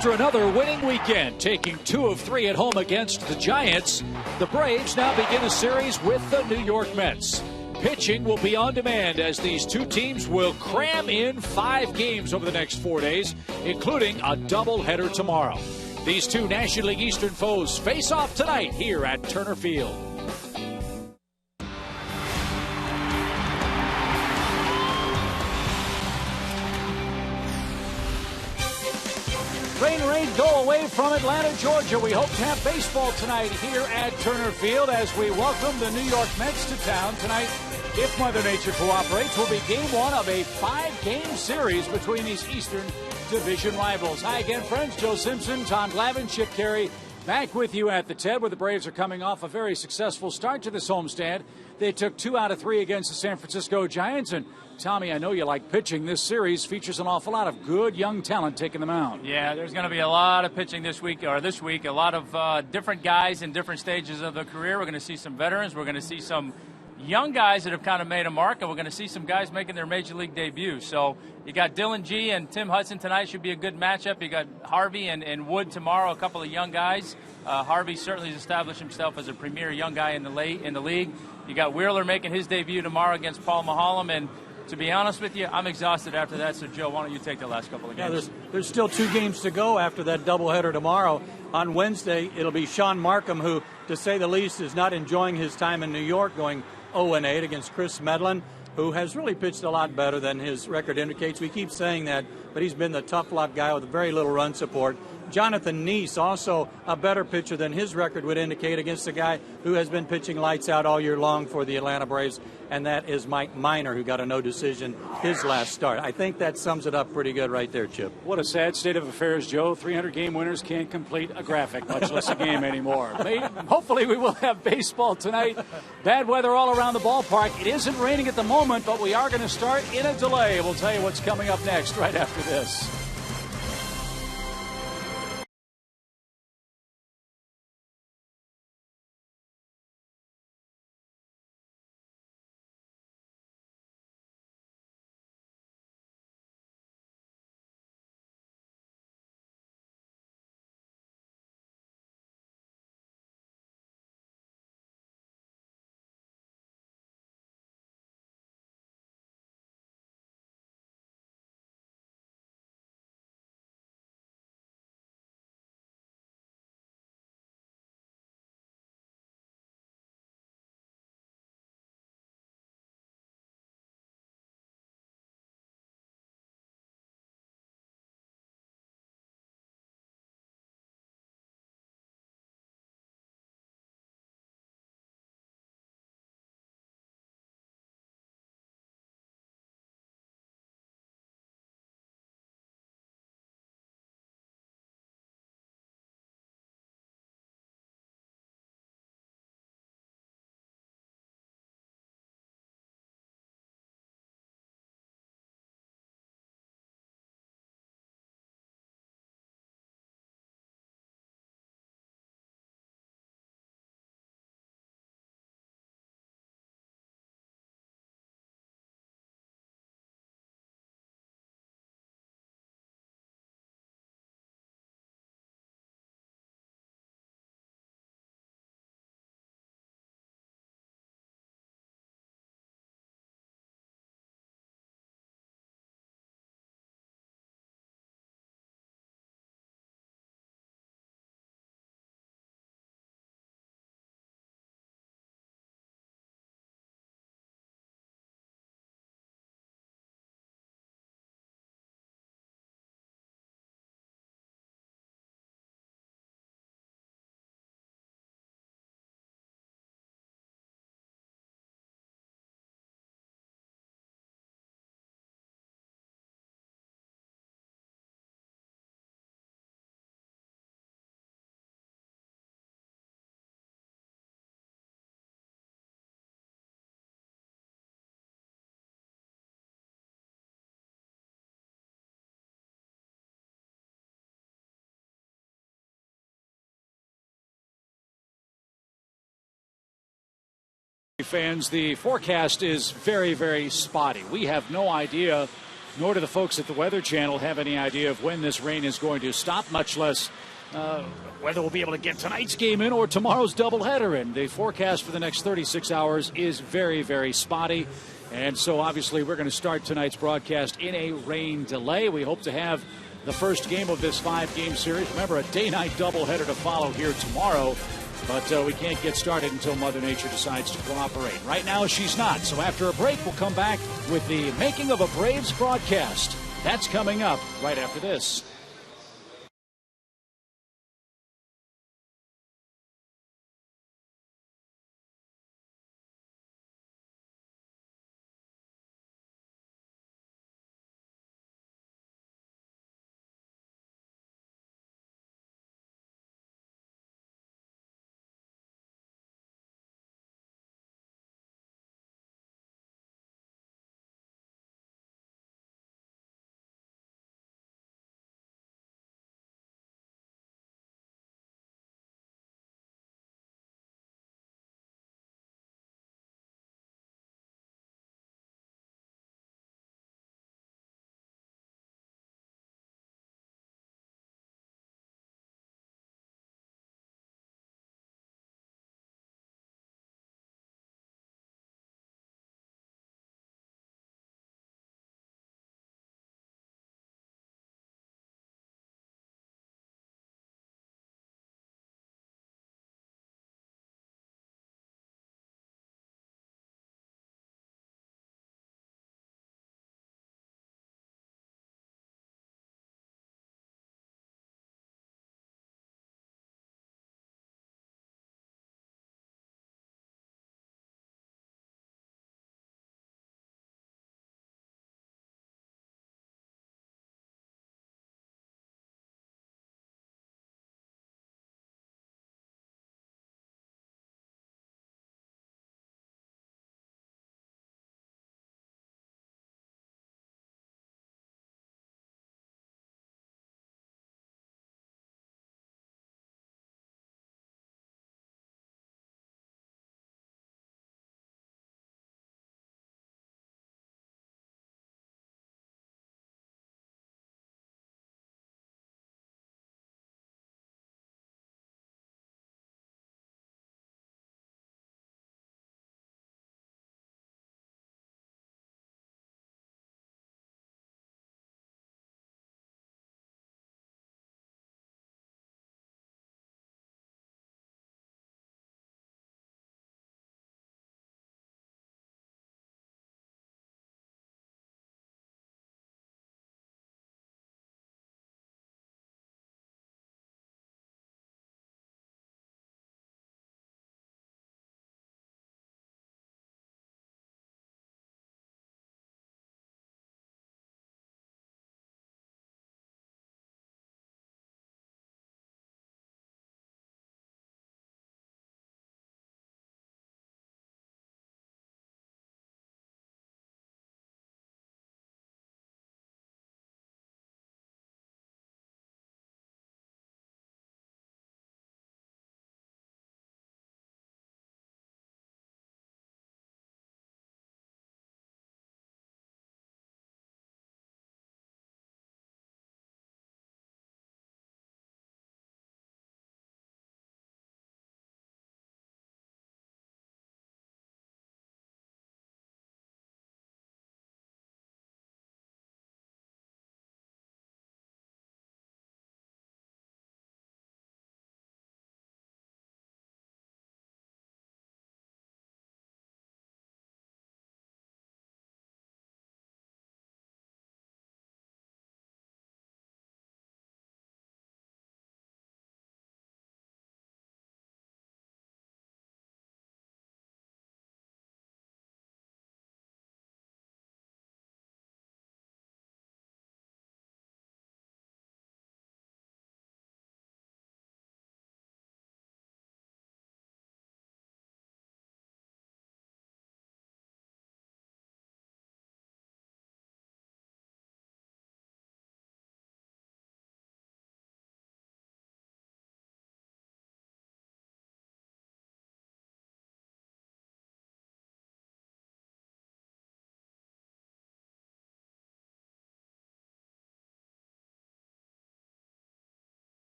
After another winning weekend, taking 2 of 3 at home against the Giants, the Braves now begin a series with the New York Mets. Pitching will be on demand as these two teams will cram in 5 games over the next 4 days, including a doubleheader tomorrow. These two National League Eastern foes face off tonight here at Turner Field. Rain, go away from Atlanta, Georgia. We hope to have baseball tonight here at Turner Field as we welcome the New York Mets to town tonight. If Mother Nature cooperates, will be game 1 of a 5-game series between these Eastern Division rivals. Hi again, friends. Joe Simpson, Tom Glavine, Chip Carey, back with you at the TED, where the Braves are coming off a very successful start to this homestand. They took 2 out of 3 against the San Francisco Giants. And Tommy, I know you like pitching. This series features an awful lot of good young talent taking the mound. Yeah, there's going to be a lot of pitching this week, a lot of different guys in different stages of their career. We're going to see some veterans. We're going to see some young guys that have kind of made a mark, and we're going to see some guys making their major league debut. So you got Dylan G and Tim Hudson tonight. Should be a good matchup. You got Harvey and Wood tomorrow, a couple of young guys. Harvey certainly has established himself as a premier young guy in the league. You got Wheeler making his debut tomorrow against Paul Maholm, and to be honest with you, I'm exhausted after that. So, Joe, why don't you take the last couple of games? Yeah, there's still 2 games to go after that doubleheader tomorrow. On Wednesday, it'll be Sean Markham, who, to say the least, is not enjoying his time in New York, going 0-8 against Chris Medlin, who has really pitched a lot better than his record indicates. We keep saying that, but he's been the tough luck guy with very little run support. Jonathan Neese, also a better pitcher than his record would indicate, against a guy who has been pitching lights out all year long for the Atlanta Braves, and that is Mike Minor, who got a no decision his last start. I think that sums it up pretty good right there, Chip. What a sad state of affairs, Joe. 300-game winners can't complete a graphic, much less a game anymore. Hopefully we will have baseball tonight. Bad weather all around the ballpark. It isn't raining at the moment, but we are going to start in a delay. We'll tell you what's coming up next right after this. Fans, the forecast is very, very spotty. We have no idea nor do the folks at the Weather Channel have any idea of when this rain is going to stop, much less whether we'll be able to get tonight's game in or tomorrow's doubleheader in. The forecast for the next 36 hours is very, very spotty. And so obviously we're going to start tonight's broadcast in a rain delay. We hope to have the first game of this 5-game series. Remember, a day-night doubleheader to follow here tomorrow. But we can't get started until Mother Nature decides to cooperate. Right now, she's not. So after a break, we'll come back with the making of a Braves broadcast. That's coming up right after this.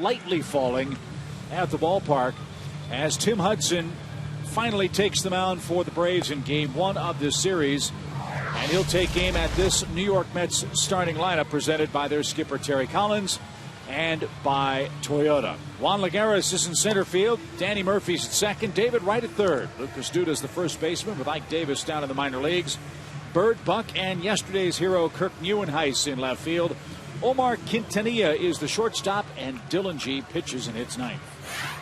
lightly falling at the ballpark as Tim Hudson finally takes the mound for the Braves in Game 1 of this series. And he'll take aim at this New York Mets starting lineup presented by their skipper Terry Collins and by Toyota. Juan Lagares is in center field. Danny Murphy's at second. David Wright at third. Lucas Duda's the first baseman with Ike Davis down in the minor leagues. Bird Buck and yesterday's hero Kirk Neuenhuis in left field. Omar Quintanilla is the shortstop, and Dylan G pitches and hits ninth.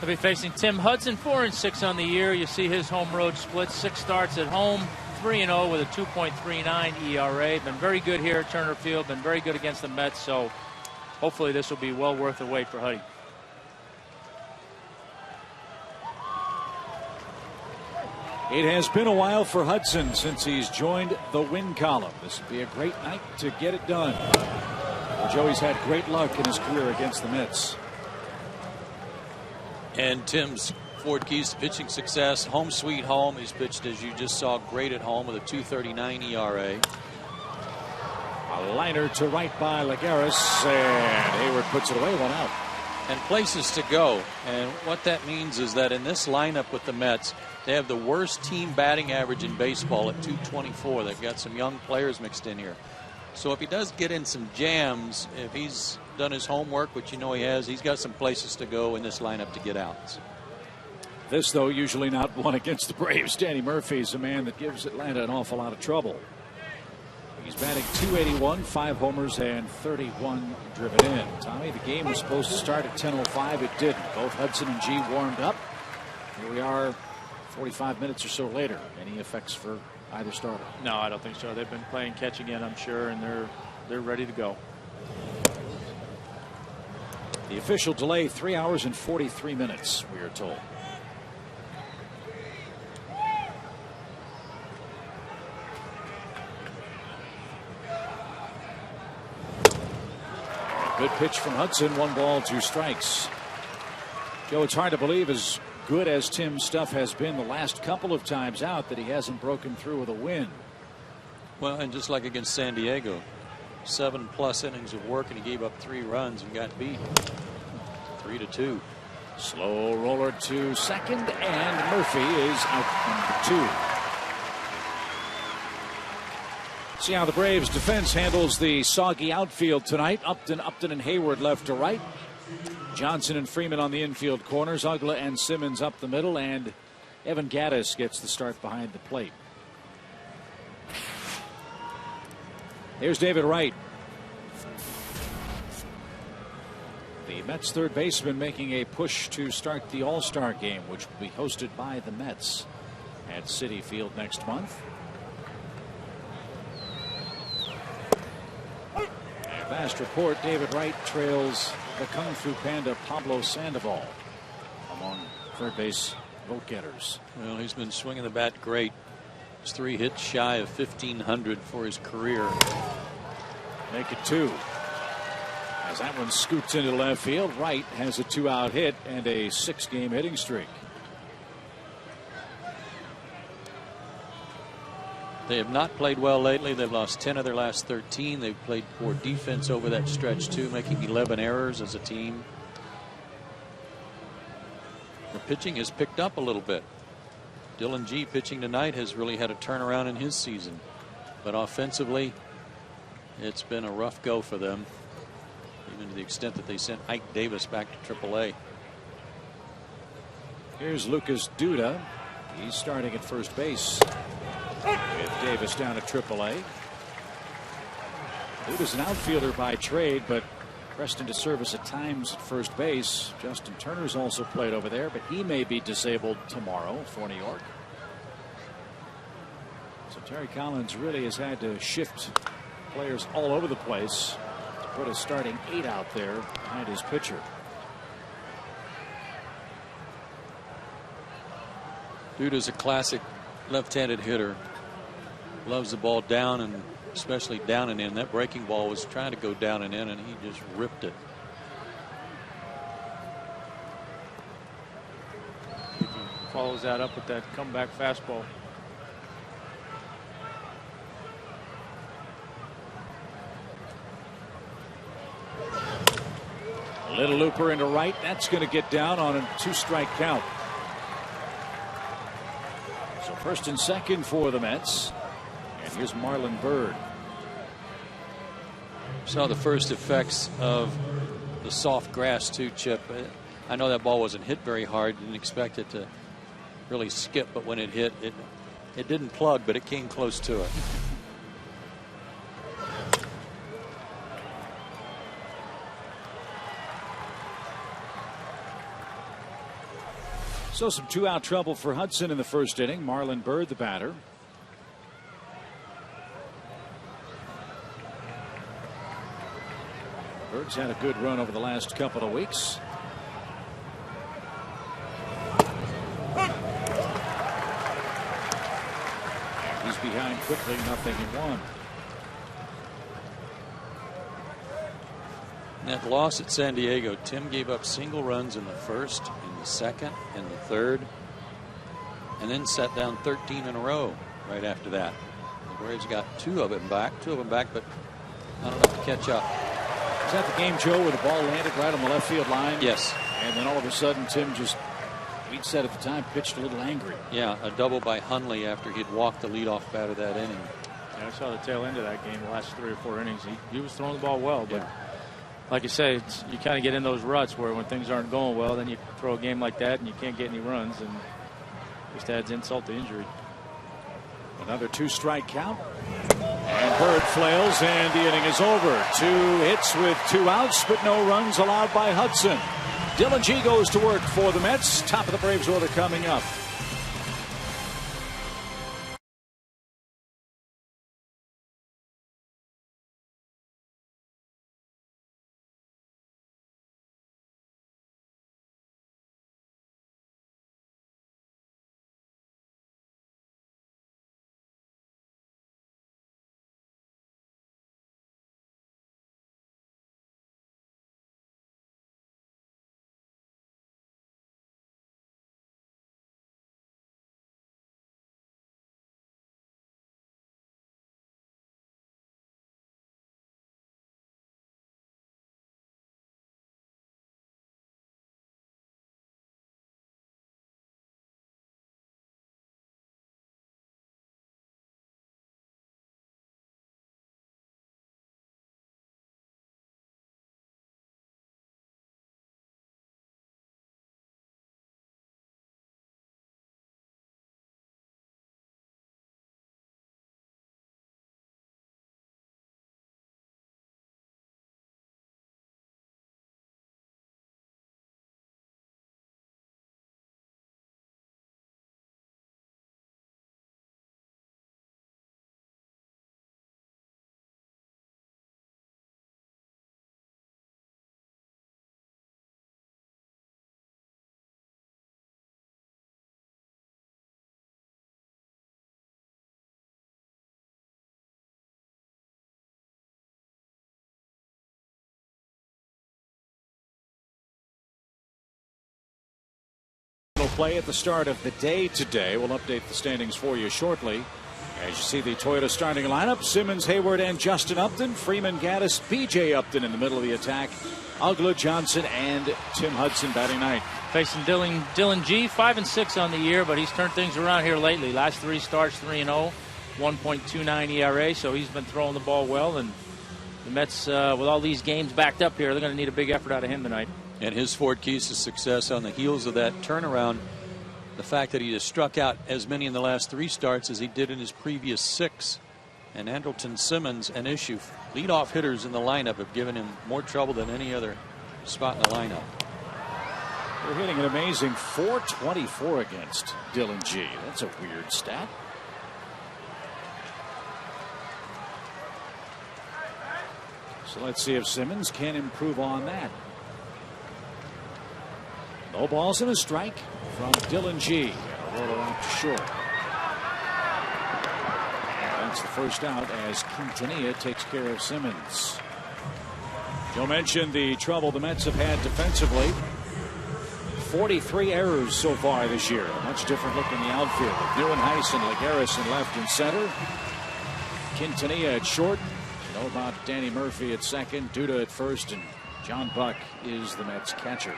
They'll be facing Tim Hudson, 4-6 on the year. You see his home road split, 6 starts at home, 3-0 with a 2.39 ERA. Been very good here at Turner Field, been very good against the Mets, so hopefully this will be well worth the wait for Huddy. It has been a while for Hudson since he's joined the win column. This will be a great night to get it done. Joey's had great luck in his career against the Mets. And Tim's Ford keys to pitching success. Home sweet home. He's pitched, as you just saw, great at home with a 2.39 ERA. A liner to right by Lagares, and Hayward puts it away, 1 out. And places to go. And what that means is that in this lineup with the Mets, they have the worst team batting average in baseball at 224. They've got some young players mixed in here. So if he does get in some jams, if he's done his homework, which you know he has, he's got some places to go in this lineup to get outs. This, though, usually not one against the Braves. Danny Murphy's a man that gives Atlanta an awful lot of trouble. He's batting .281, 5 homers, and 31 driven in. Tommy, the game was supposed to start at 10:05. It didn't. Both Hudson and G warmed up. Here we are 45 minutes or so later. Any effects for either starter? No, I don't think so. They've been playing catch again, I'm sure, and they're ready to go. The official delay, 3 hours and 43 minutes, we are told. Good pitch from Hudson. 1 ball, 2 strikes. Joe, it's hard to believe, as good as Tim's stuff has been the last couple of times out, that he hasn't broken through with a win. Well, and just like against San Diego, 7+ innings of work, and he gave up 3 runs and got beat 3-2. Slow roller to second, and Murphy is out number 2. See how the Braves defense handles the soggy outfield tonight. Upton, and Hayward left to right. Johnson and Freeman on the infield corners. Ugla and Simmons up the middle, and Evan Gattis gets the start behind the plate. Here's David Wright. The Mets third baseman making a push to start the All-Star game, which will be hosted by the Mets at Citi Field next month. Fast report, David Wright trails the Kung Fu Panda Pablo Sandoval among third base vote getters. Well, he's been swinging the bat great. He's 3 hits shy of 1,500 for his career. Make it 2. As that one scoots into left field, Wright has a 2-out hit and a 6-game hitting streak. They have not played well lately. They've lost 10 of their last 13. They've played poor defense over that stretch too, making 11 errors as a team. The pitching has picked up a little bit. Dylan G pitching tonight has really had a turnaround in his season, but offensively it's been a rough go for them, even to the extent that they sent Ike Davis back to AAA. Here's Lucas Duda. He's starting at first base with Davis down at AAA. Duda's an outfielder by trade, but pressed into service at times at first base. Justin Turner's also played over there, but he may be disabled tomorrow for New York. So Terry Collins really has had to shift players all over the place to put a starting 8 out there behind his pitcher. Duda's a classic left-handed hitter. Loves the ball down, and especially down and in. That breaking ball was trying to go down and in, and he just ripped it. If he follows that up with that comeback fastball. Little looper into right. That's going to get down on a 2-strike count. So first and second for the Mets. And here's Marlon Byrd. Saw the first effects of the soft grass too, Chip. I know that ball wasn't hit very hard. Didn't expect it to really skip, but when it hit, it didn't plug, but it came close to it. So some 2-out trouble for Hudson in the first inning. Marlon Byrd, the batter. Bird's had a good run over the last couple of weeks. He's behind quickly, 0-1. In that loss at San Diego, Tim gave up single runs in the first, in the second, in the third, and then set down 13 in a row right after that. The Braves got two of them back, but not enough to catch up. Was that the game, Joe, where the ball landed right on the left field line? Yes. And then all of a sudden, Tim just, we'd said at the time, pitched a little angry. Yeah, a double by Hundley after he'd walked the leadoff batter that inning. Yeah, I saw the tail end of that game, the last 3 or 4 innings. He was throwing the ball well, but like you say, you kind of get in those ruts where when things aren't going well, then you throw a game like that and you can't get any runs, and just adds insult to injury. Another 2-strike count. And Byrd flails, and the inning is over. 2 hits with 2 outs, but no runs allowed by Hudson. Dylan G goes to work for the Mets. Top of the Braves order coming up. Play at the start of the day today. We'll update the standings for you shortly. As you see the Toyota starting lineup, Simmons, Hayward, and Justin Upton. Freeman, Gaddis, B.J. Upton in the middle of the attack. Ugla, Johnson, and Tim Hudson batting ninth. Facing Dylan G, 5-6 on the year, but he's turned things around here lately. Last 3 starts, 3-0, 1.29 ERA, so he's been throwing the ball well. And the Mets, with all these games backed up here, they're going to need a big effort out of him tonight. And his 4 keys to success on the heels of that turnaround, the fact that he has struck out as many in the last 3 starts as he did in his previous 6. And Andrelton Simmons, an issue. Leadoff hitters in the lineup have given him more trouble than any other spot in the lineup. They're hitting an amazing .424 against Dylan G. That's a weird stat. So let's see if Simmons can improve on that. No balls and a strike from Dylan G. Roller out to short. That's the first out as Quintanilla takes care of Simmons. Joe mentioned the trouble the Mets have had defensively. 43 errors so far this year. A much different look in the outfield. Neuenhuis and Lagares in left and center. Quintanilla at short. You know about Danny Murphy at second, Duda at first, and John Buck is the Mets catcher.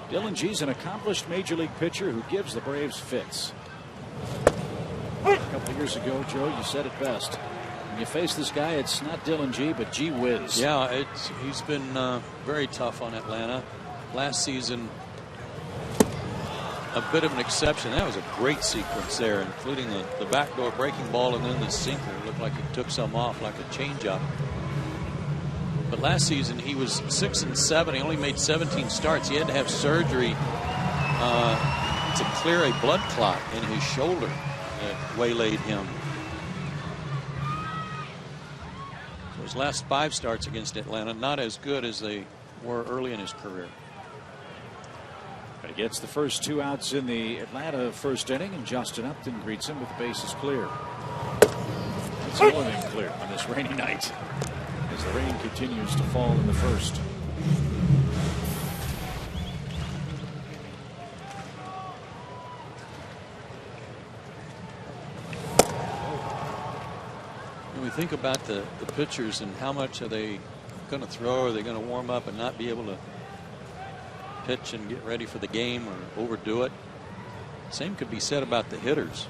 Dylan G's an accomplished major league pitcher who gives the Braves fits. A couple of years ago, Joe, you said it best. When you face this guy, it's not Dylan G, but Gee Whiz. Yeah, he's been very tough on Atlanta. Last season, a bit of an exception. That was a great sequence there, including the backdoor breaking ball and then the sinker. It looked like he took some off like a changeup. But last season he was 6-7. He only made 17 starts. He had to have surgery to clear a blood clot in his shoulder that waylaid him. So his last 5 starts against Atlanta, not as good as they were early in his career. But he gets the first 2 outs in the Atlanta first inning, and Justin Upton greets him with the bases clear. That's the only thing clear on this rainy night, as the rain continues to fall in the first. When we think about the pitchers and how much are they going to throw, are they going to warm up and not be able to pitch and get ready for the game or overdo it? Same could be said about the hitters.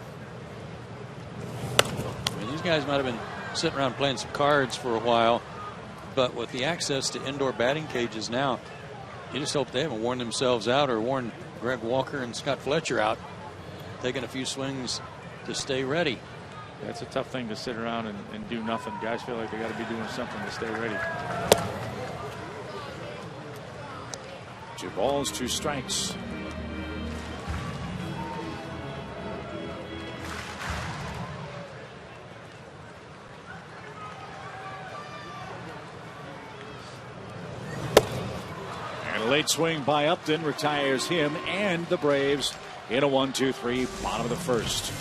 I mean, these guys might have been sitting around playing some cards for a while, but with the access to indoor batting cages now, you just hope they haven't worn themselves out or worn Greg Walker and Scott Fletcher out, taking a few swings to stay ready. Yeah, it's a tough thing to sit around and do nothing. Guys feel like they got to be doing something to stay ready. 2 balls, 2 strikes. And a late swing by Upton retires him and the Braves in a 1-2-3 bottom of the first.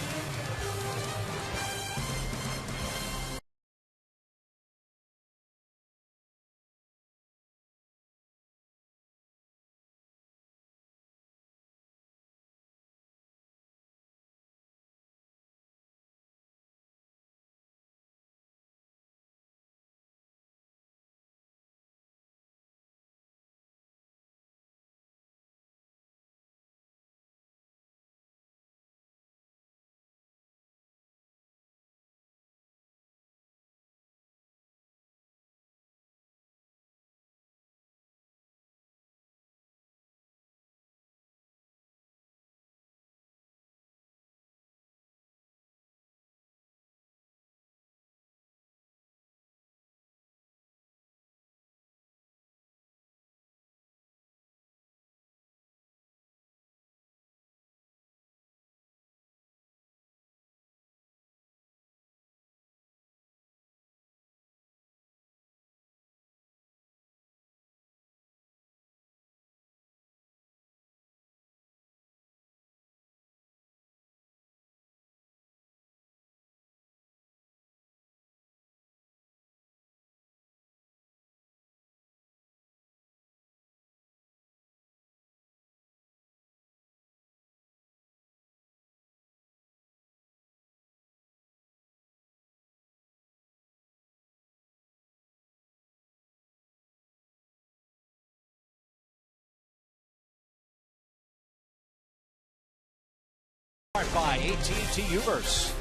By AT&T Uverse,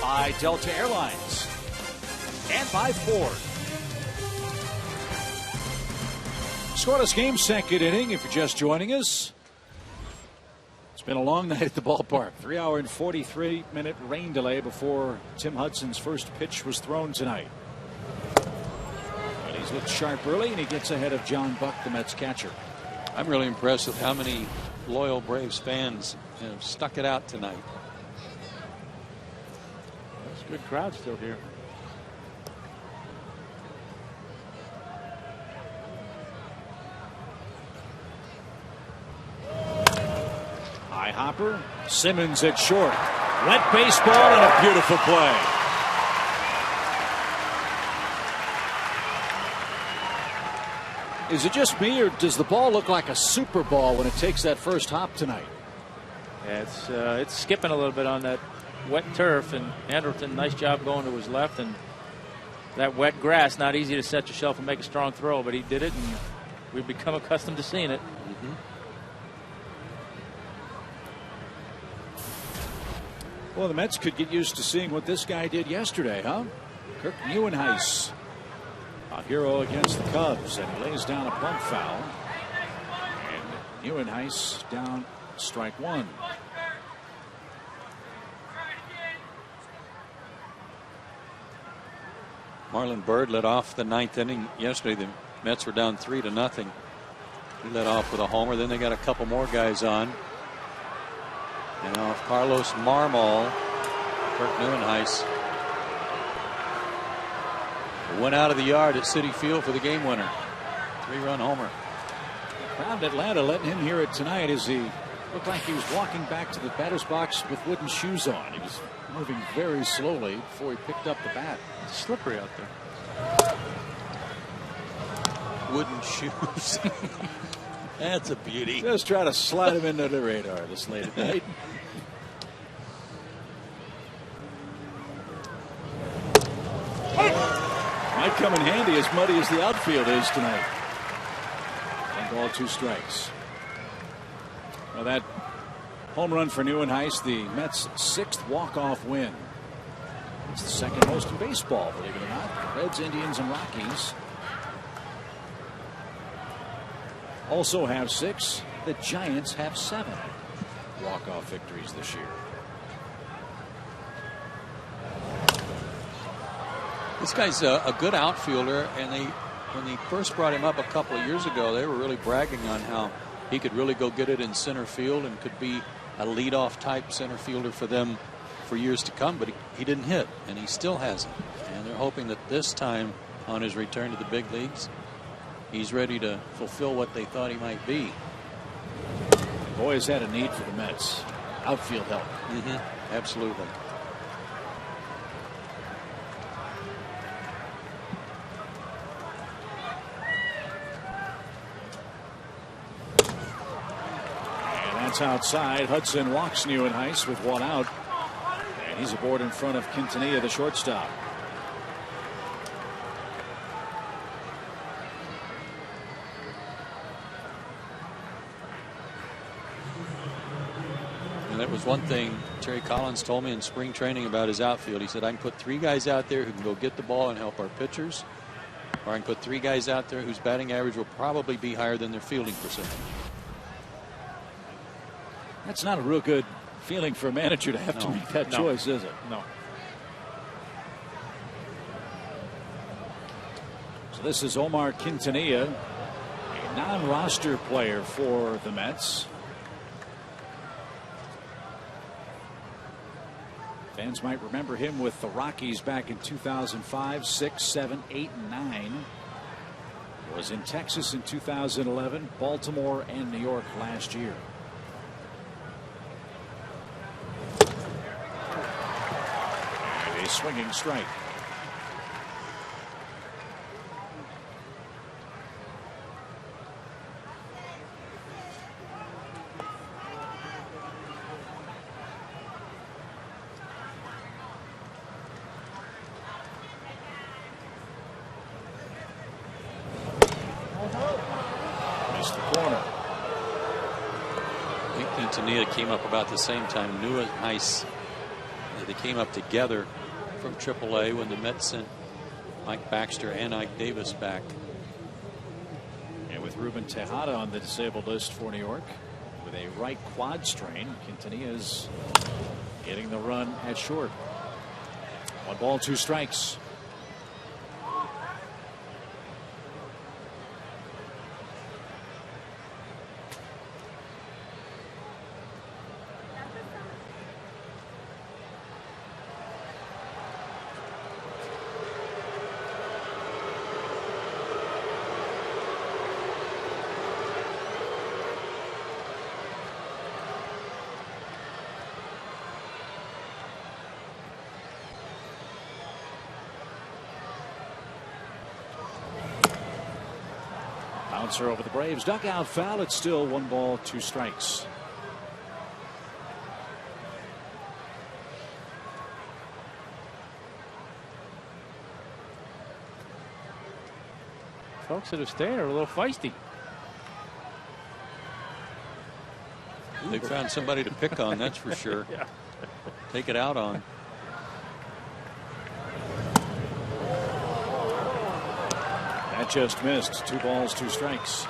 by Delta Airlines, and by Ford. Scoreless game, second inning. If you're just joining us, it's been a long night at the ballpark. 3-hour and 43-minute rain delay before Tim Hudson's first pitch was thrown tonight. But he's looked sharp early, and he gets ahead of John Buck, the Mets catcher. I'm really impressed with how many loyal Braves fans have stuck it out tonight. That's a good crowd still here. High hopper. Simmons at short. Wet baseball and a beautiful play. Is it just me, or does the ball look like a super ball when it takes that first hop tonight? Yeah, it's skipping a little bit on that wet turf, and Anderton, nice job going to his left, and that wet grass, not easy to set your shelf and make a strong throw, but he did it, and we've become accustomed to seeing it. Well, the Mets could get used to seeing what this guy did yesterday, huh? Kirk Neuenhuis, a hero against the Cubs, and he lays down a bunt foul. And Neuenhuis down strike one. Marlon Byrd led off the ninth inning yesterday. The Mets were down 3-0. He led off with a homer. Then they got a couple more guys on. And off Carlos Marmol, Kirk Neuenhuis went out of the yard at Citi Field for the game winner. 3-run homer. The crowd in Atlanta letting him hear it tonight as he looked like he was walking back to the batter's box with wooden shoes on. He was moving very slowly before he picked up the bat. It's slippery out there. Wooden shoes. That's a beauty. Just try to slide him into the radar this late at night. Might come in handy as muddy as the outfield is tonight. 1 ball, 2 strikes. Well, that home run for Neuenhuis, the Mets' 6th walk-off win. It's the second most in baseball, believe it or not. Reds, Indians, and Rockies also have 6. The Giants have 7 walk-off victories this year. This guy's a good outfielder, and when they first brought him up a couple of years ago, they were really bragging on how he could really go get it in center field and could be a leadoff type center fielder for them for years to come, but he didn't hit, and he still hasn't. And they're hoping that this time on his return to the big leagues, he's ready to fulfill what they thought he might be. Boy, had a need for the Mets. Outfield help. Absolutely. That's outside. Hudson walks Neuenhuis with 1 out. And he's aboard in front of Quintanilla, the shortstop. And that was one thing Terry Collins told me in spring training about his outfield. He said, I can put 3 guys out there who can go get the ball and help our pitchers, or I can put 3 guys out there whose batting average will probably be higher than their fielding percentage. That's not a real good feeling for a manager to have to make that choice, is it? No. So this is Omar Quintanilla, a non-roster player for the Mets. Fans might remember him with the Rockies back in 2005, 6, 7, 8, and 9. Was in Texas in 2011, Baltimore, and New York last year. Swinging strike. Missed the corner. I think Quintanilla came up about the same time. Neuenhuis. They came up together from AAA when the Mets sent Mike Baxter and Ike Davis back. And with Ruben Tejada on the disabled list for New York with a right quad strain, Quintanilla is getting the run at short. 1 ball, 2 strikes. Bouncer over the Braves dugout foul. It's still 1 ball, 2 strikes. Folks that have stayed are a little feisty. They found somebody to pick on, that's for sure. Yeah. Take it out on. That just missed. 2 balls, 2 strikes.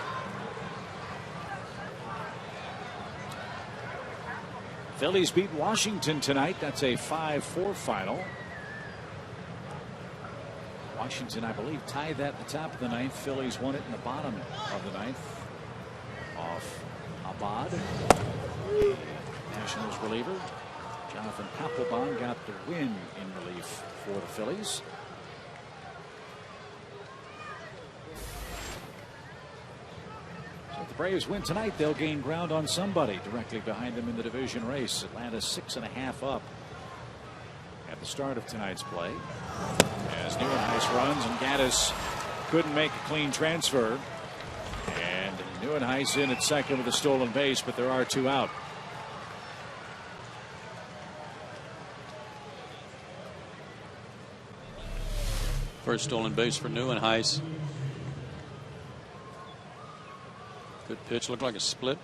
Phillies beat Washington tonight. That's a 5-4 final. Washington, I believe, tied that at the top of the 9th. Phillies won it in the bottom of the 9th. Off Abad. Nationals reliever. Jonathan Papelbon got the win in relief for the Phillies. So if the Braves win tonight, they'll gain ground on somebody directly behind them in the division race. Atlanta's 6.5 up at the start of tonight's play. As Neuenhuis runs and Gaddis couldn't make a clean transfer. And Neuenhuis in at second with a stolen base, but there are 2 out. First stolen base for Neuenhuis. Good pitch. Looked like a split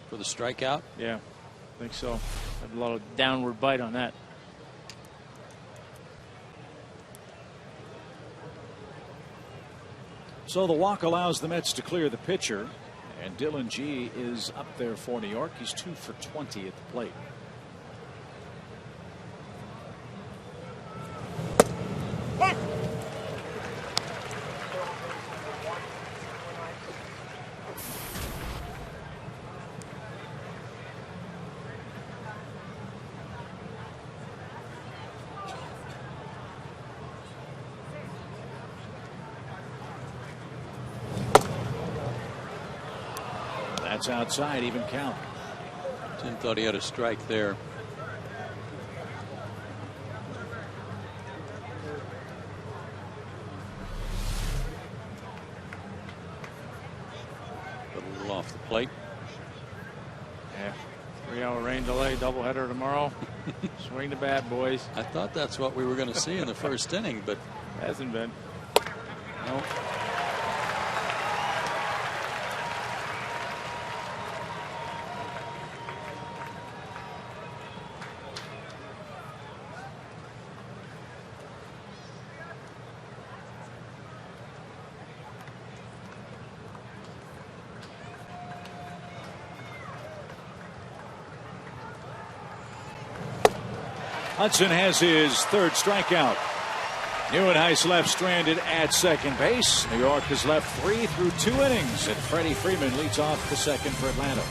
for the strikeout. Yeah, I think so. Had a lot of downward bite on that. So the walk allows the Mets to clear the pitcher, and Dylan G is up there for New York. He's 2 for 20 at the plate. That's outside, even count. Tim thought he had a strike there. A little off the plate. Yeah. 3-hour rain delay, doubleheader tomorrow. Swing the bat, boys. I thought that's what we were going to see in the first inning, but Hasn't been. no. Hudson has his 3rd strikeout. Neuenhuis left stranded at second base. New York has left 3 through 2 innings, and Freddie Freeman leads off the second for Atlanta.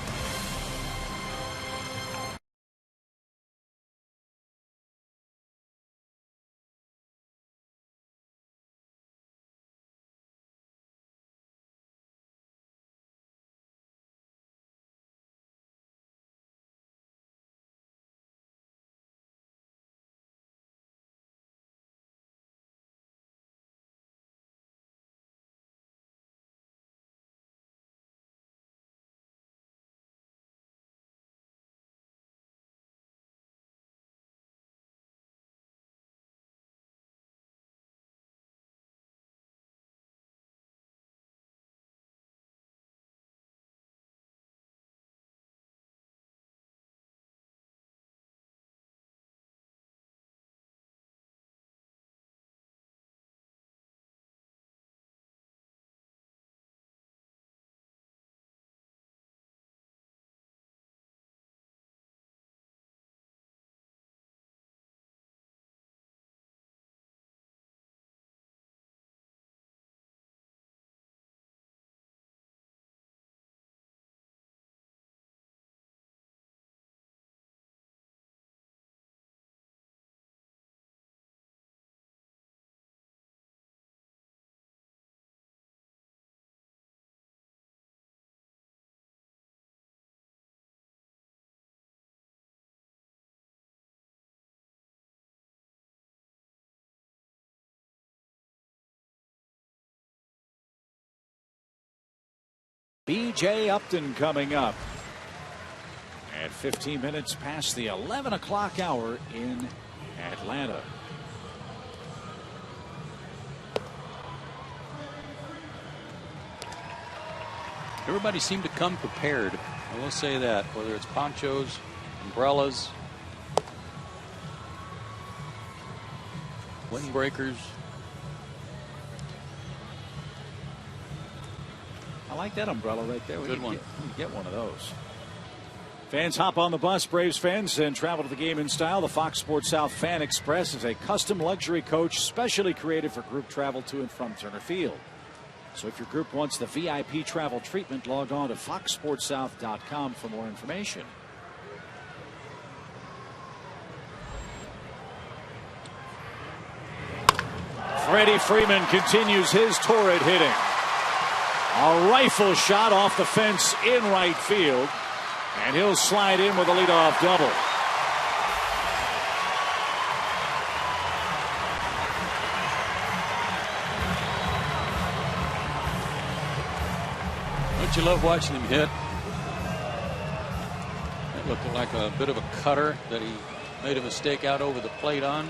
B.J. Upton coming up at 15 minutes past the 11 o'clock hour in Atlanta. Everybody seemed to come prepared. I will say that, whether it's ponchos, umbrellas, windbreakers. I like that umbrella right there. Good one. Get one of those. Fans hop on the bus, Braves fans, and travel to the game in style. The Fox Sports South Fan Express is a custom luxury coach specially created for group travel to and from Turner Field. So if your group wants the VIP travel treatment, log on to foxsportssouth.com for more information. Freddie Freeman continues his torrid hitting. A rifle shot off the fence in right field, and he'll slide in with a leadoff double. Don't you love watching him hit? That looked like a bit of a cutter that he made a mistake out over the plate on.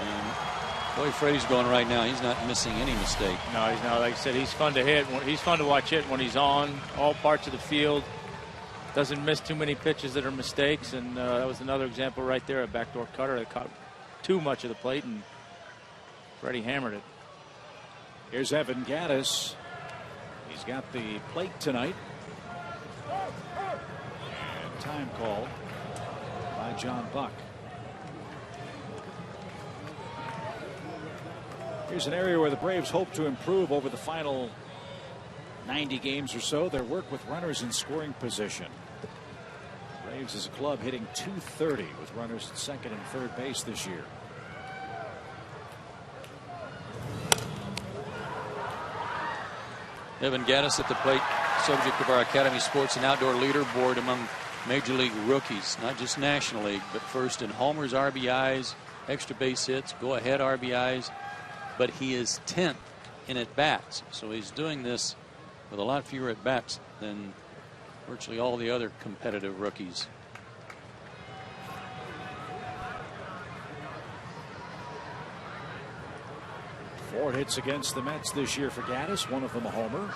And boy, Freddie's going right now. He's not missing any mistake. No, he's not. Like I said, he's fun to hit. He's fun to watch hit when he's on all parts of the field. Doesn't miss too many pitches that are mistakes. And that was another example right there, a backdoor cutter that caught too much of the plate, and Freddie hammered it. Here's Evan Gaddis. He's got the plate tonight. And time called by John Buck. Here's an area where the Braves hope to improve over the final 90 games or so. Their work with runners in scoring position. Braves as a club hitting .230 with runners at second and third base this year. Evan Gaddis at the plate, subject of our Academy Sports and Outdoor Leaderboard among Major League rookies, not just National League, but first in homers, RBIs, extra base hits, go-ahead RBIs. But he is 10th in at-bats, so he's doing this with a lot fewer at-bats than virtually all the other competitive rookies. Four hits against the Mets this year for Gaddis, one of them a homer.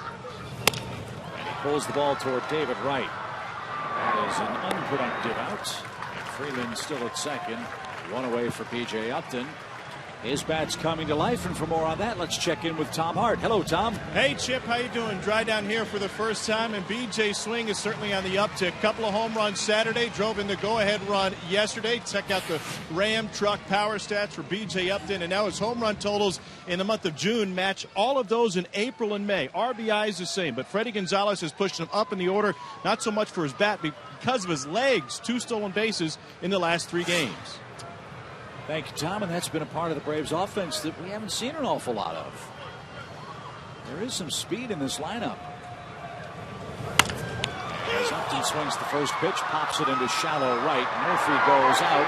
And he pulls the ball toward David Wright. That is an unproductive out. And Freeman still at second. One away for B.J. Upton. His bat's coming to life, and for more on that, let's check in with Tom Hart. Hello, Tom. Hey, Chip, how you doing? Dry down here for the first time, and BJ's swing is certainly on the uptick. Couple of home runs Saturday, drove in the go-ahead run yesterday. Check out the Ram truck power stats for BJ Upton, and now his home run totals in the month of June match all of those in April and May. RBI is the same, but Freddie Gonzalez has pushed him up in the order, not so much for his bat, because of his legs. 2 stolen bases in the last 3 games. Thank you, Tom, and that's been a part of the Braves offense that we haven't seen an awful lot of. There is some speed in this lineup. As Upton swings the first pitch, pops it into shallow right. Murphy goes out.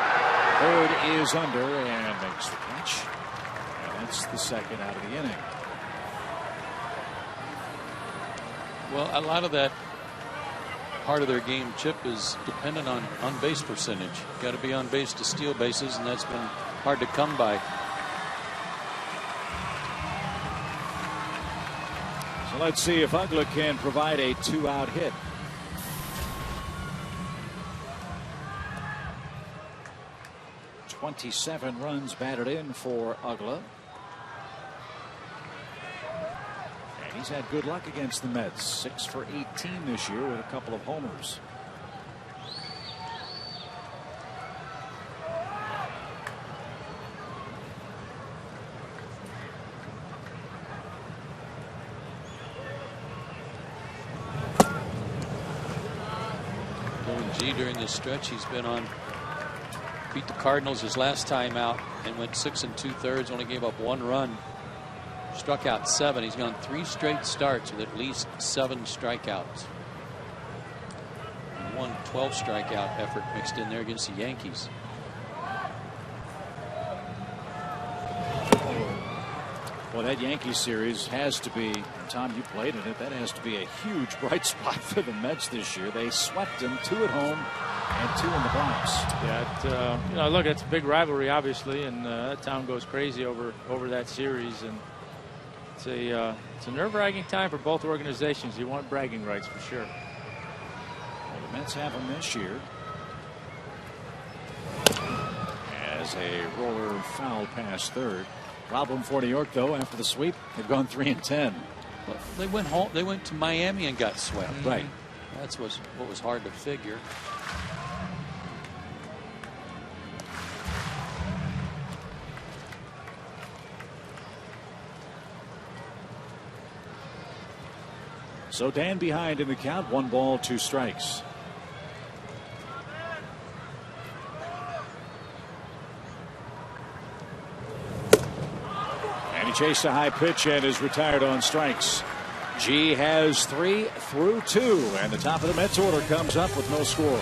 Bird is under and makes the catch. And that's the second out of the inning. Well, a lot of that part of their game, Chip, is dependent on base percentage. Got to be on base to steal bases, and that's been hard to come by. So let's see if Ugla can provide a 2-out hit. .27 runs batted in for Ugla. He's had good luck against the Mets. 6 for 18 this year with a couple of homers. G during this stretch, he's been on. Beat the Cardinals his last time out and went 6 2/3. Only gave up 1 run. Struck out 7. He's gone 3 straight starts with at least 7 strikeouts. And 1 12 strikeout effort mixed in there against the Yankees. Well, that Yankees series has to be, Tom, you played in it, that has to be a huge bright spot for the Mets this year. They swept them 2 at home and 2 in the Bronx. Yeah, look, it's a big rivalry, obviously, and that town goes crazy over that series. And it's a nerve-wracking time for both organizations. You want bragging rights for sure. Well, the Mets have them this year. As a roller foul past third. Problem for New York, though, after the sweep, they've gone 3-10. Well, they went home. They went to Miami and got swept. Right. That's what was hard to figure. So Dan behind in the count. 1 ball, 2 strikes. And he chased a high pitch and is retired on strikes. G has 3 through 2, and the top of the Mets order comes up with no score.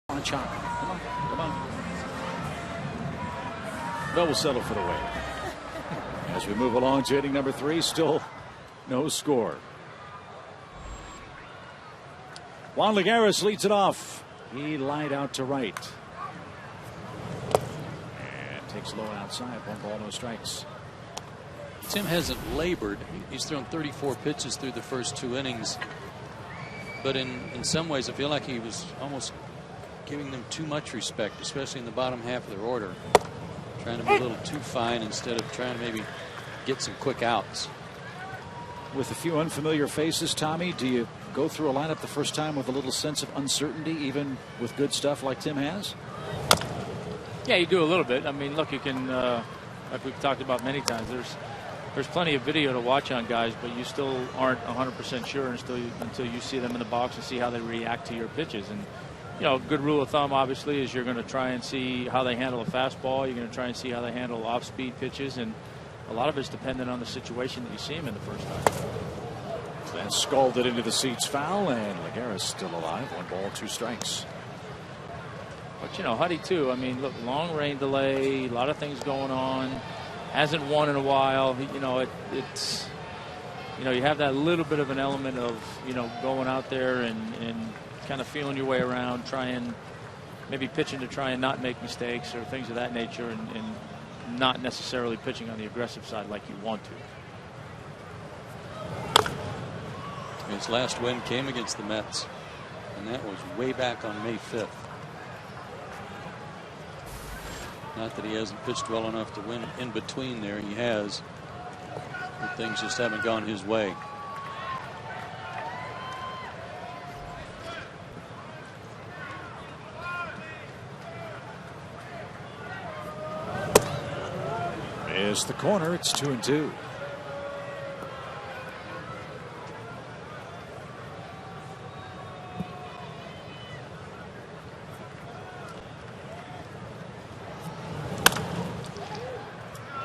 On chop. Come on. Bell will settle for the win. As we move along to inning number 3, still no score. Juan Lagares leads it off. He lined out to right. And takes low outside. 1 ball, no strikes. Tim hasn't labored. He's thrown 34 pitches through the first 2 innings. But in some ways, I feel like he was almost giving them too much respect, especially in the bottom half of their order. Trying to be a little too fine instead of trying to maybe get some quick outs. With a few unfamiliar faces, Tommy, do you go through a lineup the first time with a little sense of uncertainty, even with good stuff like Tim has? Yeah, you do a little bit. I mean, look, you can, like we've talked about many times, there's plenty of video to watch on guys, but you still aren't 100% sure until you see them in the box and see how they react to your pitches. And you know, good rule of thumb, obviously, is you're going to try and see how they handle a fastball. You're going to try and see how they handle off-speed pitches, and a lot of it's dependent on the situation that you see them in the first time. Then scalded into the seats, foul, and Lagares still alive. 1 ball, 2 strikes. But you know, Huddy too. I mean, look, long rain delay, a lot of things going on. Hasn't won in a while. You know, it's you know, you have that little bit of an element of, you know, going out there and kind of feeling your way around, trying, maybe pitching to try and not make mistakes or things of that nature, and not necessarily pitching on the aggressive side like you want to. His last win came against the Mets, and that was way back on May 5th. Not that he hasn't pitched well enough to win in between there. He has, but things just haven't gone his way. It's the corner. It's 2-2.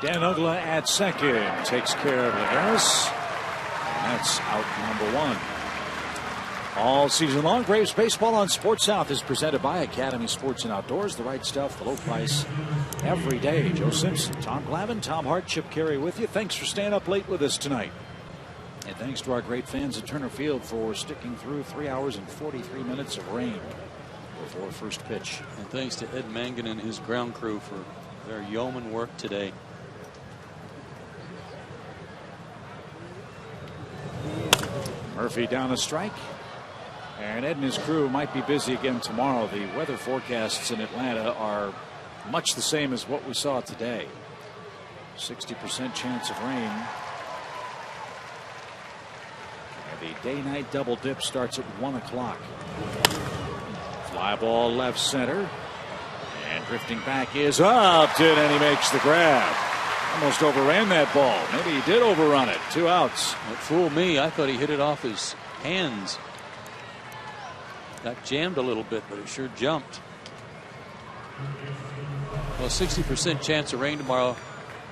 Dan Ugla at second takes care of Lagares. And that's out number one. All season long, Braves baseball on Sports South is presented by Academy Sports and Outdoors. The right stuff, the low price, every day. Joe Simpson, Tom Glavine, Tom Hart, Chip Carey with you. Thanks for staying up late with us tonight. And thanks to our great fans at Turner Field for sticking through 3 hours and 43 minutes of rain before first pitch. And thanks to Ed Mangan and his ground crew for their yeoman work today. Murphy down a strike. And Ed and his crew might be busy again tomorrow. The weather forecasts in Atlanta are much the same as what we saw today. 60% chance of rain. And the day-night double dip starts at 1 o'clock. Fly ball left center. And drifting back is up. And he makes the grab. Almost overran that ball. Maybe he did overrun it. 2 outs. It fooled me. I thought he hit it off his hands. Got jammed a little bit, but it sure jumped. Well, 60% chance of rain tomorrow,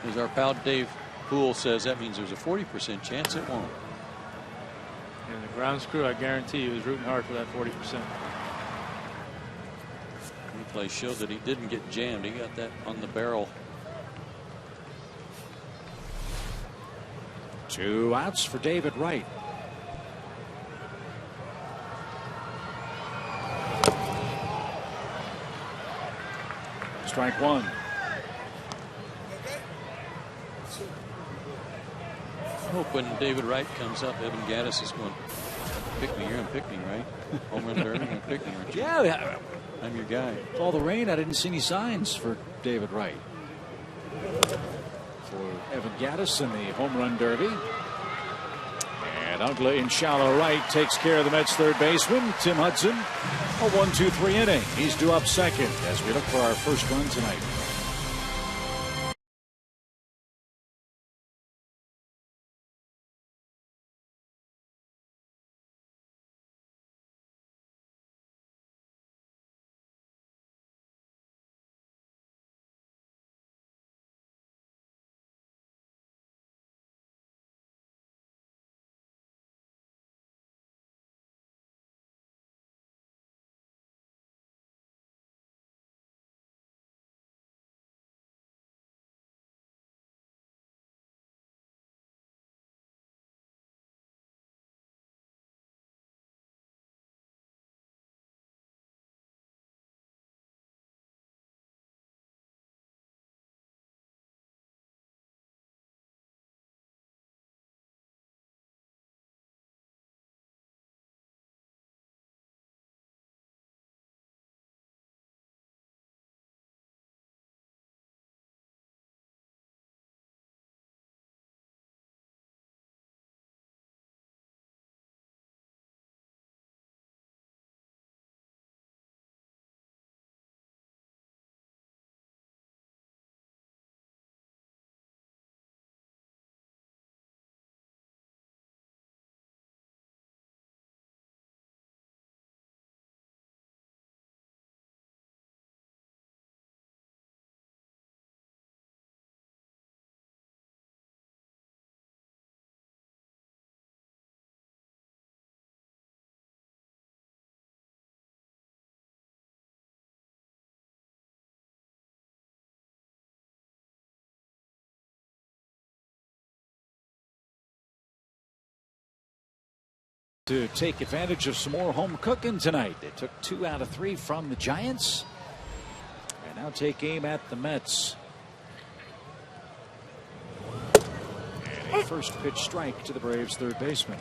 as our pal Dave Poole says. That means there's a 40% chance it won't. And the ground crew, I guarantee you, is rooting hard for that 40%. Replay showed that he didn't get jammed. He got that on the barrel. 2 outs for David Wright. Strike one. I hope when David Wright comes up, Evan Gaddis is going, pick me. You're going to pick me, right? Home run derby, you're going to pick me, aren't you? Yeah. I'm your guy. With all the rain, I didn't see any signs for David Wright. For Evan Gaddis in the home run derby. And Ugla in shallow right takes care of the Mets third baseman, Tim Hudson. A 1-2-3 inning. He's due up second as we look for our first run tonight. To take advantage of some more home cooking tonight. They took 2 out of 3 from the Giants. And now take aim at the Mets. And a first pitch strike to the Braves third baseman.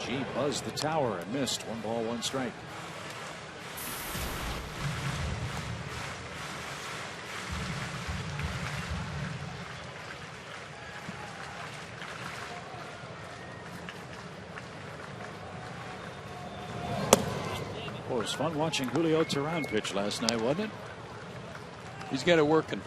He buzzed the tower and missed. 1 ball, 1 strike. Boy, it was fun watching Julio Teheran pitch last night, wasn't it? He's got it working.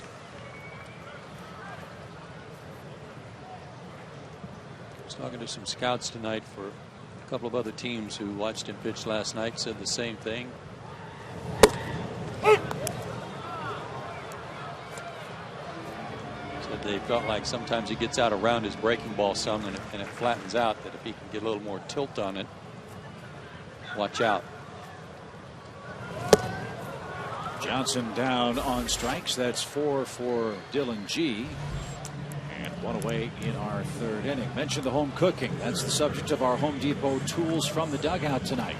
was talking to some scouts tonight for a couple of other teams who watched him pitch last night, said the same thing. Said they felt like sometimes he gets out around his breaking ball some and it flattens out, that if he can get a little more tilt on it, watch out. Johnson down on strikes. That's 4 for Dylan G. And 1 away in our 3rd inning. Mentioned the home cooking. That's the subject of our Home Depot tools from the dugout tonight.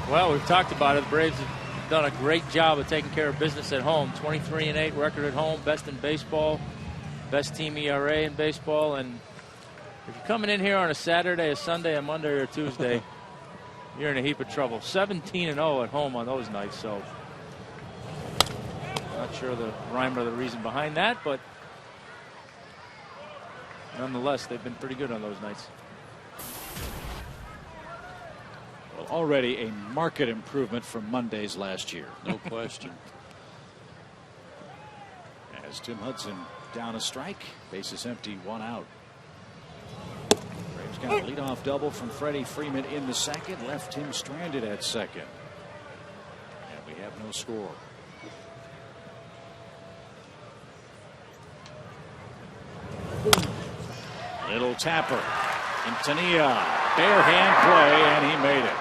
Well, we've talked about it. The Braves have done a great job of taking care of business at home. 23-8 record at home, best in baseball, best team ERA in baseball. And if you're coming in here on a Saturday, a Sunday, a Monday, or a Tuesday, you're in a heap of trouble. 17-0 at home on those nights. So not sure the rhyme or the reason behind that, but nonetheless, they've been pretty good on those nights. Well, already a marked improvement from Mondays last year. No question. As Tim Hudson down a strike, bases empty, 1 out. Braves got a leadoff double from Freddie Freeman in the 2nd, left him stranded at 2nd. And we have no score. Little tapper. Quintanilla. Bare hand play, and he made it.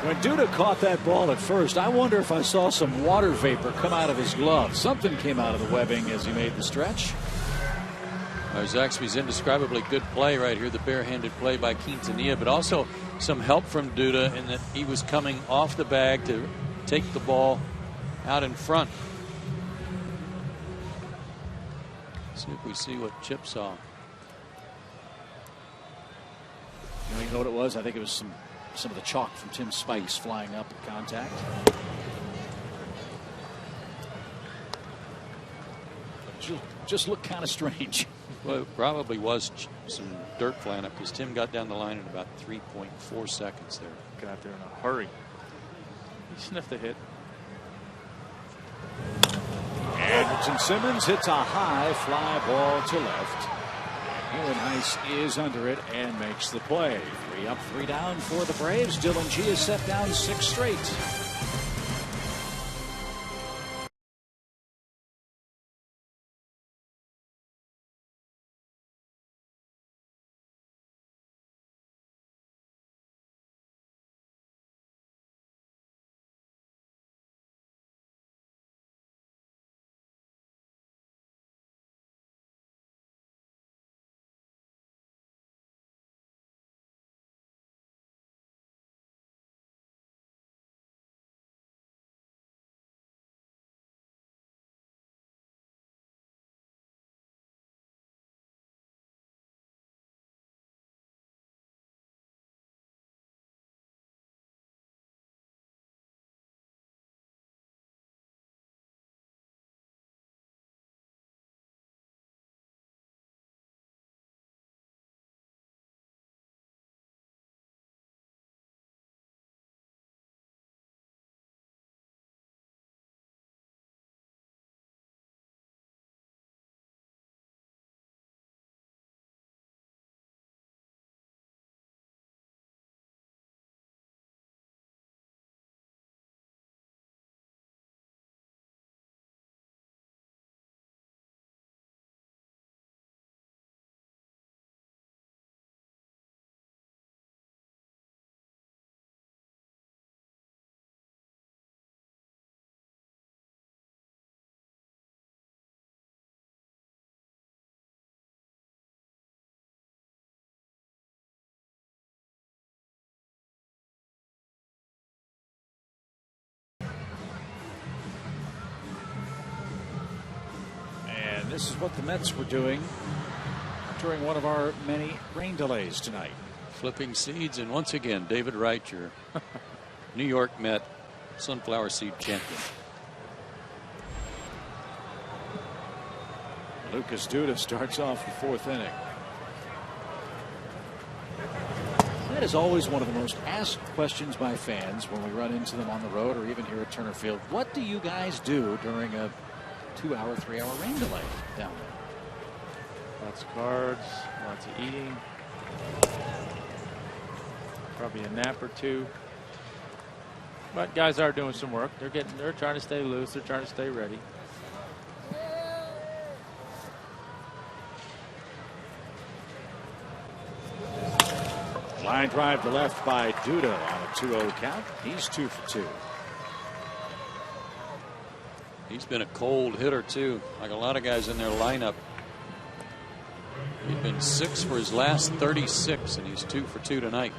When Duda caught that ball at first, I wonder if I saw some water vapor come out of his glove. Something came out of the webbing as he made the stretch. Zaxby's indescribably good play right here, the barehanded play by Quintanilla, but also some help from Duda in that he was coming off the bag to take the ball out in front. See if we see what Chip saw. You know what it was? I think it was some of the chalk from Tim Spikes flying up at contact. Just looked kind of strange. Well, it probably was some dirt flying up because Tim got down the line in about 3.4 seconds there. Got out there in a hurry. He sniffed the hit. Anderson Simmons hits a high fly ball to left. Heiss is under it and makes the play. 3 up, 3 down for the Braves. Dylan G is set down 6 straight. This is what the Mets were doing during one of our many rain delays tonight. Flipping seeds, and once again, David Wright, your New York Met sunflower seed champion. Lucas Duda starts off the 4th inning. That is always one of the most asked questions by fans when we run into them on the road or even here at Turner Field. What do you guys do during a 2-hour, 3-hour rain delay down there. Lots of cards, lots of eating. Probably a nap or two. But guys are doing some work. They're trying to stay loose. They're trying to stay ready. Line drive to left by Duda on a 2-0 count. He's 2 for 2. He's been a cold hitter, too, like a lot of guys in their lineup. He's been 6 for his last 36, and he's 2 for 2 tonight.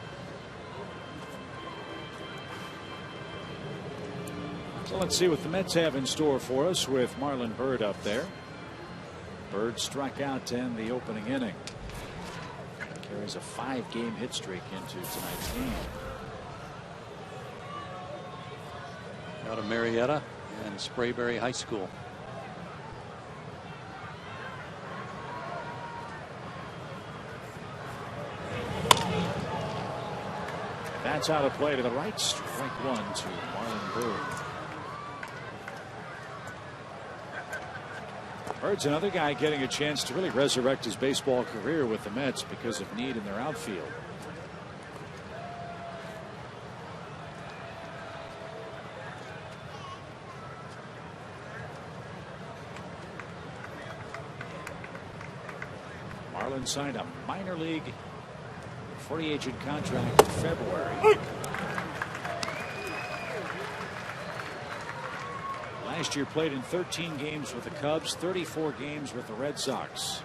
So let's see what the Mets have in store for us with Marlon Byrd up there. Byrd struck out in the opening inning. Carries a 5-game hit streak into tonight's game. Out of Marietta and Sprayberry High School. That's out of play to the right. Strike one to Marlon Byrd. Bird's another guy getting a chance to really resurrect his baseball career with the Mets because of need in their outfield. Marlon signed a minor league free agent contract in February. Last year played in 13 games with the Cubs, 34 games with the Red Sox.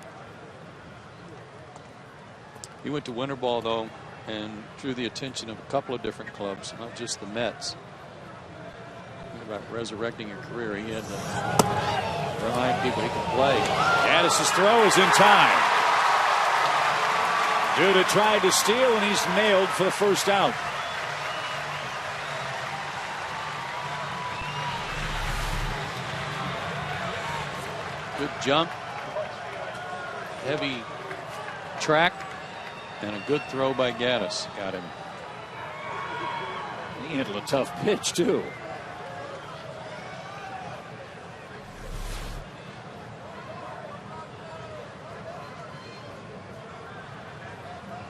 He went to winter ball, though, and drew the attention of a couple of different clubs, not just the Mets. Think about resurrecting your career. He had to remind people he can play. Gaddis' throw is in time. Duda tried to steal, and he's nailed for the first out. Good jump, heavy track, and a good throw by Gaddis. Got him. He handled a tough pitch, too.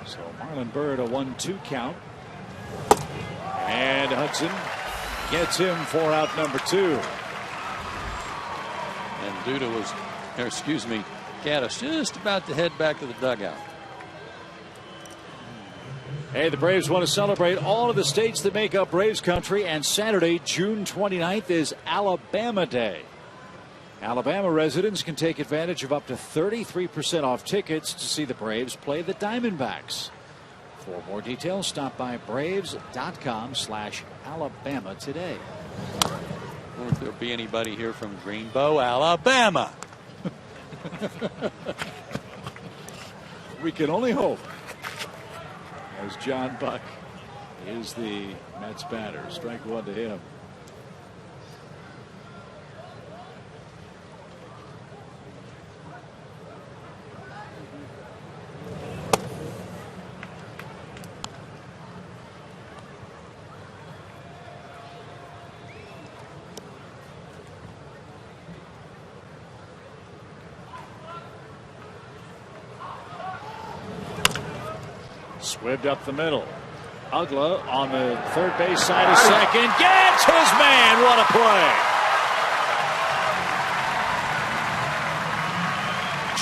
So Marlon Byrd, a 1-2 count. And Hudson gets him for out number 2. And Duda was, or excuse me, Gaddis just about to head back to the dugout. Hey, the Braves want to celebrate all of the states that make up Braves country, and Saturday, June 29th, is Alabama Day. Alabama residents can take advantage of up to 33% off tickets to see the Braves play the Diamondbacks. For more details, stop by Braves.com/Alabama today. I wonder if there'll be anybody here from Greenbow, Alabama. We can only hope. As John Buck is the Mets batter. Strike one to him. Swibbed up the middle. Ugla on the third base side of second. Gets his man. What a play.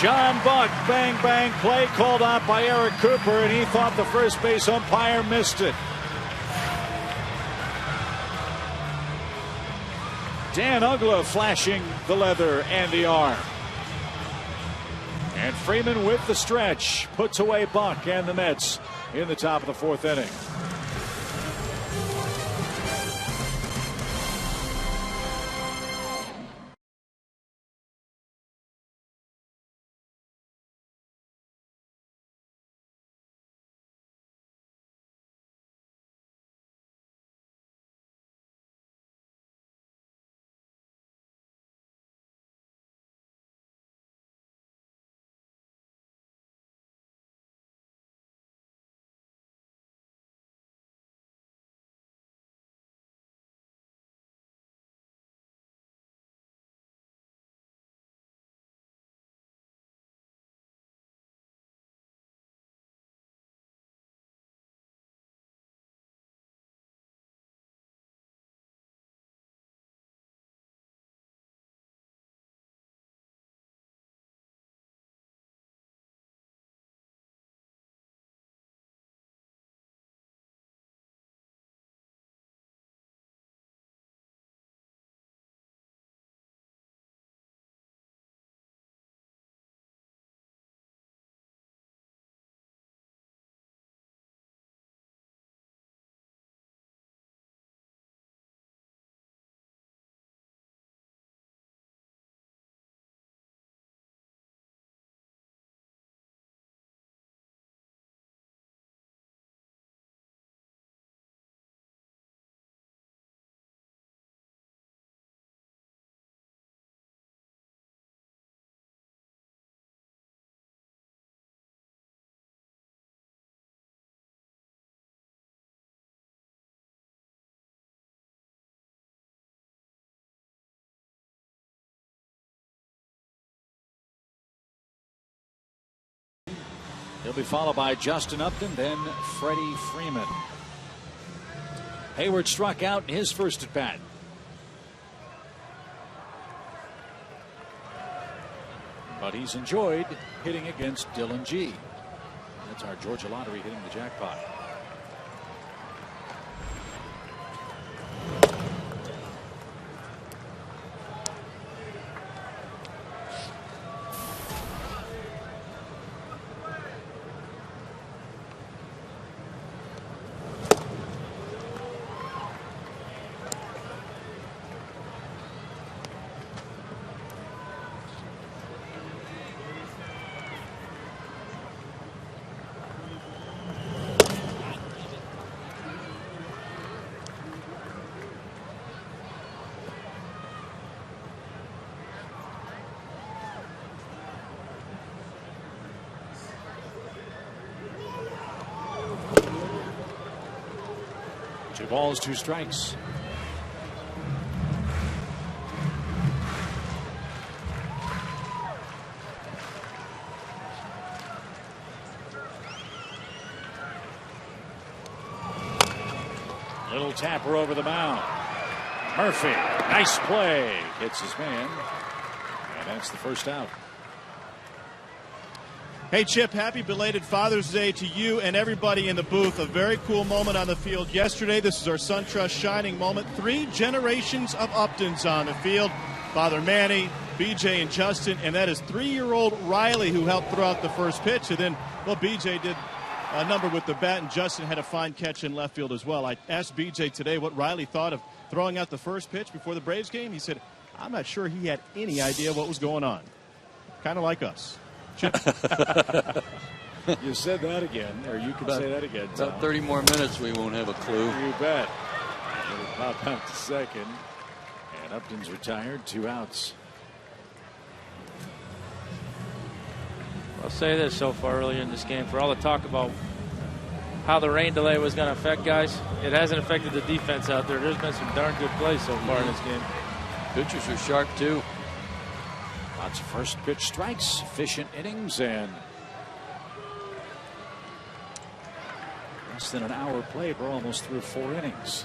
John Buck, bang, bang play called out by Eric Cooper, and he thought the first base umpire missed it. Dan Ugla flashing the leather and the arm. And Freeman with the stretch puts away Buck and the Mets in the top of the 4th inning. He'll be followed by Justin Upton, then Freddie Freeman. Hayward struck out in his first at bat. But he's enjoyed hitting against Dylan G. That's our Georgia Lottery hitting the jackpot. Two balls, two strikes. Little tapper over the mound. Murphy, nice play. Hits his man. And that's the first out. Hey, Chip, happy belated Father's Day to you and everybody in the booth. A very cool moment on the field yesterday. This is our SunTrust shining moment. 3 generations of Uptons on the field. Father Manny, BJ, and Justin. And that is 3-year-old Riley who helped throw out the first pitch. And then, well, BJ did a number with the bat, and Justin had a fine catch in left field as well. I asked BJ today what Riley thought of throwing out the first pitch before the Braves game. He said, I'm not sure he had any idea what was going on. Kind of like us. You said that again, or you can say that again. About 30 more minutes, we won't have a clue. You bet. It'll pop out to second. And Upton's retired, 2 outs. I'll say this so far earlier in this game, for all the talk about how the rain delay was going to affect guys, it hasn't affected the defense out there. There's been some darn good plays so far in this game. Pitchers are sharp, too. Lots of first pitch strikes, efficient innings, and less than an hour played. We're almost through 4 innings.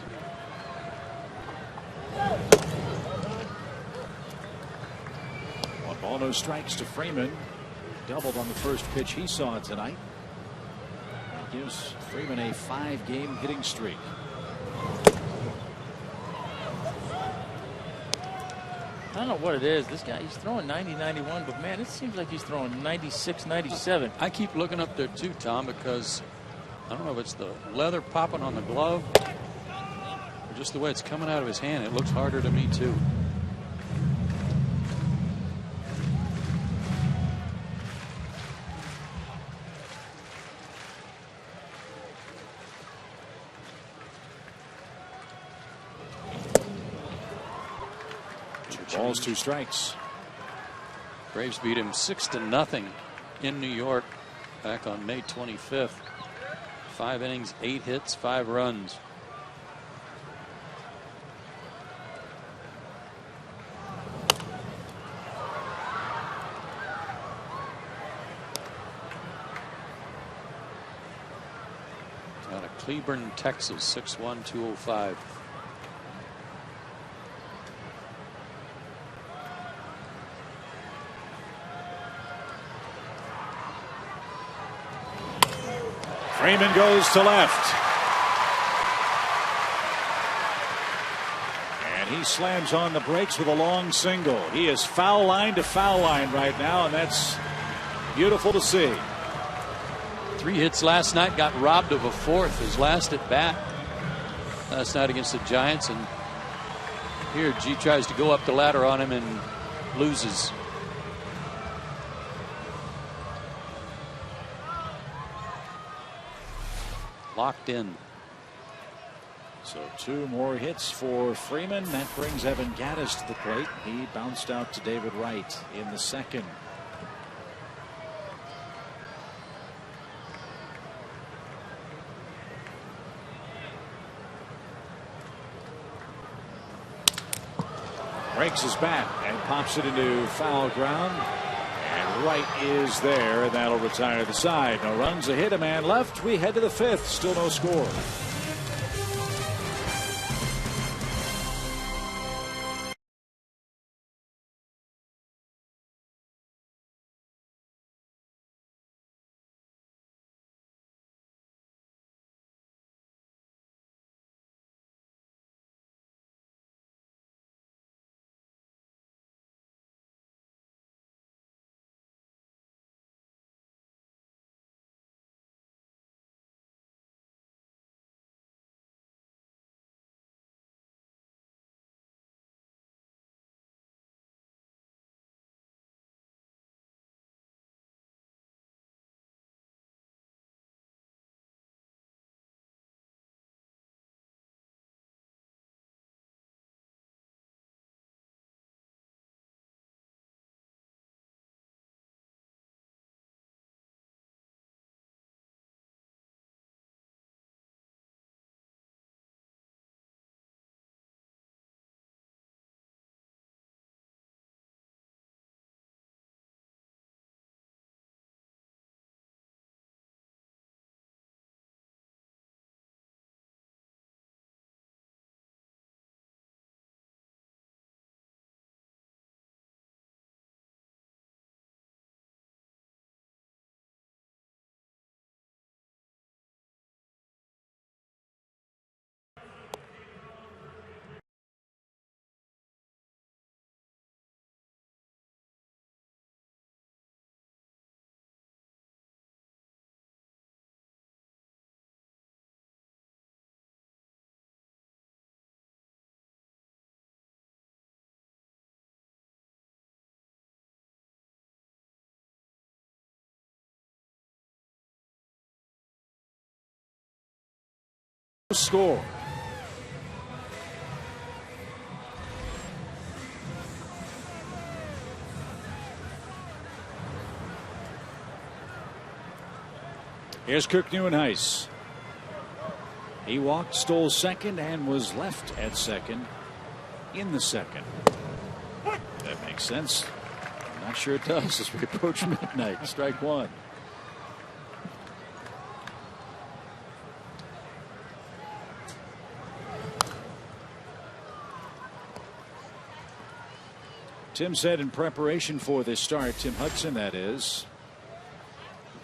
One ball, no strikes to Freeman. Doubled on the first pitch he saw tonight. That gives Freeman a 5-game hitting streak. I don't know what it is. This guy, he's throwing 90, 91, but man, it seems like he's throwing 96, 97. I keep looking up there too, Tom, because I don't know if it's the leather popping on the glove or just the way it's coming out of his hand. It looks harder to me too. Balls, 2 strikes. Braves beat him 6-0 in New York back on May 25th. 5 innings, 8 hits, 5 runs. Out of Cleburne, Texas, 6'1", 205. Freeman goes to left. And he slams on the brakes with a long single. He is foul line to foul line right now, and that's beautiful to see. 3 hits last night, got robbed of a 4th, his last at bat last night against the Giants. And here G tries to go up the ladder on him and loses. Locked in. So 2 more hits for Freeman. That brings Evan Gaddis to the plate. He bounced out to David Wright in the second. Breaks his bat and pops it into foul ground. And right is there, and that'll retire the side. No runs, a hit, a man left. We head to the 5th. Still no score. Score. Here's Kirk Neuenhuis. He walked, stole second, and was left at second in the second. That makes sense. I'm not sure it does as we approach midnight. Strike one. Tim said in preparation for this start, Tim Hudson that is,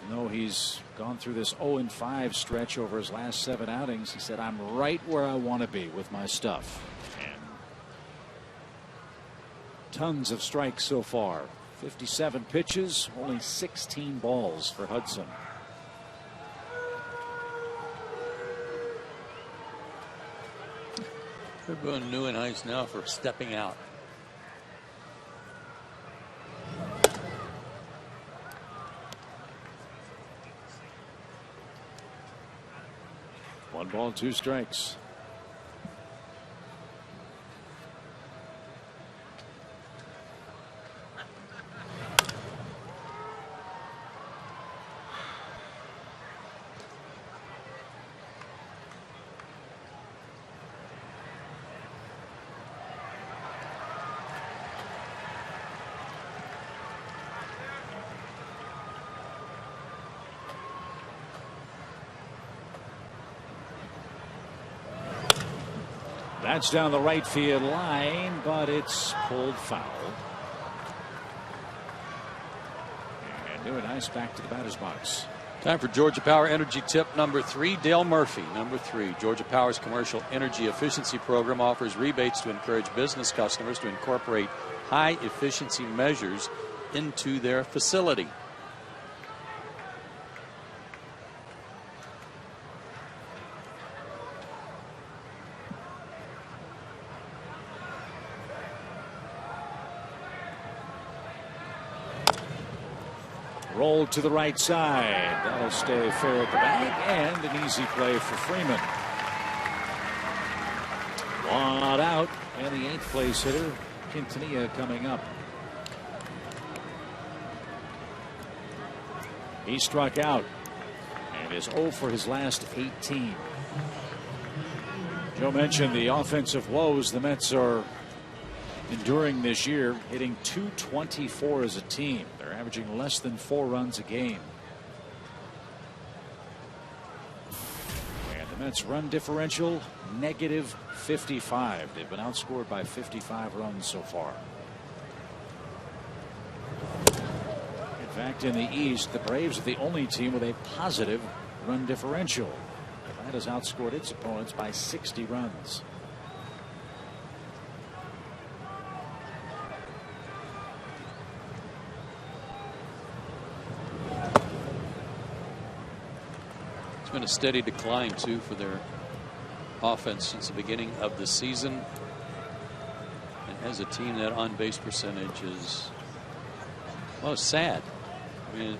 even though he's gone through this 0-5 stretch over his last 7 outings, he said, I'm right where I want to be with my stuff. And tons of strikes so far. 57 pitches, only 16 balls for Hudson. They're booing Neuenhuis now for stepping out. One ball, 2 strikes. That's down the right field line, but it's pulled foul. And Neuenhuis back to the batter's box. Time for Georgia Power Energy tip number 3. Dale Murphy, number 3. Georgia Power's commercial energy efficiency program offers rebates to encourage business customers to incorporate high efficiency measures into their facility. Rolled to the right side. That'll stay fair at the bag, and an easy play for Freeman. 1 out, and the 8th place hitter, Quintanilla, coming up. He struck out and is 0 for his last 18. Joe mentioned the offensive woes the Mets are enduring this year, hitting .224 as a team. They're averaging less than 4 runs a game. And the Mets run differential -55. They've been outscored by 55 runs so far. In fact, in the East, the Braves are the only team with a positive run differential. That has outscored its opponents by 60 runs. It's been a steady decline, too, for their offense since the beginning of the season. And as a team, that on-base percentage is, well, sad. I mean,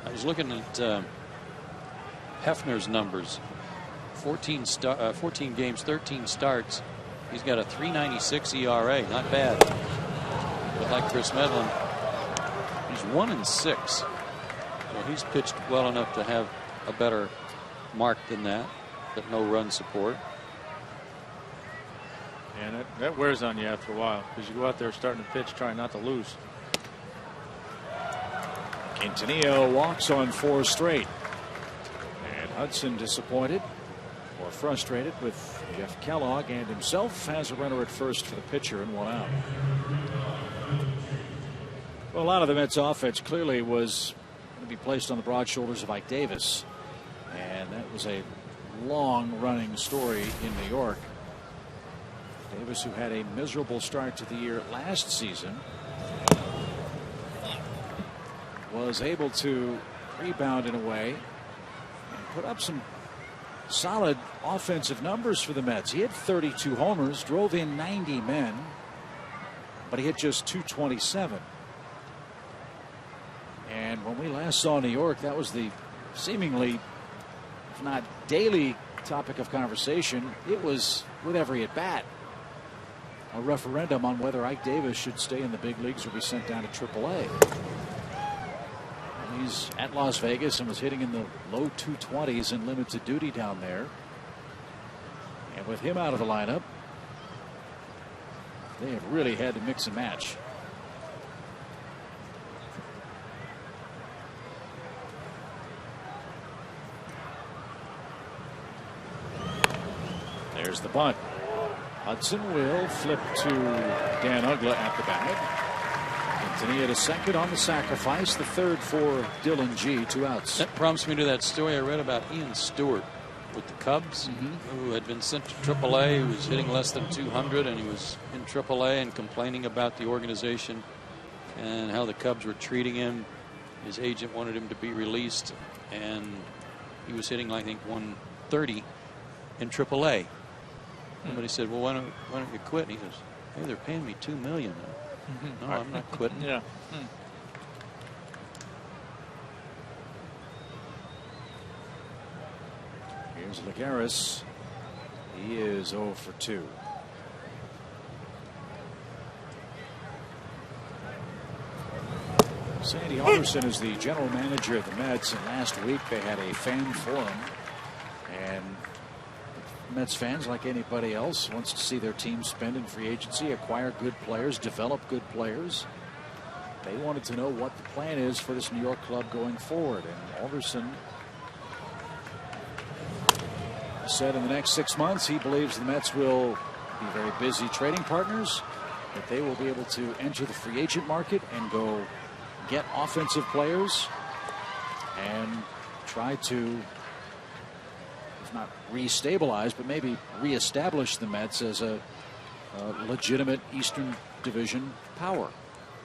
I was looking at Hefner's numbers. 14 games, 13 starts. He's got a 3.96 ERA. Not bad. But like Chris Medlin, he's 1-6. So he's pitched well enough to have a better mark than that, but no run support. And that wears on you after a while, because you go out there starting to pitch, trying not to lose. Quintanilla walks on 4 straight. And Hudson disappointed or frustrated with Jeff Kellogg, and himself has a runner at first for the pitcher and 1 out. Well, a lot of the Mets offense clearly was going to be placed on the broad shoulders of Ike Davis. And that was a long running story in New York. Davis, who had a miserable start to the year last season, was able to rebound in a way and put up some solid offensive numbers for the Mets. He had 32 homers, drove in 90 men, but he hit just .227. And when we last saw New York, that was the seemingly, if not daily, topic of conversation. It was with every at bat a referendum on whether Ike Davis should stay in the big leagues or be sent down to AAA. And he's at Las Vegas and was hitting in the low 220s in limited duty down there. And with him out of the lineup, they have really had to mix and match. There's the bunt. Hudson will flip to Dan Uggla at the bag. Quintanilla to second on the sacrifice. The third for Dylan G. 2 outs. That prompts me to that story I read about Ian Stewart with the Cubs, who had been sent to AAA. He was hitting less than 200, and he was in AAA and complaining about the organization and how the Cubs were treating him. His agent wanted him to be released, and he was hitting, I think, 130 in AAA. Somebody said, well, why don't you quit? And he goes, hey, they're paying me $2 million. No, I'm not quitting. Yeah. Here's Lagares. He is 0 for 2. Sandy Alderson is the general manager of the Mets, and last week they had a fan forum, and Mets fans, like anybody else, wants to see their team spend in free agency, acquire good players, develop good players. They wanted to know what the plan is for this New York club going forward, and Alderson said in the next 6 months he believes the Mets will be very busy trading partners, that they will be able to enter the free agent market and go get offensive players and try to, if not re-stabilize, but maybe re-establish the Mets as a legitimate Eastern Division power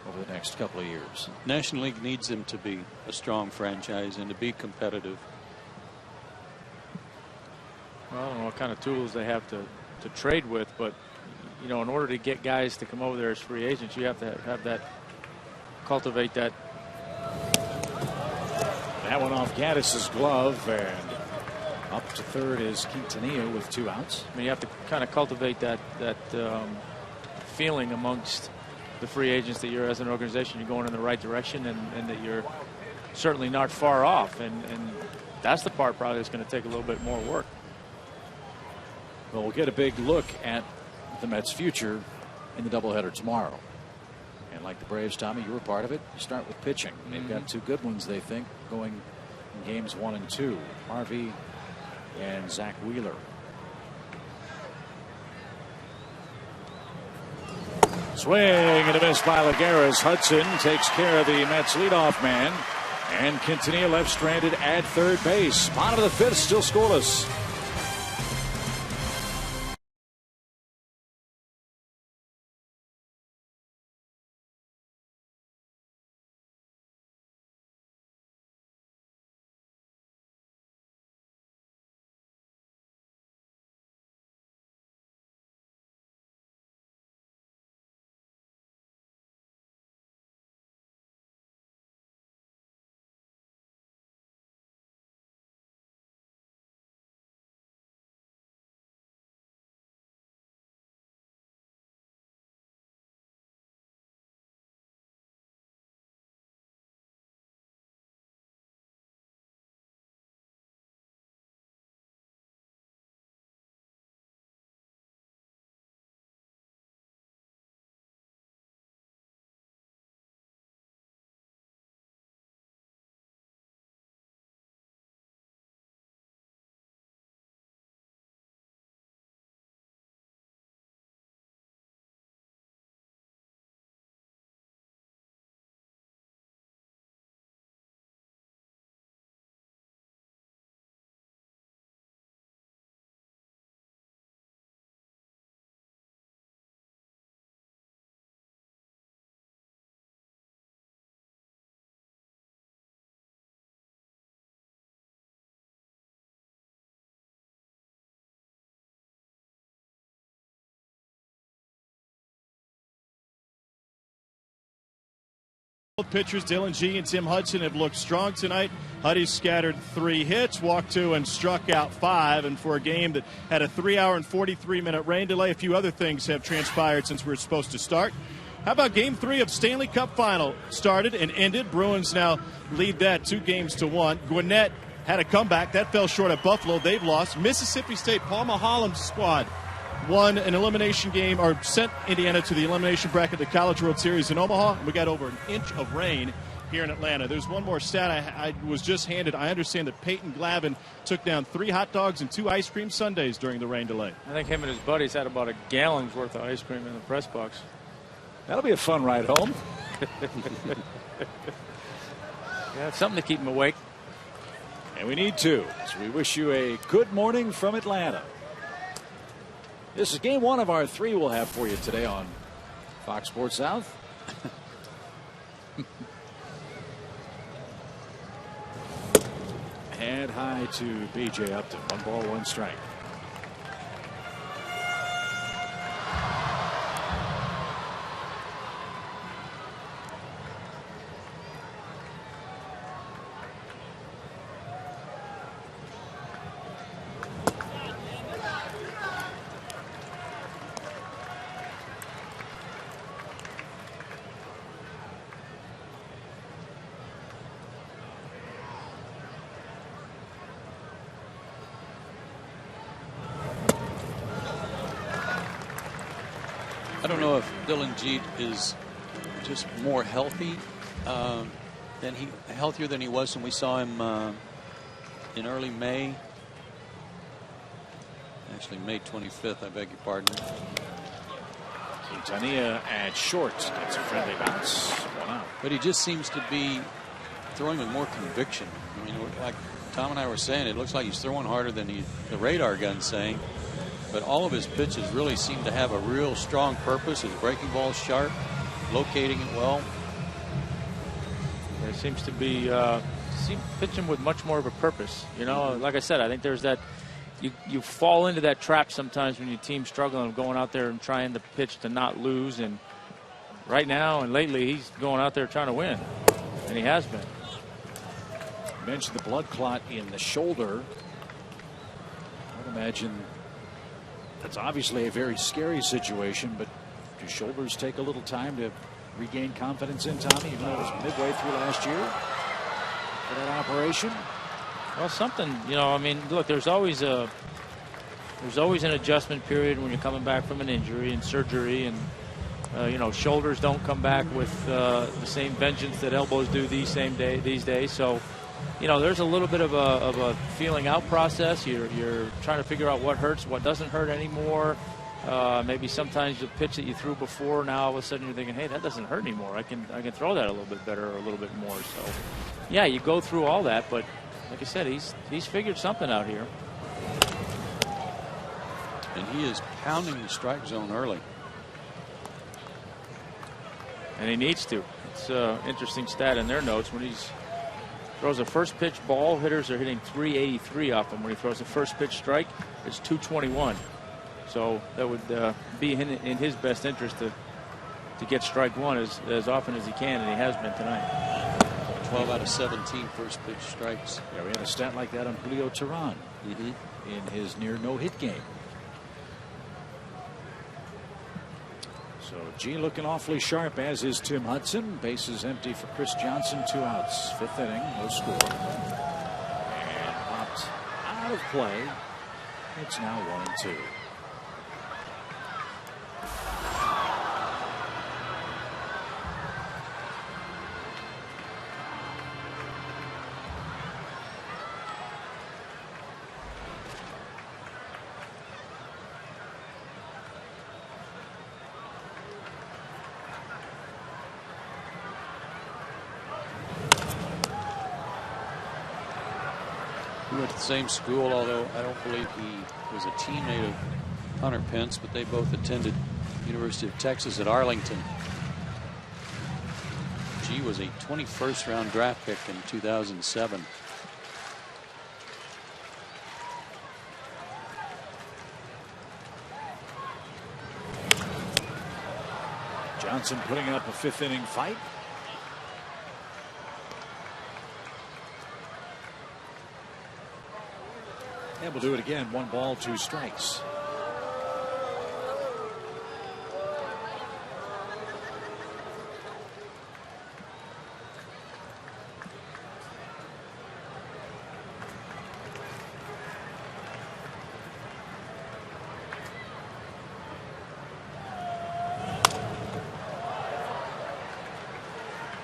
over the next couple of years. National League needs them to be a strong franchise and to be competitive. Well, I don't know what kind of tools they have to trade with, but you know, in order to get guys to come over there as free agents, you have to have that, cultivate that. That one off Gaddis's glove, and up to third is Quintanilla with 2 outs. I mean, you have to kind of cultivate that feeling amongst the free agents that you're, as an organization, you're going in the right direction, and that you're certainly not far off, and that's the part probably that's going to take a little bit more work. Well, we'll get a big look at the Mets' future in the doubleheader tomorrow. And like the Braves, Tommy, you were part of it. You start with pitching. They've got two good ones, they think, going in games 1 and 2. Harvey and Zach Wheeler. Swing and a miss by Lagares. Hudson takes care of the Mets leadoff man. And Quintanilla left stranded at third base. Bottom of the 5th, still scoreless. Both pitchers, Dylan G and Tim Hudson, have looked strong tonight. Huddy scattered 3 hits, walked 2, and struck out 5. And for a game that had a 3-hour and 43-minute rain delay, a few other things have transpired since we were supposed to start. How about Game 3 of Stanley Cup Final? Started and ended. Bruins now lead that 2-1. Gwinnett had a comeback. That fell short at Buffalo. They've lost. Mississippi State, Paul Maholm's squad, won an elimination game, or sent Indiana to the elimination bracket, the College World Series in Omaha. And we got over an inch of rain here in Atlanta. There's one more stat I was just handed. I understand that Peyton Glavin took down 3 hot dogs and 2 ice cream sundaes during the rain delay. I think him and his buddies had about a gallon's worth of ice cream in the press box. That'll be a fun ride home. Yeah, it's something to keep him awake. And we need to. So we wish you a good morning from Atlanta. This is game 1 of our 3 we'll have for you today on Fox Sports South. Head high to B.J. Upton. 1 ball, 1 strike. I don't know if Dylan Jeet is just more healthy healthier than he was when we saw him in early May. Actually, May 25th, I beg your pardon. Quintanilla at short gets a friendly bounce. 1 out. But he just seems to be throwing with more conviction. I mean, like Tom and I were saying, it looks like he's throwing harder than the radar gun's saying. But all of his pitches really seem to have a real strong purpose. His breaking ball's sharp, locating it well. It seems to be pitching with much more of a purpose. You know, like I said, I think there's that. You fall into that trap sometimes when your team's struggling, going out there and trying to pitch to not lose. And right now and lately, he's going out there trying to win, and he has been. You mentioned the blood clot in the shoulder. I would imagine that's obviously a very scary situation, but do shoulders take a little time to regain confidence in, Tommy, even though it was midway through last year for that operation? Well, something, you know, I mean, look, there's always an adjustment period when you're coming back from an injury and surgery, and Shoulders don't come back with the same vengeance that elbows do these days. So, there's a little bit of a feeling out process. You're trying to figure out what hurts, what doesn't hurt anymore. Maybe sometimes the pitch that you threw before, now all of a sudden you're thinking, hey, that doesn't hurt anymore. I can throw that a little bit better or a little bit more. So, yeah, you go through all that, but like I said, he's figured something out here. And he is pounding the strike zone early. And he needs to. It's an interesting stat in their notes. When he throws a first pitch ball, hitters are hitting 383 off him. When he throws a first pitch strike, it's 221. So that would be in his best interest to get strike one as often as he can, and he has been tonight. 12 out of 17 first pitch strikes. Yeah, we had a stat like that on Julio Teheran in his near no-hit game. So G looking awfully sharp, as is Tim Hudson. Bases empty for Chris Johnson. 2 outs. 5th inning, no score. And popped out of play. It's now 1-2. At the same school, although I don't believe he was a teammate of Hunter Pence, but they both attended University of Texas at Arlington. G was a 21st round draft pick in 2007. Johnson putting up a 5th inning fight. And we'll do it again. 1 ball, 2 strikes.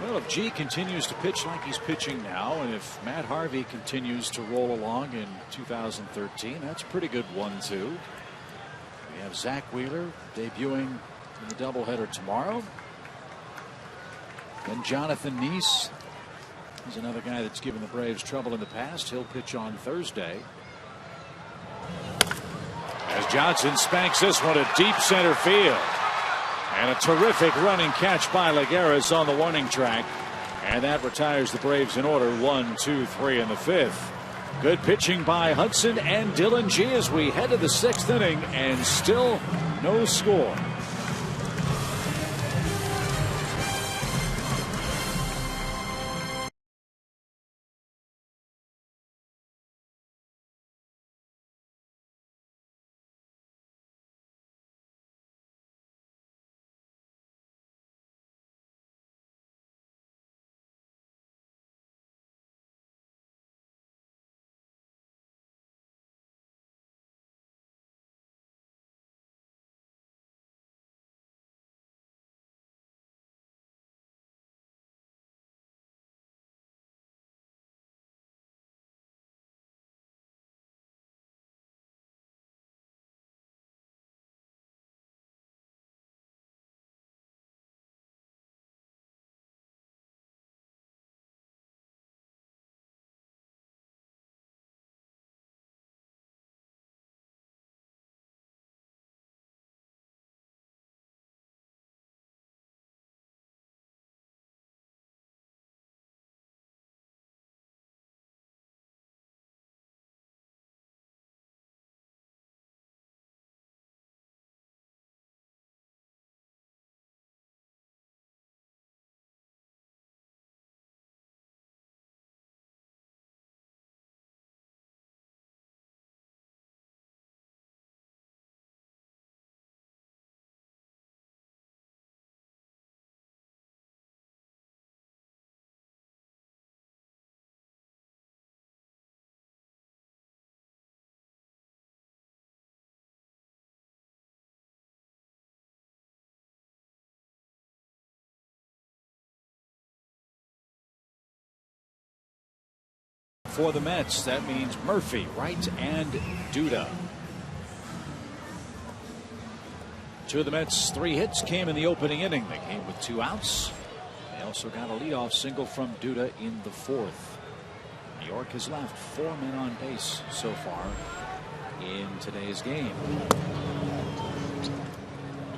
Well, if G continues to pitch like he's pitching now, and if Matt Harvey continues to roll along in 2013, that's a pretty good 1-2. We have Zach Wheeler debuting in the doubleheader tomorrow. Then Jonathan Neese. He's another guy that's given the Braves trouble in the past. He'll pitch on Thursday. As Johnson spanks this one to deep center field. And a terrific running catch by Lagares on the warning track. And that retires the Braves in order. 1, 2, 3 in the 5th. Good pitching by Hudson and Dylan G as we head to the 6th inning, and still no score. for the Mets. That means Murphy, Wright, and Duda. Two of the Mets' 3 hits came in the opening inning. They came with 2 outs. They also got a leadoff single from Duda in the 4th. New York has left 4 men on base so far in today's game.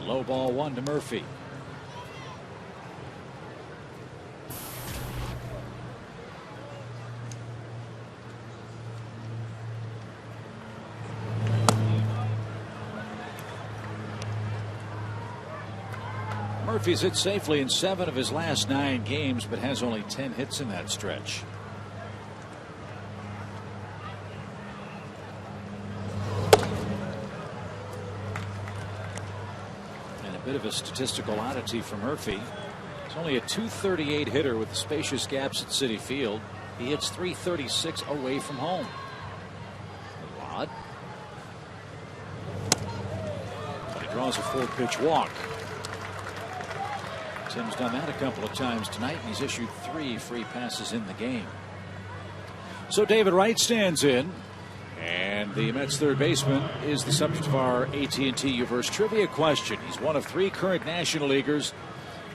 Low ball 1 to Murphy. Murphy's hit safely in 7 of his last 9 games, but has only 10 hits in that stretch. And a bit of a statistical oddity for Murphy. He's only a .238 hitter with the spacious gaps at Citi Field. He hits .336 away from home. Odd. But he draws a 4-pitch walk. Tim's done that a couple of times tonight, and he's issued 3 free passes in the game. So David Wright stands in, and the Mets third baseman is the subject of our AT&T Uverse trivia question. He's one of 3 current National Leaguers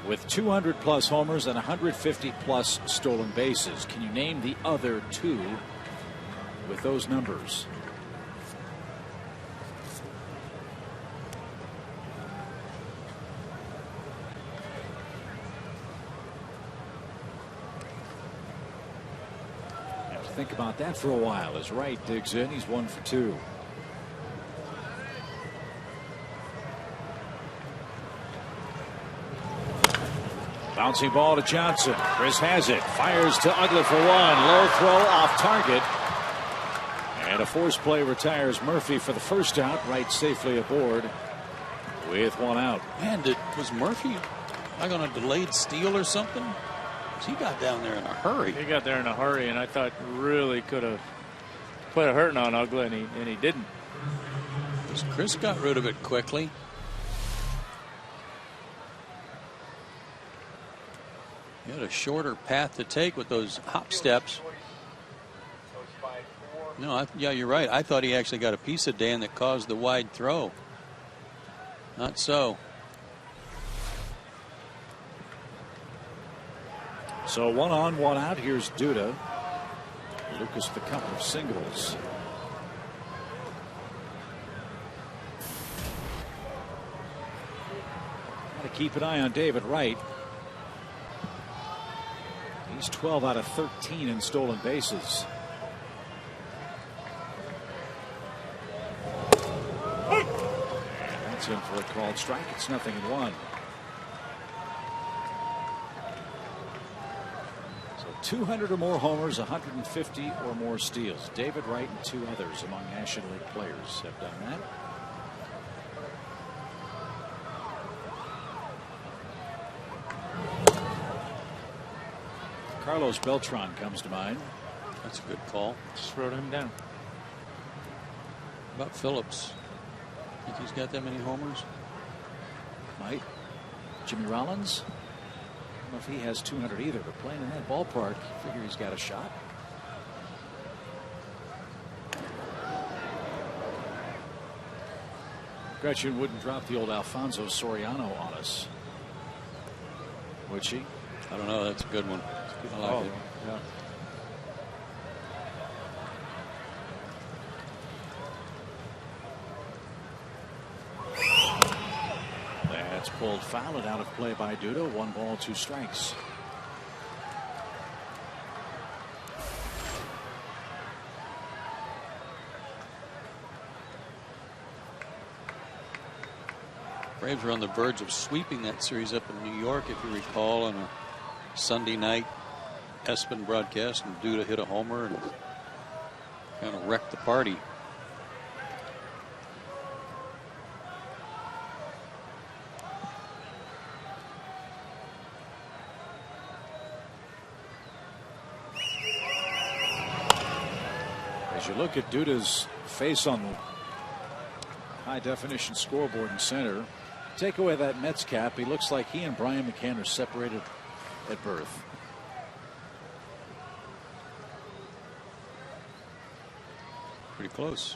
with 200+ homers and 150+ stolen bases. Can you name the other 2 with those numbers? Think about that for a while as Wright digs in. He's 1 for 2. Bouncing ball to Johnson. Chris has it. Fires to Uggla for 1. Low throw off target. And a force play retires Murphy for the first out. Wright safely aboard with 1 out. Man, was Murphy like on a delayed steal or something? He got down there in a hurry. He got there in a hurry, and I thought really could have put a hurting on Uggla, and he didn't. Chris got rid of it quickly. He had a shorter path to take with those hop steps. No, yeah, you're right. I thought he actually got a piece of Dan that caused the wide throw. Not so. So 1 on, 1 out. Here's Duda. Lucas with a couple of singles. Got to keep an eye on David Wright. He's 12 out of 13 in stolen bases. And that's in for a called strike. It's 0-1. 200 or more homers, 150 or more steals. David Wright and 2 others among National League players have done that. Carlos Beltran comes to mind. That's a good call. Just wrote him down. How about Phillips? Think he's got that many homers? Might. Jimmy Rollins? I don't know if he has 200 either, but playing in that ballpark, you figure he's got a shot. Gretchen wouldn't drop the old Alfonso Soriano on us, would she? I don't know. That's a good one. I like it. Yeah. That's pulled foul and out of play by Duda. 1 ball, 2 strikes. Braves were on the verge of sweeping that series up in New York, if you recall, on a Sunday night ESPN broadcast, and Duda hit a homer and kind of wrecked the party. As you look at Duda's face on the high definition scoreboard in center, take away that Mets cap, he looks like he and Brian McCann are separated at birth. pretty close.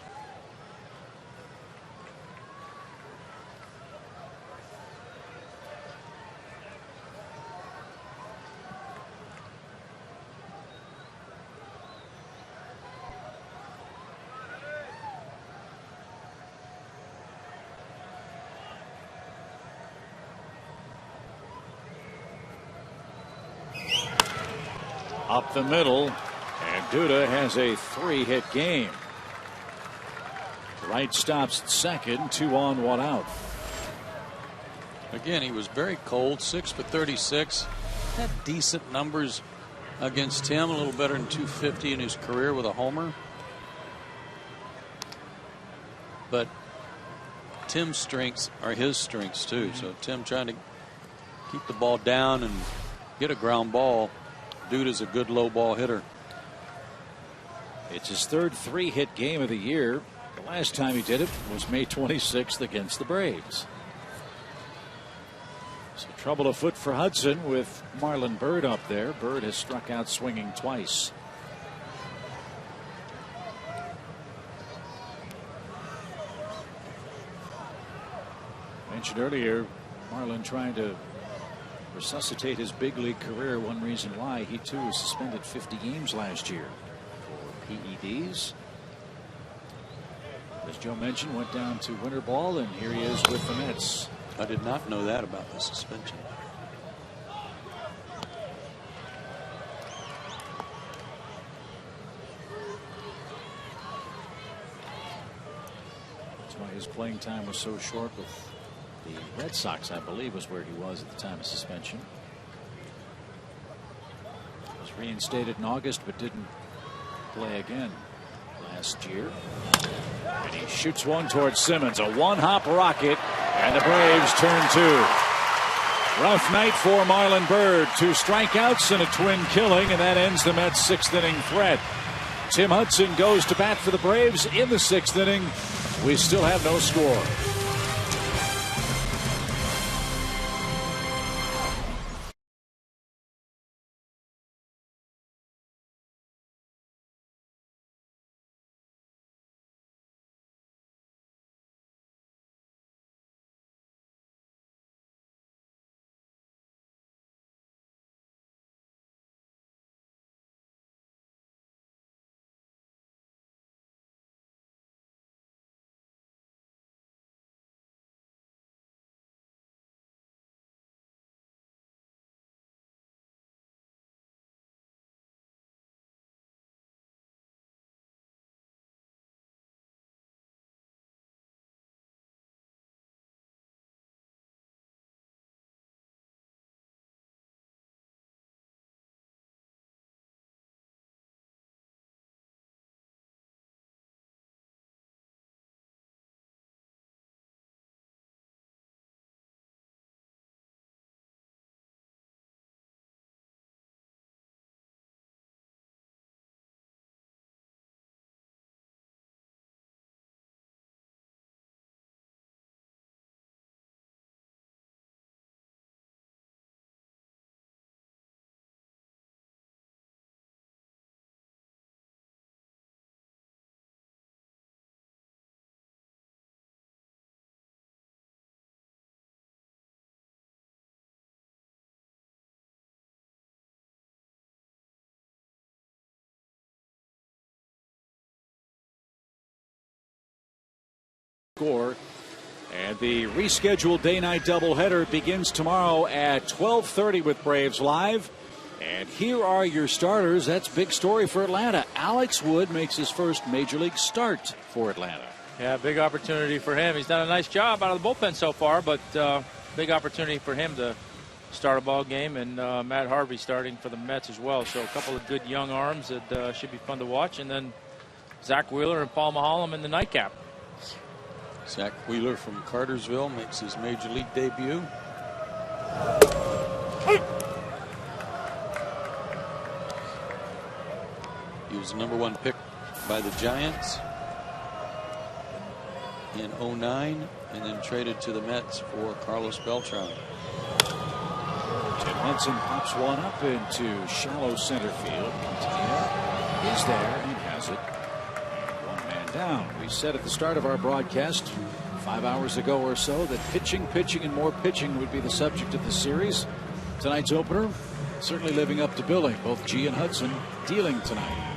Up the middle, and Duda has a 3-hit game. Wright stops at second, 2 on, 1 out. Again, he was very cold, 6 for 36. Had decent numbers against Tim, a little better than 250 in his career with a homer. But Tim's strengths are his strengths too. So Tim trying to keep the ball down and get a ground ball. Duda's a good low ball hitter. It's his third 3-hit game of the year. The last time he did it was May 26th against the Braves. So trouble afoot for Hudson with Marlon Byrd up there. Byrd has struck out swinging twice. Mentioned earlier, Marlon trying to resuscitate his big league career. One reason why he too was suspended 50 games last year for PEDs. As Joe mentioned, went down to winter ball, and here he is with the Mets. I did not know that about the suspension. That's why his playing time was so short with the Red Sox, I believe, was where he was at the time of suspension. Was reinstated in August, but didn't play again last year. And he shoots one towards Simmons, a one-hop rocket, and the Braves turn 2. Rough night for Marlon Byrd. 2 strikeouts and a twin killing, and that ends the Mets' 6th inning threat. Tim Hudson goes to bat for the Braves in the 6th inning. We still have no score. Score. And the rescheduled day-night doubleheader begins tomorrow at 12:30 with Braves Live. And here are your starters. That's big story for Atlanta. Alex Wood makes his first major league start for Atlanta. Yeah, big opportunity for him. He's done a nice job out of the bullpen so far, but big opportunity for him to start a ball game. And Matt Harvey starting for the Mets as well. So a couple of good young arms that should be fun to watch. And then Zach Wheeler and Paul Maholm in the nightcap. Zach Wheeler from Cartersville makes his major league debut. He was the #1 pick by the Giants in '09 and then traded to the Mets for Carlos Beltran. Tim Hudson pops one up into shallow center field. Montana is there and has it. One man down. We said at the start of our broadcast 5 hours ago or so that pitching, and more pitching would be the subject of the series. Tonight's opener certainly living up to billing. Both G and Hudson dealing tonight.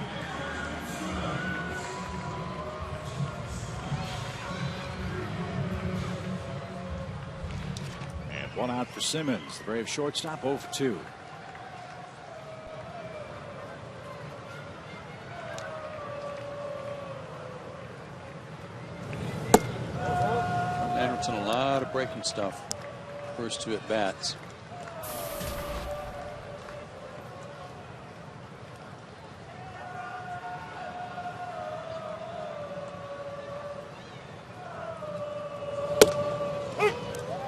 And one out for Simmons. The Braves shortstop 0 for 2. Anderson, a lot of breaking stuff. First 2 at bats.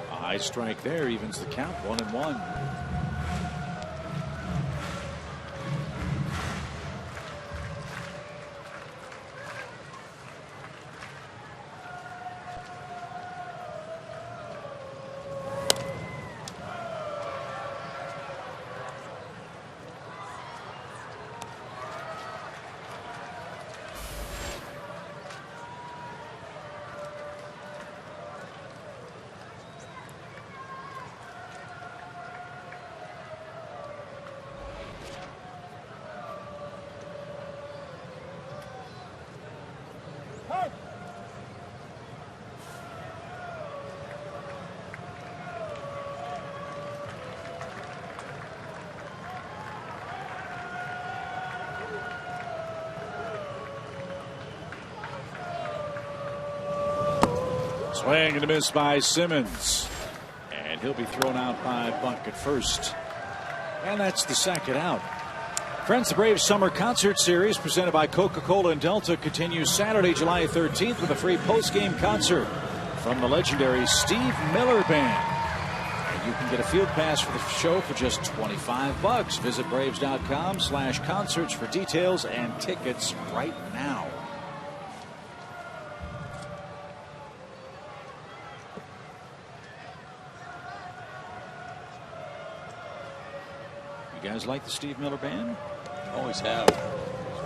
High strike there evens the count, 1-1. Swing and a miss by Simmons. And he'll be thrown out by Buck at first. And that's the second out. Friends, the Braves Summer Concert Series presented by Coca-Cola and Delta continues Saturday, July 13th with a free post-game concert from the legendary Steve Miller Band. And you can get a field pass for the show for just $25. Visit Braves.com/concerts for details and tickets right now. You guys like the Steve Miller Band? Always have.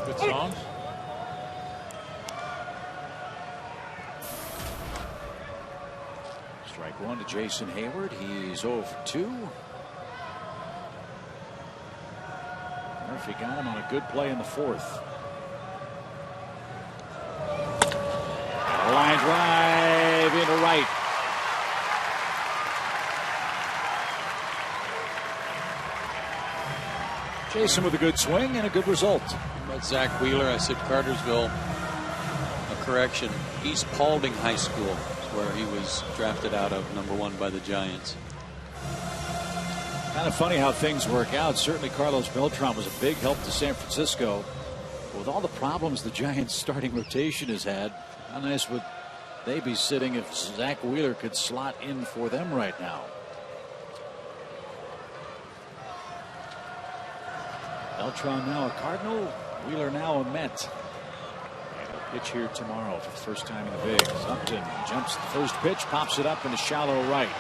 Good songs. Strike one to Jason Hayward. He's 0 for 2. Murphy got him on a good play in the 4th. Line drive into right. Jason with a good swing and a good result. About Zach Wheeler, I said Cartersville. A correction. East Paulding High School is where he was drafted out of, #1 by the Giants. Kind of funny how things work out. Certainly Carlos Beltran was a big help to San Francisco. With all the problems the Giants starting rotation has had, how nice would they be sitting if Zach Wheeler could slot in for them right now? Beltran now a Cardinal, Wheeler now a Met. And a pitch here tomorrow for the first time in the bigs. Upton jumps the first pitch, pops it up into shallow right.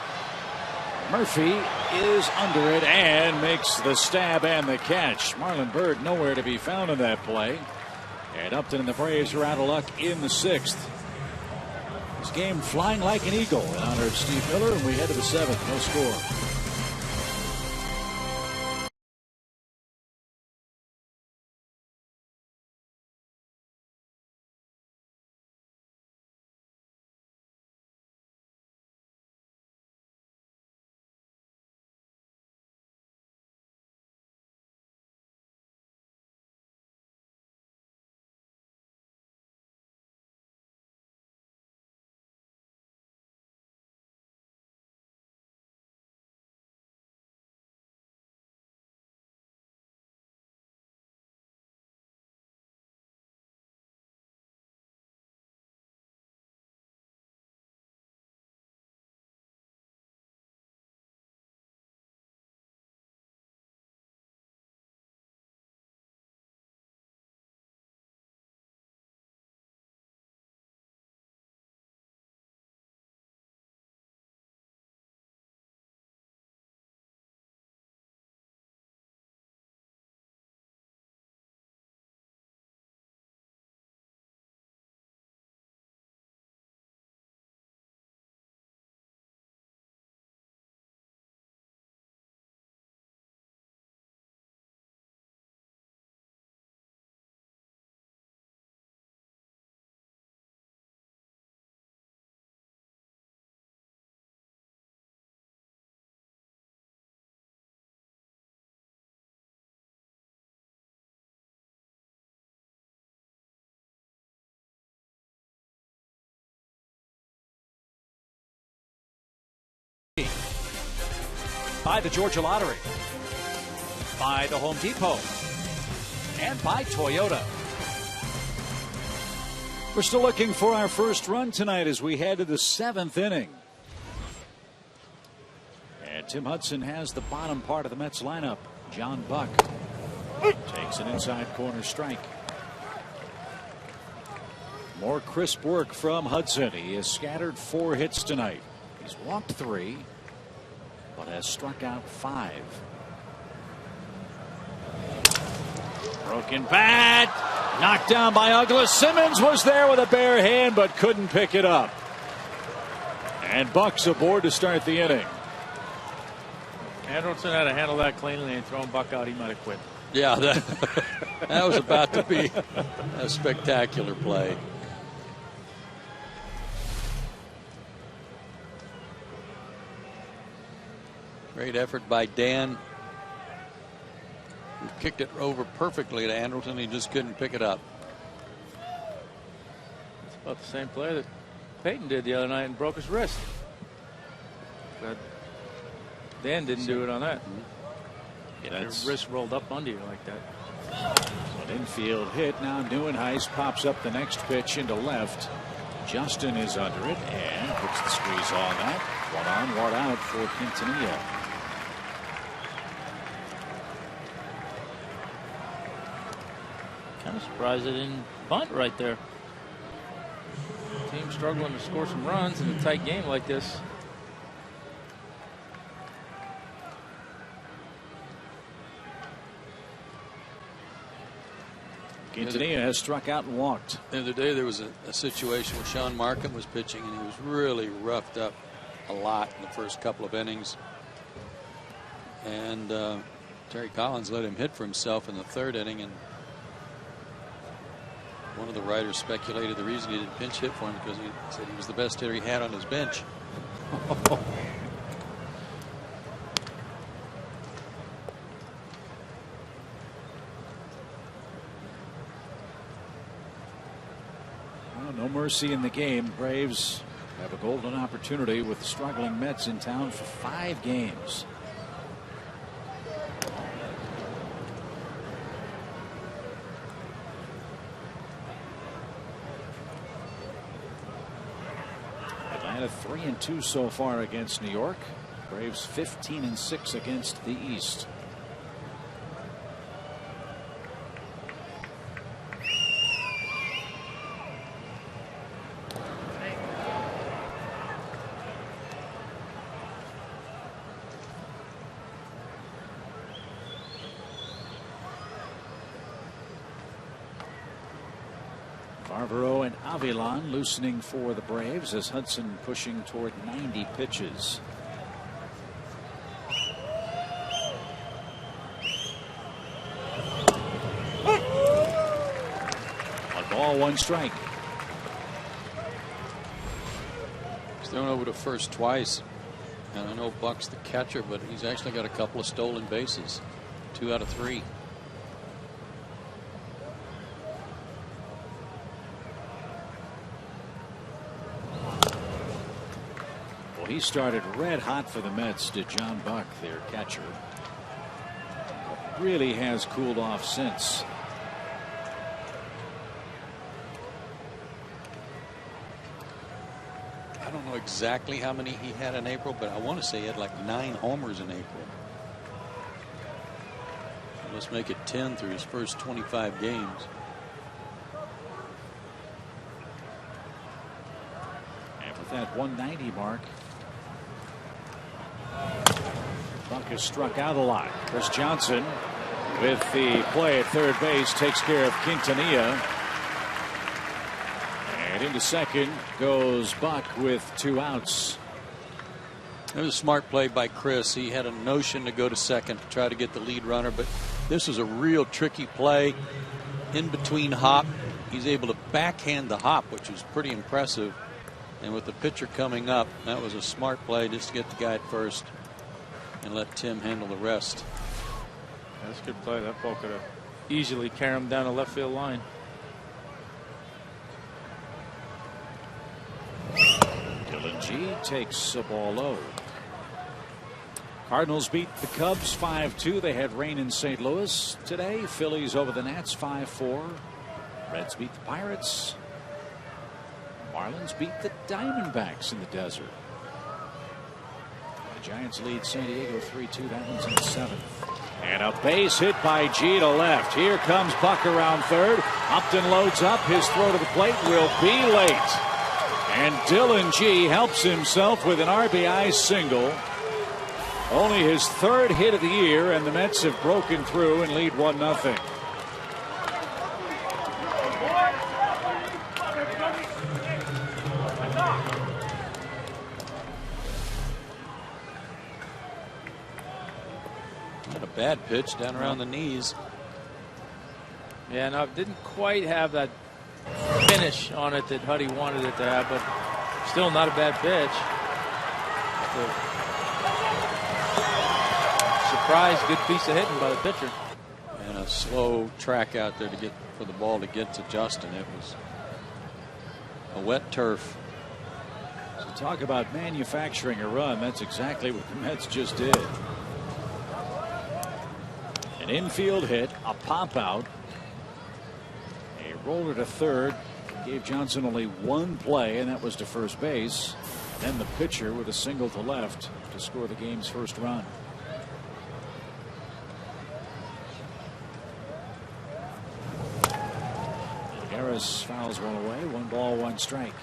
Murphy is under it and makes the stab and the catch. Marlon Byrd nowhere to be found in that play. And Upton and the Braves are out of luck in the 6th. This game flying like an eagle in honor of Steve Miller, and we head to the 7th. No score. by the Georgia Lottery, by the Home Depot, and by Toyota. We're still looking for our first run tonight as we head to the 7th inning. And Tim Hudson has the bottom part of the Mets lineup. John Buck takes an inside corner strike. More crisp work from Hudson. He has scattered 4 hits tonight. He's walked 3, but has struck out 5. Broken bat. Knocked down by Douglas. Simmons was there with a bare hand, but couldn't pick it up. And Buck's aboard to start the inning. Andrelton had to handle that cleanly and throwing Buck out. He might have quit. Yeah, that was about to be a spectacular play. Great effort by Dan, who kicked it over perfectly to Andrelton. He just couldn't pick it up. It's about the same play that Peyton did the other night and broke his wrist. But Dan didn't do it on that. His wrist rolled up under you like that. An infield hit. Now Neuenhuis pops up the next pitch into left. Justin is under it and puts the squeeze on that. 1 on, 1 out for Quintanilla. Kind of surprised they didn't bunt right there. Team struggling to score some runs in a tight game like this. Quintanilla has struck out and walked. The other day there was a situation where Sean Markham was pitching and he was really roughed up a lot in the first couple of innings. And Terry Collins let him hit for himself in the 3rd inning, and one of the writers speculated the reason he didn't pinch hit for him because he said he was the best hitter he had on his bench. Well, no mercy in the game. Braves have a golden opportunity with the struggling Mets in town for 5 games. Atlanta 3-2 so far against New York. Braves 15-6 against the East. Barbaro and Avilan loosening for the Braves as Hudson pushing toward 90 pitches. One ball, 1 strike. He's thrown over to first twice, and I know Buck's the catcher, but he's actually got a couple of stolen bases, 2 out of 3. He started red hot for the Mets, did John Buck, their catcher. Really has cooled off since. I don't know exactly how many he had in April, but I want to say he had like 9 homers in April. So let's make it 10 through his first 25 games. And with that 190 mark, Buck has struck out a lot. Chris Johnson with the play at third base takes care of Quintanilla. And into second goes Buck with 2 outs. It was a smart play by Chris. He had a notion to go to second to try to get the lead runner, but this was a real tricky play in between hop. He's able to backhand the hop, which was pretty impressive. And with the pitcher coming up, that was a smart play just to get the guy at first and let Tim handle the rest. That's a good play. That ball could have easily carried him down the left field line. Dylan G takes a ball low. Cardinals beat the Cubs 5-2. They had rain in St. Louis today. Phillies over the Nats 5-4. Reds beat the Pirates. Marlins beat the Diamondbacks in the desert. The Giants lead San Diego 3-2. That one's in the 7th. And a base hit by G to left. Here comes Buck around third. Upton loads up. His throw to the plate will be late. And Dylan G helps himself with an RBI single. Only his 3rd hit of the year, and the Mets have broken through and lead 1-0. Not a bad pitch down around the knees. Yeah, no, it didn't quite have that finish on it that Huddy wanted it to have, but still not a bad pitch. Surprise, good piece of hitting by the pitcher. And a slow track out there to get for the ball to get to Justin. It was a wet turf. So talk about manufacturing a run. That's exactly what the Mets just did. An infield hit, a pop out, a roller to third. Gave Johnson only one play, and that was to first base. Then the pitcher with a single to left to score the game's first run. Harris fouls one away. 1 ball, 1 strike.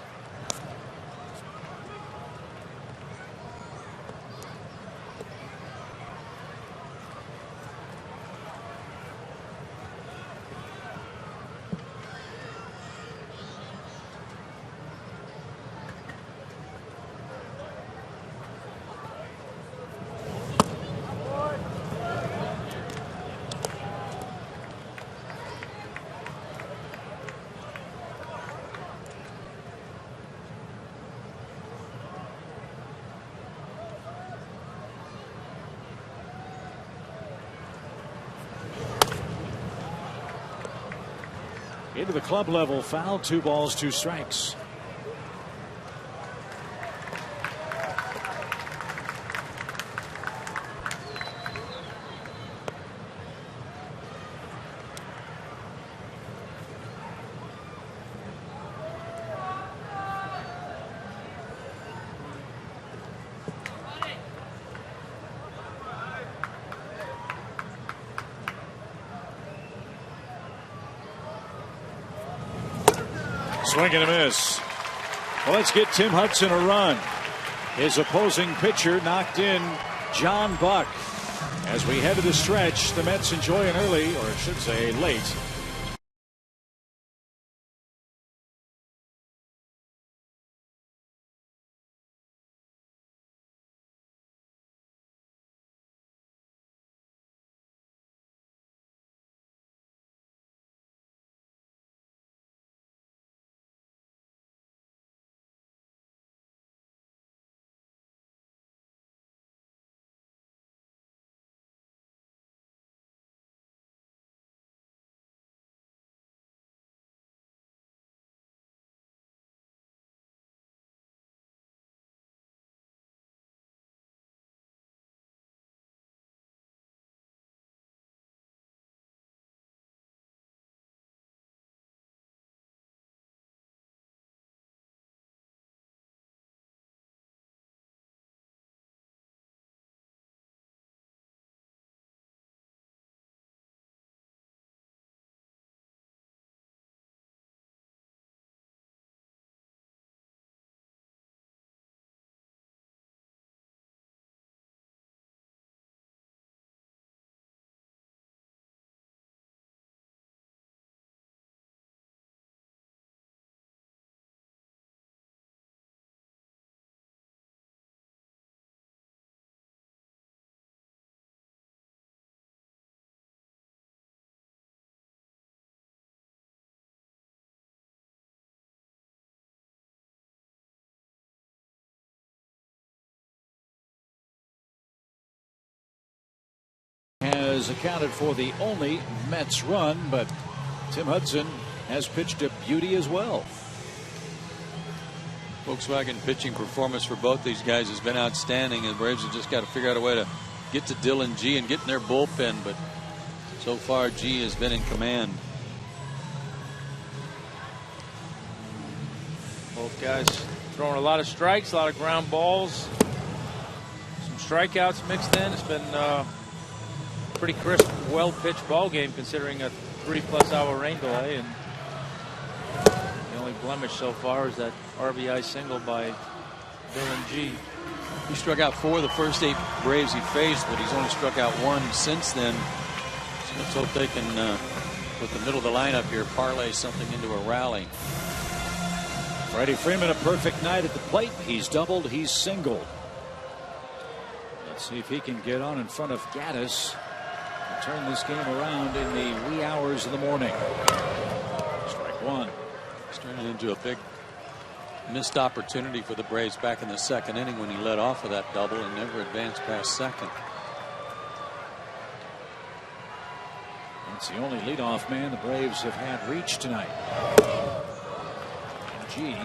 Into the club level foul. 2 balls, 2 strikes. Swing and a miss. Well, let's get Tim Hudson a run. His opposing pitcher knocked in John Buck. As we head to the stretch, the Mets enjoy an early, or I should say late, has accounted for the only Mets run, but Tim Hudson has pitched a beauty as well. Volkswagen pitching performance for both these guys has been outstanding, and the Braves have just got to figure out a way to get to Dylan G and get in their bullpen, but so far G has been in command. Both guys throwing a lot of strikes, a lot of ground balls, some strikeouts mixed in. It's been a pretty crisp, well-pitched ball game considering a 3+ hour rain delay, and the only blemish so far is that RBI single by Dylan G. He struck out 4 the first 8 Braves he faced, but he's only struck out 1 since then. So let's hope they can, with the middle of the lineup here, parlay something into a rally. Freddie Freeman, a perfect night at the plate. He's doubled, he's singled. Let's see if he can get on in front of Gaddis and turn this game around in the wee hours of the morning. Strike 1. It's turning into a big missed opportunity for the Braves back in the second inning when he led off with that double and never advanced past second. That's the only leadoff man the Braves have had reach tonight. G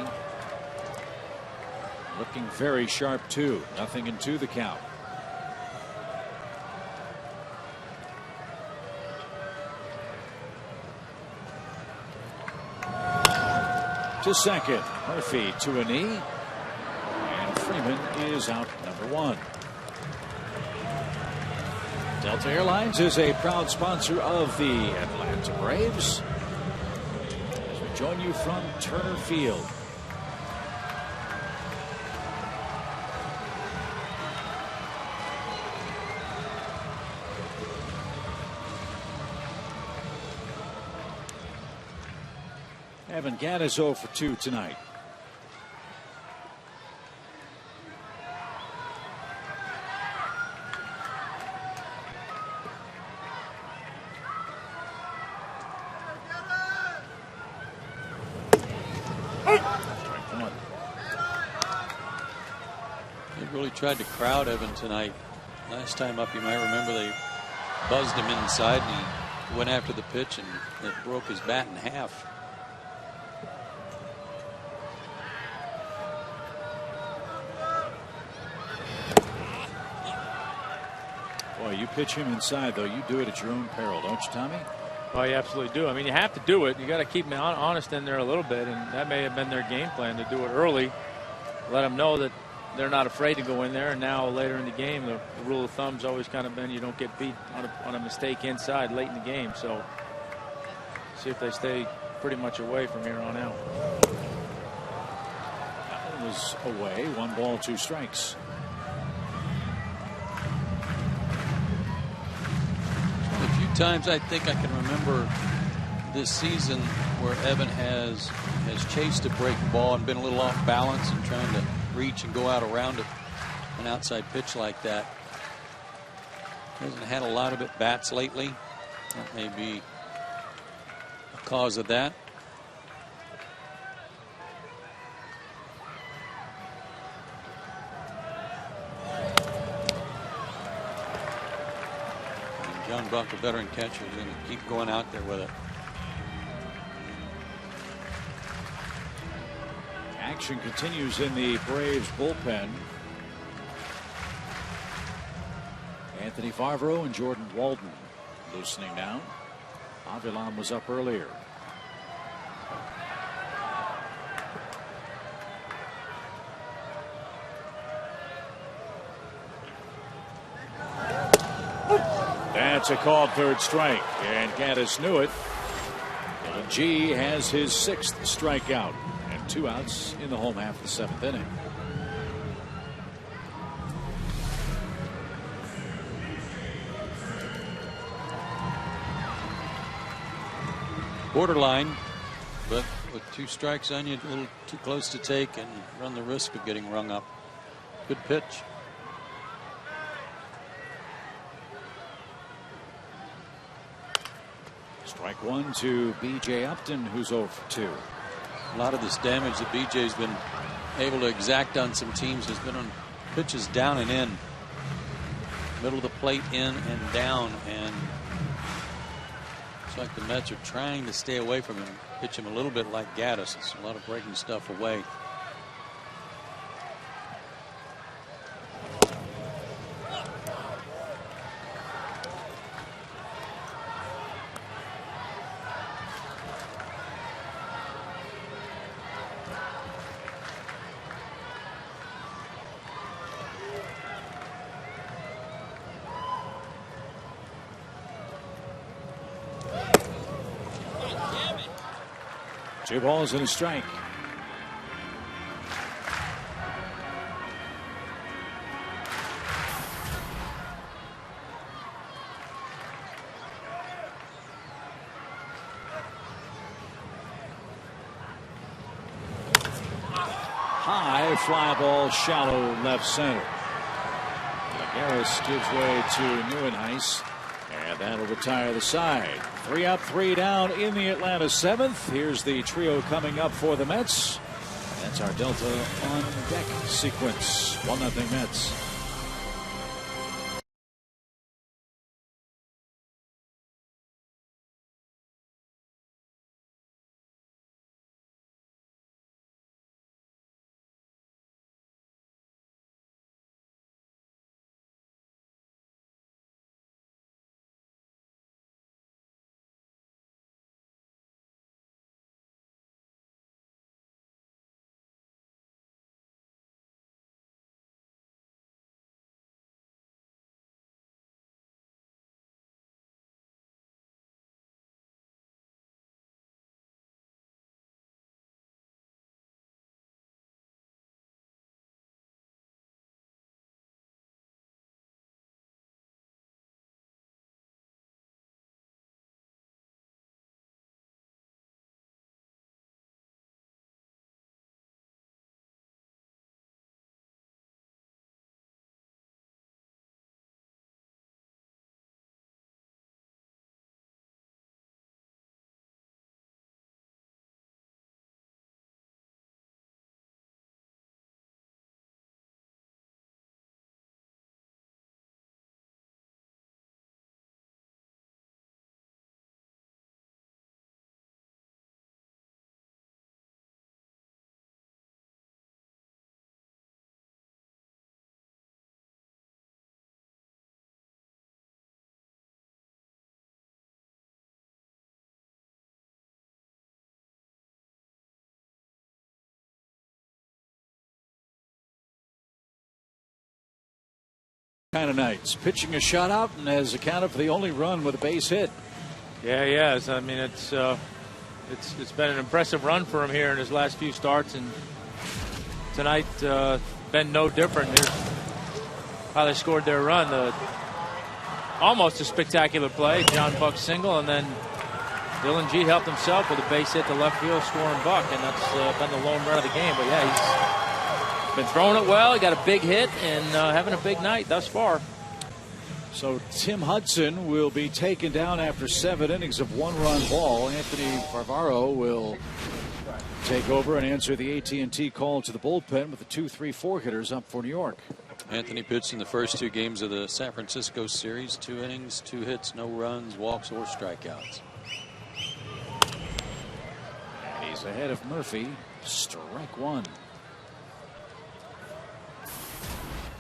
looking very sharp too. 0-2 the count. To second, Murphy to a knee, and Freeman is out number 1. Delta Airlines is a proud sponsor of the Atlanta Braves as we join you from Turner Field. Evan Gaddis 0 for 2 tonight. They really tried to crowd Evan tonight. Last time up, you might remember they buzzed him inside and he went after the pitch and it broke his bat in half. Boy, you pitch him inside, though. You do it at your own peril, don't you, Tommy? Oh, you absolutely do. I mean, you have to do it. You got to keep them honest in there a little bit, and that may have been their game plan, to do it early, let them know that they're not afraid to go in there. And now later in the game, the rule of thumb's always kind of been you don't get beat on a mistake inside late in the game. So see if they stay pretty much away from here on out. That one was away. 1 ball, 2 strikes. Times I think I can remember this season where Evan has chased a breaking ball and been a little off balance and trying to reach and go out around it, an outside pitch like that. Hasn't had a lot of at bats lately. That may be a cause of that. John Buck, a veteran catcher, is going to keep going out there with it. Action continues in the Braves bullpen. Anthony Favreau and Jordan Walden loosening down. Avilan was up earlier. That's a called 3rd strike, and Gaddis knew it. Dylan G has his 6th strikeout and 2 outs in the home half of the 7th inning. Borderline, but with 2 strikes on you, a little too close to take and run the risk of getting rung up. Good pitch. Strike 1 to B.J. Upton, who's 0 for 2. A lot of this damage that B.J.'s been able to exact on some teams has been on pitches down and in. Middle of the plate, in and down, and it's like the Mets are trying to stay away from him, pitch him a little bit like Gaddis. It's a lot of breaking stuff away. 2 balls and a strike. High fly ball, shallow left center. Lagares gives way to Nieuwenhuis, and that'll retire the side. 3 up, 3 down in the Atlanta 7th. Here's the trio coming up for the Mets. That's our Delta on deck sequence. 1-0 Mets. Kind of nights. Pitching a shutout and has accounted for the only run with a base hit. Yeah, he has. I mean, it's been an impressive run for him here in his last few starts, and tonight been no different. Here's how they scored their run. Almost a spectacular play. John Buck single, and then Dylan Jeet helped himself with a base hit to left field, scoring Buck, and that's been the lone run of the game. But yeah, he's been throwing it well. He got a big hit and having a big night thus far. So Tim Hudson will be taken down after 7 innings of 1-run ball. Anthony Barbaro will take over and answer the AT&T call to the bullpen with the 2-3-4 hitters up for New York. Anthony pitched in the first 2 games of the San Francisco series. 2 innings, 2 hits, no runs, walks, or strikeouts. And he's ahead of Murphy. Strike 1.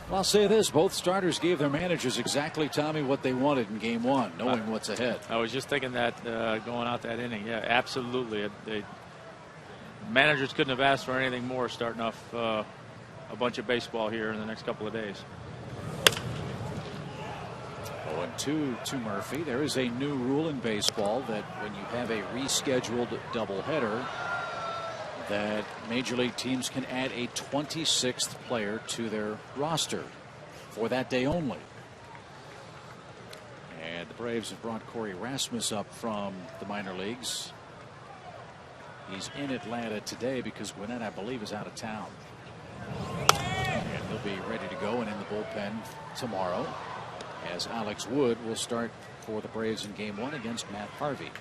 Well, I'll say this. Both starters gave their managers exactly, Tommy, what they wanted in game 1, knowing what's ahead. I was just thinking that going out that inning. Yeah, absolutely. Managers couldn't have asked for anything more starting off a bunch of baseball here in the next couple of days. 0-2 to Murphy. There is a new rule in baseball that when you have a rescheduled doubleheader, that major league teams can add a 26th player to their roster for that day only. And the Braves have brought Corey Rasmus up from the minor leagues. He's in Atlanta today because Gwinnett, I believe, is out of town. And he'll be ready to go and in the bullpen tomorrow, as Alex Wood will start for the Braves in game 1 against Matt Harvey.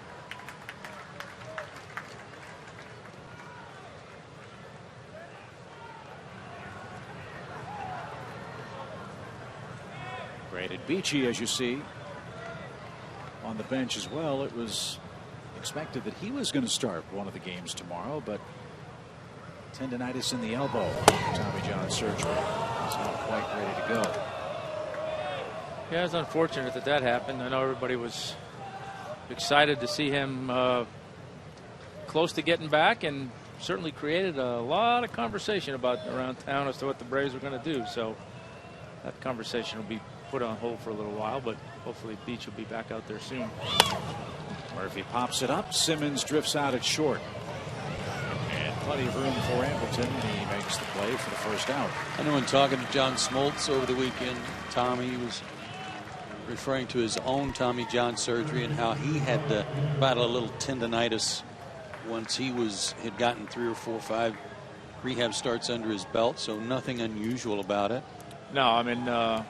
Brandon Beachy, as you see, on the bench as well. It was expected that he was going to start one of the games tomorrow, but tendonitis in the elbow, Tommy John surgery. He's not quite ready to go. Yeah, it's unfortunate that happened. I know everybody was excited to see him close to getting back, and certainly created a lot of conversation around town as to what the Braves were going to do. So that conversation will be put on hold for a little while, but hopefully Beach will be back out there soon. Murphy pops it up. Simmons drifts out at short. plenty of room for Appleton. He makes the play for the first out. I know in talking to John Smoltz over the weekend, Tommy was referring to his own Tommy John surgery and how he had to battle a little tendonitis once he had gotten 3 or 4 or 5 rehab starts under his belt. So nothing unusual about it. No, I mean, I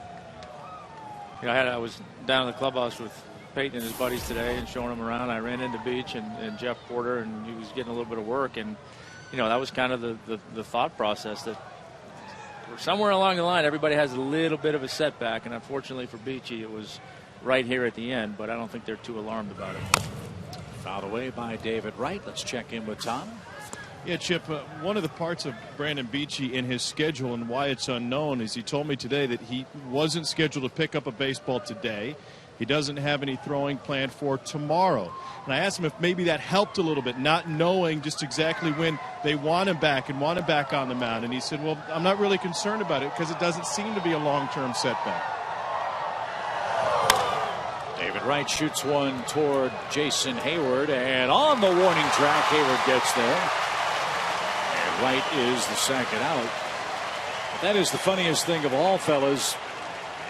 was down in the clubhouse with Peyton and his buddies today and showing them around. I ran into Beach and Jeff Porter, and he was getting a little bit of work. And, that was kind of the thought process that somewhere along the line, everybody has a little bit of a setback. And unfortunately for Beachy, it was right here at the end. But I don't think they're too alarmed about it. Fouled away by David Wright. Let's check in with Tom. Yeah, Chip, one of the parts of Brandon Beachy in his schedule and why it's unknown is he told me today that he wasn't scheduled to pick up a baseball today. He doesn't have any throwing planned for tomorrow. And I asked him if maybe that helped a little bit, not knowing just exactly when they want him back and want him back on the mound. And he said, well, I'm not really concerned about it because it doesn't seem to be a long-term setback. David Wright shoots one toward Jason Hayward, and on the warning track, Hayward gets there. And Wright is the second out. That is the funniest thing of all, fellas.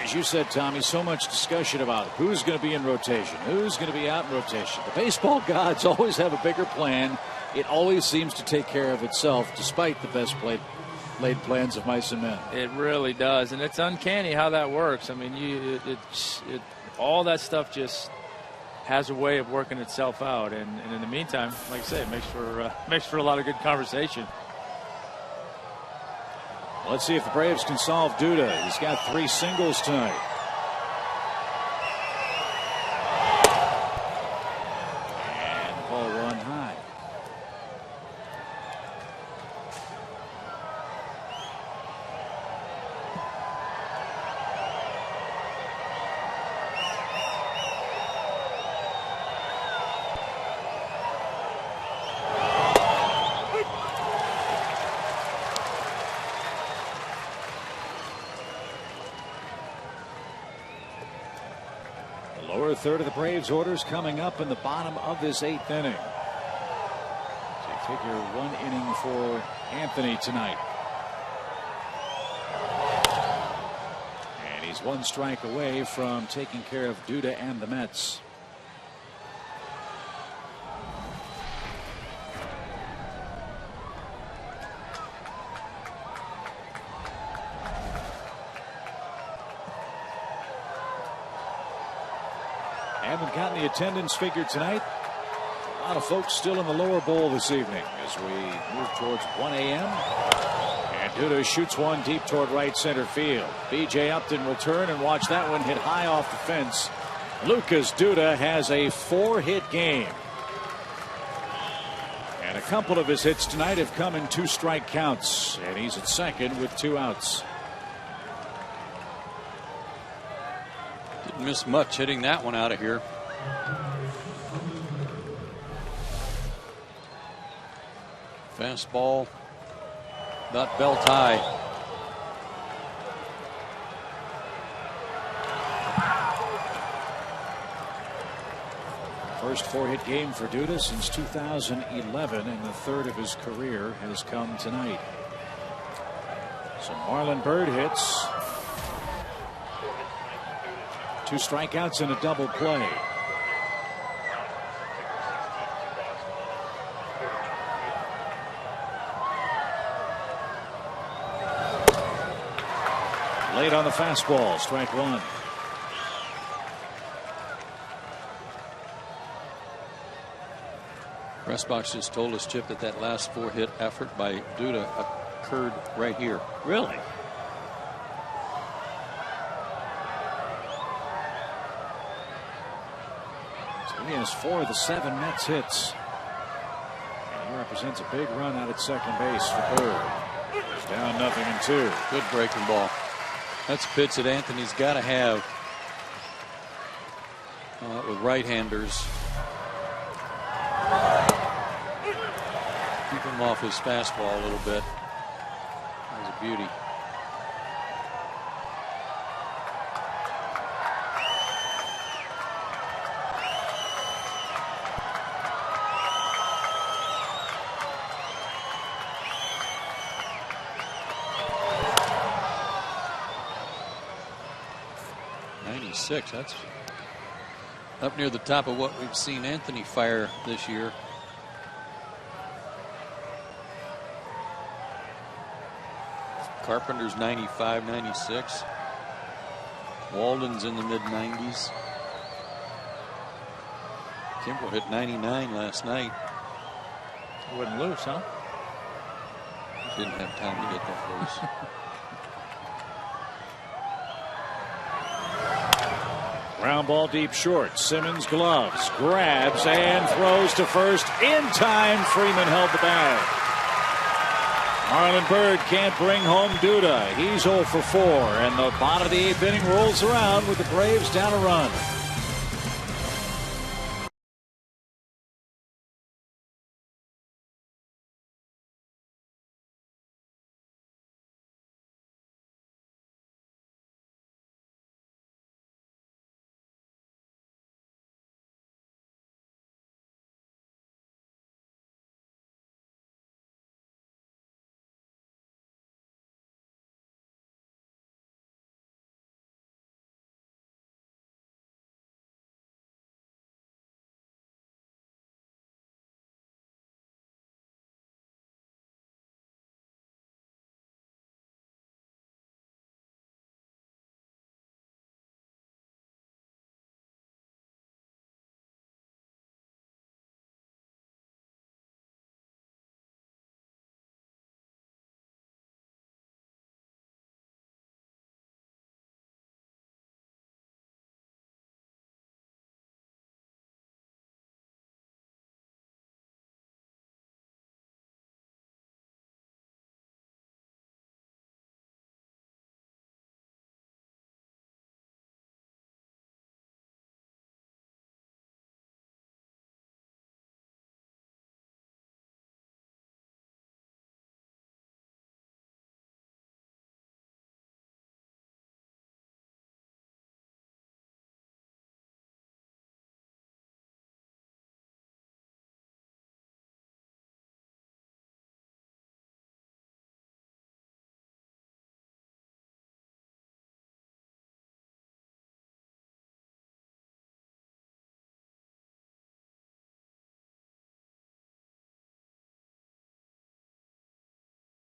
As you said, Tommy, so much discussion about who's going to be in rotation, who's going to be out in rotation. The baseball gods always have a bigger plan. It always seems to take care of itself, despite the best laid plans of mice and men. It really does, and it's uncanny how that works. I mean, all that stuff just has a way of working itself out, and in the meantime, like I say, it makes for a lot of good conversation. Let's see if the Braves can solve Duda. He's got 3 singles tonight. And ball 1 high. Third of the Braves orders coming up in the bottom of this 8th inning. So you figure 1 inning for Anthony tonight. And he's 1 strike away from taking care of Duda and the Mets. Haven't gotten the attendance figure tonight. A lot of folks still in the lower bowl this evening as we move towards 1 a.m. And Duda shoots one deep toward right center field. B.J. Upton will turn and watch that one hit high off the fence. Lucas Duda has a 4-hit game. And a couple of his hits tonight have come in 2-strike counts. And he's at second with 2 outs. Didn't miss much hitting that one out of here. Fastball, not belt high. First 4-hit game for Duda since 2011, and the 3rd of his career has come tonight. So Marlon Byrd hits. 2 strikeouts and a double play. Late on the fastball, strike 1. Press box just told us, Chip, that last 4-hit effort by Duda occurred right here. Really? So he has 4 of the 7 Mets hits. And he represents a big run out at second base for Bird. He's down 0-2. Good breaking ball. That's a pitch that Anthony's got to have with right-handers. Keep him off his fastball a little bit. That was a beauty. 96. That's up near the top of what we've seen Anthony fire this year. Carpenter's 95, 96. Walden's in the mid-90s. Kimbrell hit 99 last night. Wouldn't lose, huh? Didn't have time to get that loose. Ground ball deep short. Simmons gloves, grabs, and throws to first in time. Freeman held the bag. Marlon Byrd can't bring home Duda. He's 0 for 4, and the bottom of the 8th inning rolls around with the Braves down a run.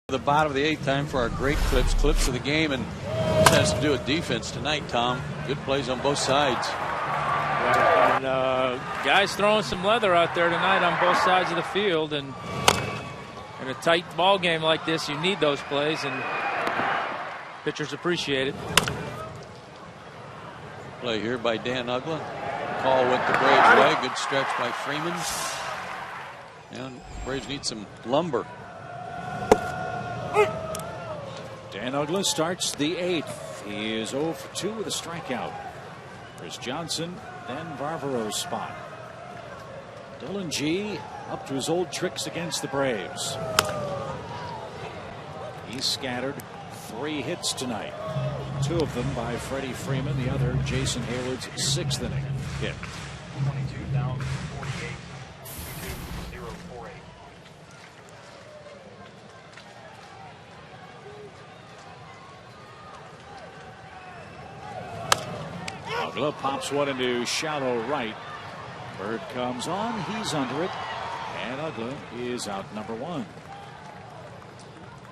The bottom of the 8th, time for our great clips of the game, and this has to do with defense tonight, Tom. Good plays on both sides. And guys throwing some leather out there tonight on both sides of the field, and in a tight ball game like this, you need those plays, and pitchers appreciate it. Play here by Dan Uggla. Call went the Braves' way. Good stretch by Freeman. And Braves need some lumber. Dan Uggla starts the 8th. He is 0 for 2 with a strikeout. Chris Johnson, then Varvero's spot. Dylan G up to his old tricks against the Braves. He's scattered 3 hits tonight. 2 of them by Freddie Freeman, the other Jason Hayward's 6th inning hit. 22,048. Uggla pops one into shallow right. Bird comes on. He's under it. And Uggla is out number 1.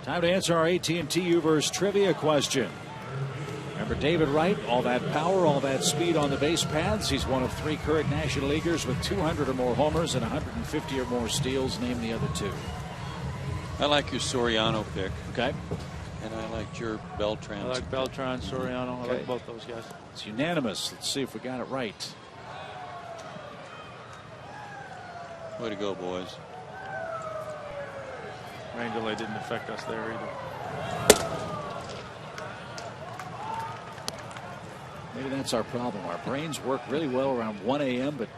Time to answer our AT&T Uverse trivia question. Remember David Wright? All that power, all that speed on the base paths. He's one of 3 current National Leaguers with 200 or more homers and 150 or more steals. Name the other 2. I like your Soriano pick. Okay. And I like your Beltran. I like Beltran, Soriano. I like both those guys. It's unanimous. Let's see if we got it right. Way to go, boys. Rain delay didn't affect us there either. Maybe that's our problem. Our brains work really well around 1 a.m., but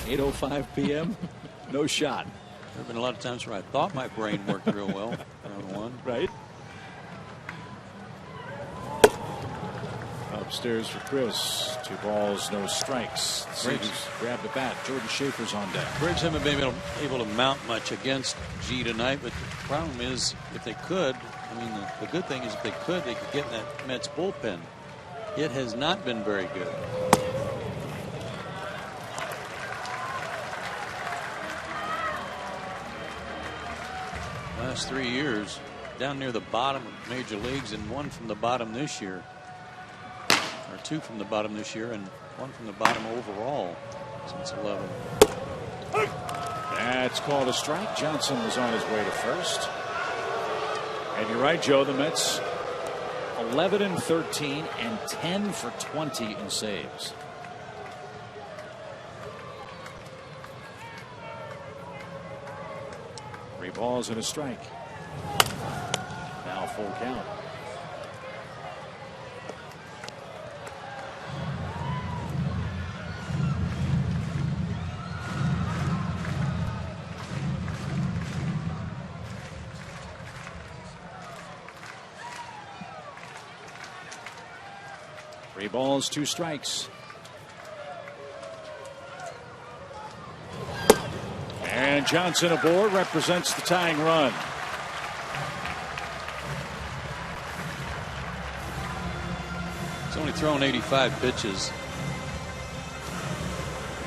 8:05 p.m., no shot. There have been a lot of times where I thought my brain worked real well around 1. Right. Upstairs for Chris. 2 balls, no strikes. Let's see who's grabbed the bat. Jordan Schaefer's on deck. Braves haven't been able to mount much against G tonight, but the problem is if they could, I mean, the good thing is if they could get in that Mets bullpen. It has not been very good. Last 3 years, down near the bottom of major leagues, and one from the bottom this year, or 2 from the bottom this year, and 1 from the bottom overall since 11. That's called a strike. Johnson was on his way to first. And you're right, Joe. The Mets 11-13 and 10 for 20 in saves. Three balls and a strike. Now full count. Three balls, 2 strikes. And Johnson aboard, represents the tying run. He's only thrown 85 pitches.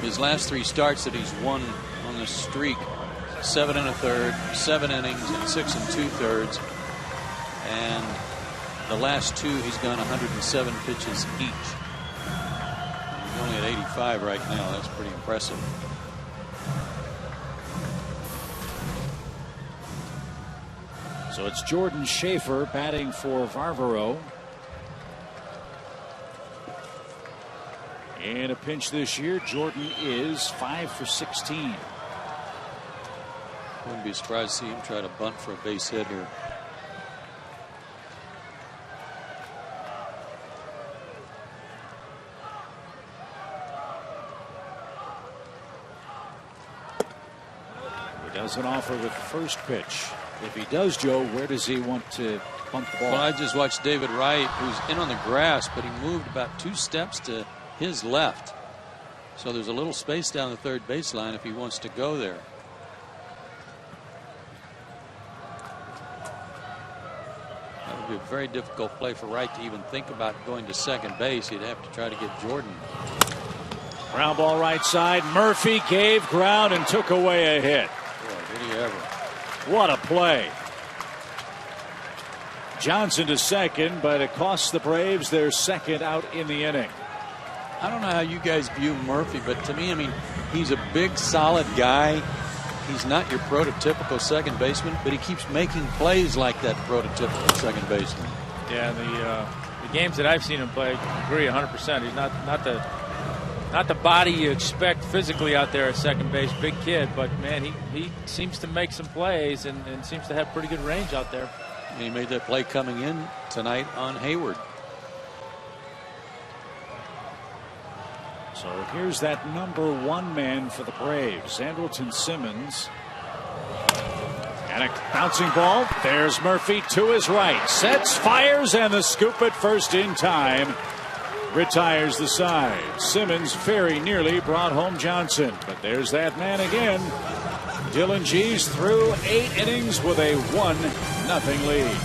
His last 3 starts that he's won on this streak, 7 1/3, 7 innings, and 6 2/3. And the last 2 he's gone 107 pitches each. He's only at 85 right now. That's pretty impressive. So it's Jordan Schaefer batting for Varvaro. In a pinch this year, Jordan is 5 for 16. Wouldn't be surprised to see him try to bunt for a base hit here. He doesn't offer with the first pitch. If he does, Joe, where does he want to punt the ball? Well, I just watched David Wright, who's in on the grass, but he moved about 2 steps to his left. So there's a little space down the third baseline if he wants to go there. That would be a very difficult play for Wright to even think about going to second base. He'd have to try to get Jordan. Ground ball right side. Murphy gave ground and took away a hit. Boy, did he ever. What a play. Johnson to second, but it costs the Braves their second out in the inning. I don't know how you guys view Murphy, but to me, I mean, he's a big, solid guy. He's not your prototypical second baseman, but he keeps making plays like that prototypical second baseman. Yeah, the games that I've seen him play, I agree 100%. He's not the body you expect physically out there at second base. Big kid, but man, he seems to make some plays and seems to have pretty good range out there. And he made that play coming in tonight on Hayward. So here's that number 1 man for the Braves, Andrelton Simmons. And a bouncing ball. There's Murphy to his right. Sets, fires, and the scoop at first in time. Retires the side. Simmons very nearly brought home Johnson. But there's that man again. Dylan G's through 8 innings with a 1-0 lead.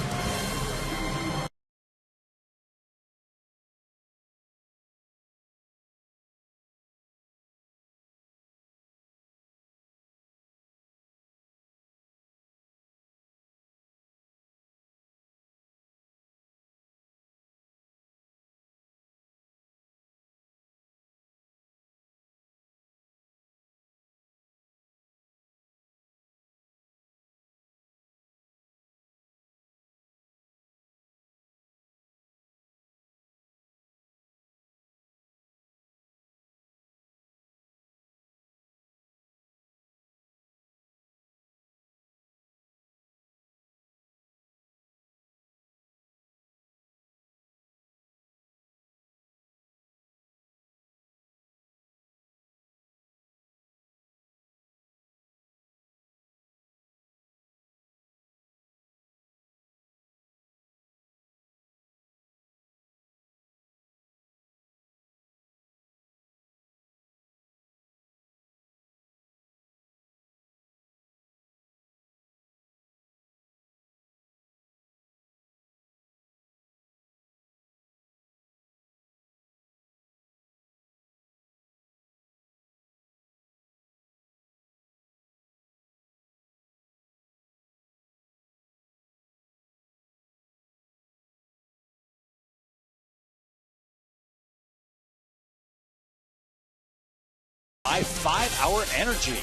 by 5-Hour Energy,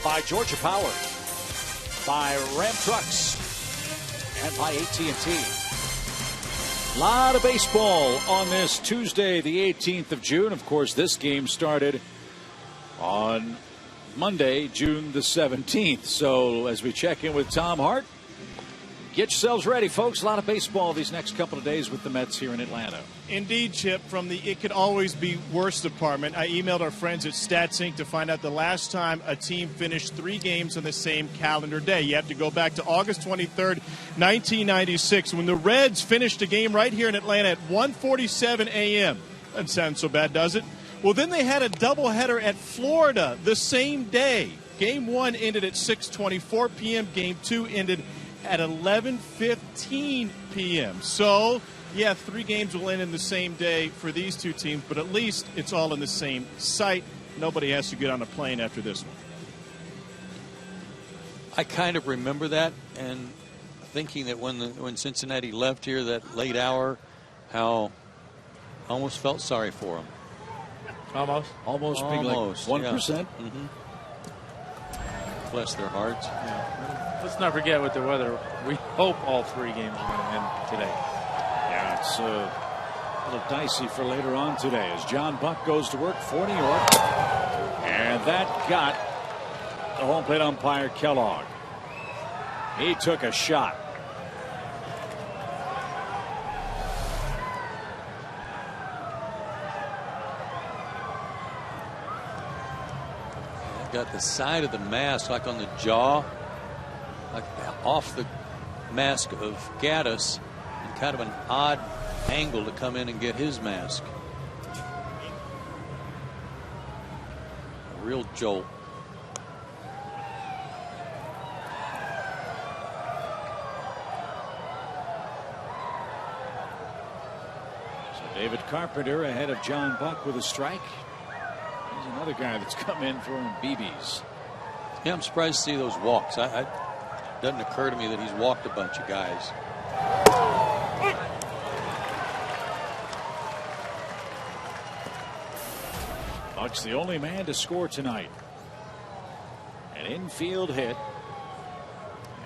by Georgia Power, by Ram Trucks, and by AT&T. A lot of baseball on this Tuesday, the 18th of June. Of course, this game started on Monday, June the 17th. So as we check in with Tom Hart, get yourselves ready, folks. A lot of baseball these next couple of days with the Mets here in Atlanta. Indeed, Chip, from the It Could Always Be Worse department, I emailed our friends at StatSync to find out the last time a team finished 3 games on the same calendar day. You have to go back to August 23rd, 1996, when the Reds finished a game right here in Atlanta at 1:47 a.m. Doesn't sound so bad, does it? Well, then they had a doubleheader at Florida the same day. Game 1 ended at 6:24 p.m. Game 2 ended at 11:15 p.m. So, yeah, 3 games will end in the same day for these two teams, but at least it's all in the same site. Nobody has to get on a plane after this one. I kind of remember that, and thinking that when Cincinnati left here that late hour, how I almost felt sorry for them. Almost being like 1%. Yeah. Bless their hearts. Yeah. Let's not forget with the weather. We hope all 3 games are going to end today. Yeah, it's a little dicey for later on today as John Buck goes to work for New York. And that got the home plate umpire Kellogg. He took a shot. Got the side of the mask like on the jaw, like off the mask of Gaddis, and kind of an odd angle to come in and get his mask. A real jolt. So David Carpenter ahead of John Buck with a strike. He's another guy that's come in throwing BBs. Yeah, I'm surprised to see those walks. It doesn't occur to me that he's walked a bunch of guys. Buck's the only man to score tonight. An infield hit.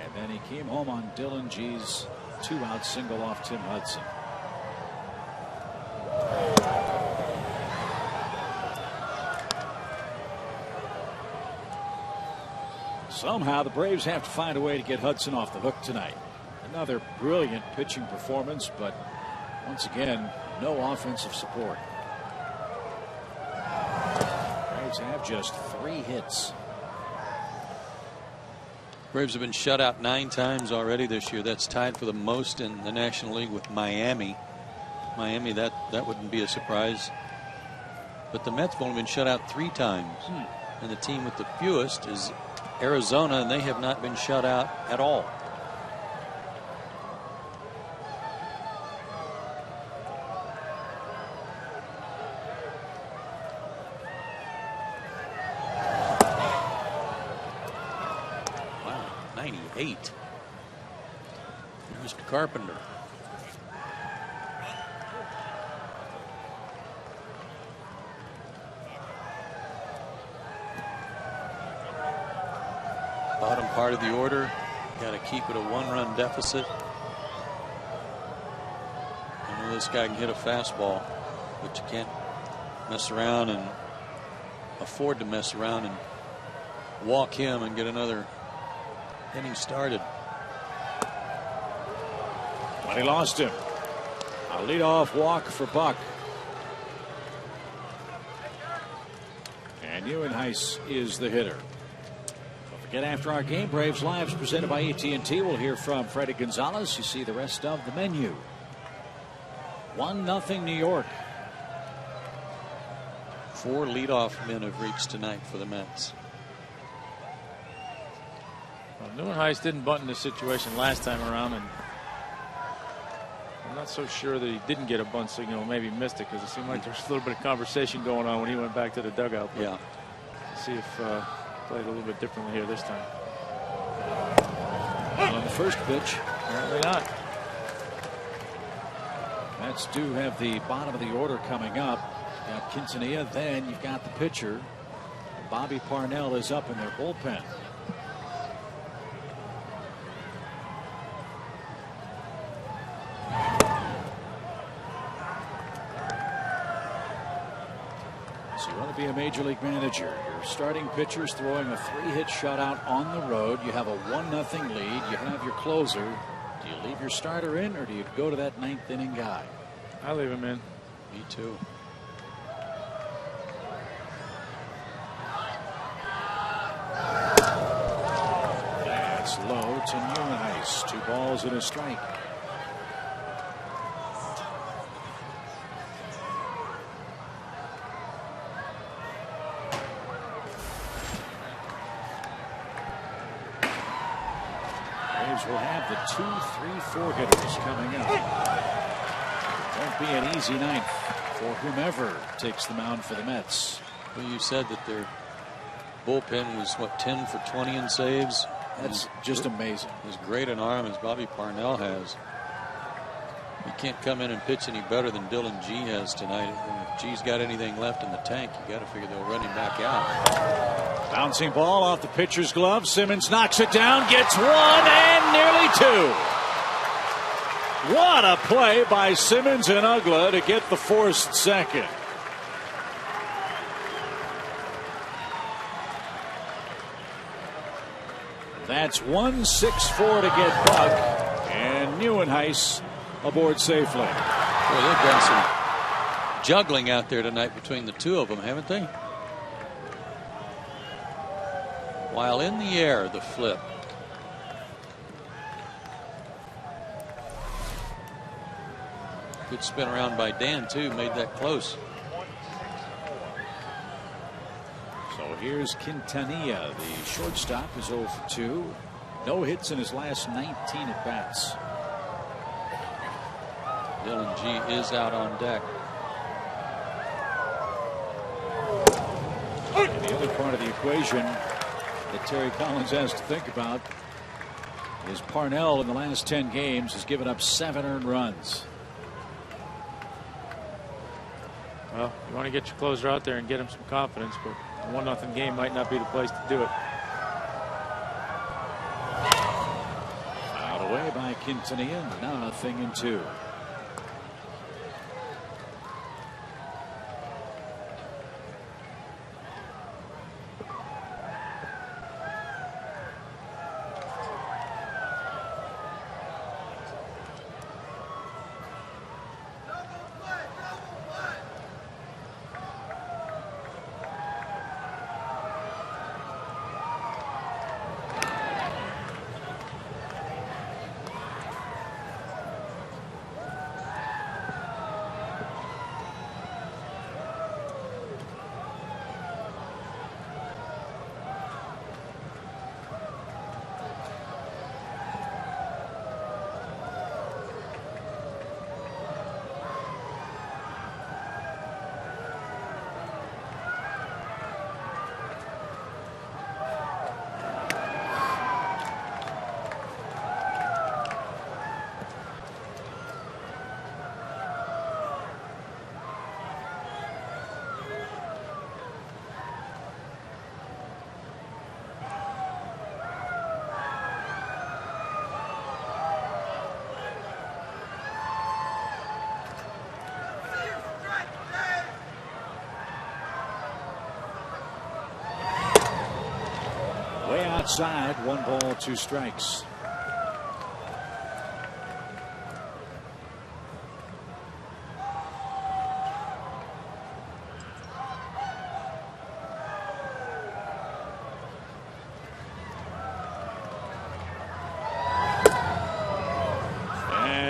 And then he came home on Dylan G's 2-out single off Tim Hudson. Somehow the Braves have to find a way to get Hudson off the hook tonight. Another brilliant pitching performance, but once again, no offensive support. Braves have just 3 hits. Braves have been shut out 9 times already this year. That's tied for the most in the National League with Miami. Miami, that wouldn't be a surprise. But the Mets have only been shut out 3 times. And the team with the fewest is Arizona, and they have not been shut out at all. Wow, 98. Mr. Carpenter. Bottom part of the order, got to keep it a 1-run deficit. I know this guy can hit a fastball, but you can't mess around and afford to mess around and walk him and get another inning started. But he lost him. A leadoff walk for Buck. And Neuenhuis is the hitter. Get after our game. Braves Live is presented by AT&T. We'll hear from Freddie Gonzalez. You see the rest of the menu. 1-0 New York. 4 leadoff men have reached tonight for the Mets. Well, Neuenhuis didn't bunt in this situation last time around, and I'm not so sure that he didn't get a bunt signal. Maybe missed it because it seemed like there was a little bit of conversation going on when he went back to the dugout. But yeah. See if played a little bit differently here this time. On the first pitch. Apparently not. Mets do have the bottom of the order coming up. You've got Quintanilla, then you've got the pitcher. Bobby Parnell is up in their bullpen. So you want to be a major league manager. Your starting pitcher's throwing a 3-hit shutout on the road. You have a 1-0 lead. You have your closer. Do you leave your starter in, or do you go to that 9th inning guy? I leave him in. Me too. That's low to Neuenhuis. 2 balls and a strike. Will have the 2, 3, 4 hitters coming up. Won't be an easy night for whomever takes the mound for the Mets. Well, you said that their bullpen was, what, 10 for 20 in saves? That's just amazing. As great an arm as Bobby Parnell has. You can't come in and pitch any better than Dylan G has tonight. If G's got anything left in the tank, you got to figure they'll run him back out. Bouncing ball off the pitcher's glove. Simmons knocks it down, gets 1 and nearly 2. What a play by Simmons and Uggla to get the forced second. That's 1-6-4 to get Buck, and Neuenhuis aboard safely. Boy, they've done some juggling out there tonight between the two of them, haven't they? While in the air, the flip. Good spin around by Dan, too. Made that close. So here's Quintanilla. The shortstop is 0 for 2. No hits in his last 19 at bats. Dylan G is out on deck. And the other part of the equation that Terry Collins has to think about is Parnell in the last 10 games has given up 7 earned runs. Well, you want to get your closer out there and get him some confidence, but a 1-0 game might not be the place to do it. Out away by Quintanilla. Now 0-2. Outside, 1 ball, 2 strikes.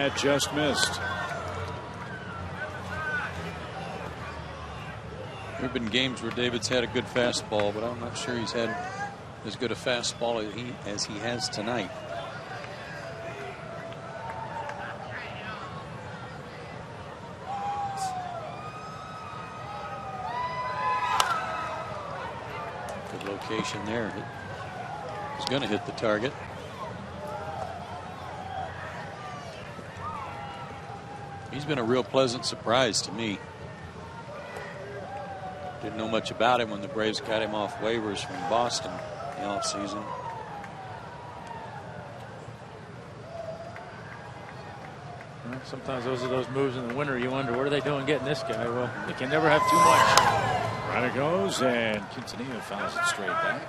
That just missed. There have been games where David's had a good fastball, but I'm not sure he's had as good a fastball as he has tonight. Good location there. He's going to hit the target. He's been a real pleasant surprise to me. Didn't didn't know much about him when the Braves got him off waivers from Boston in the offseason. Sometimes those are those moves in the winter. You wonder, what are they doing getting this guy? Well, they can never have too much. Runner goes, and Quintanilla fouls it straight back.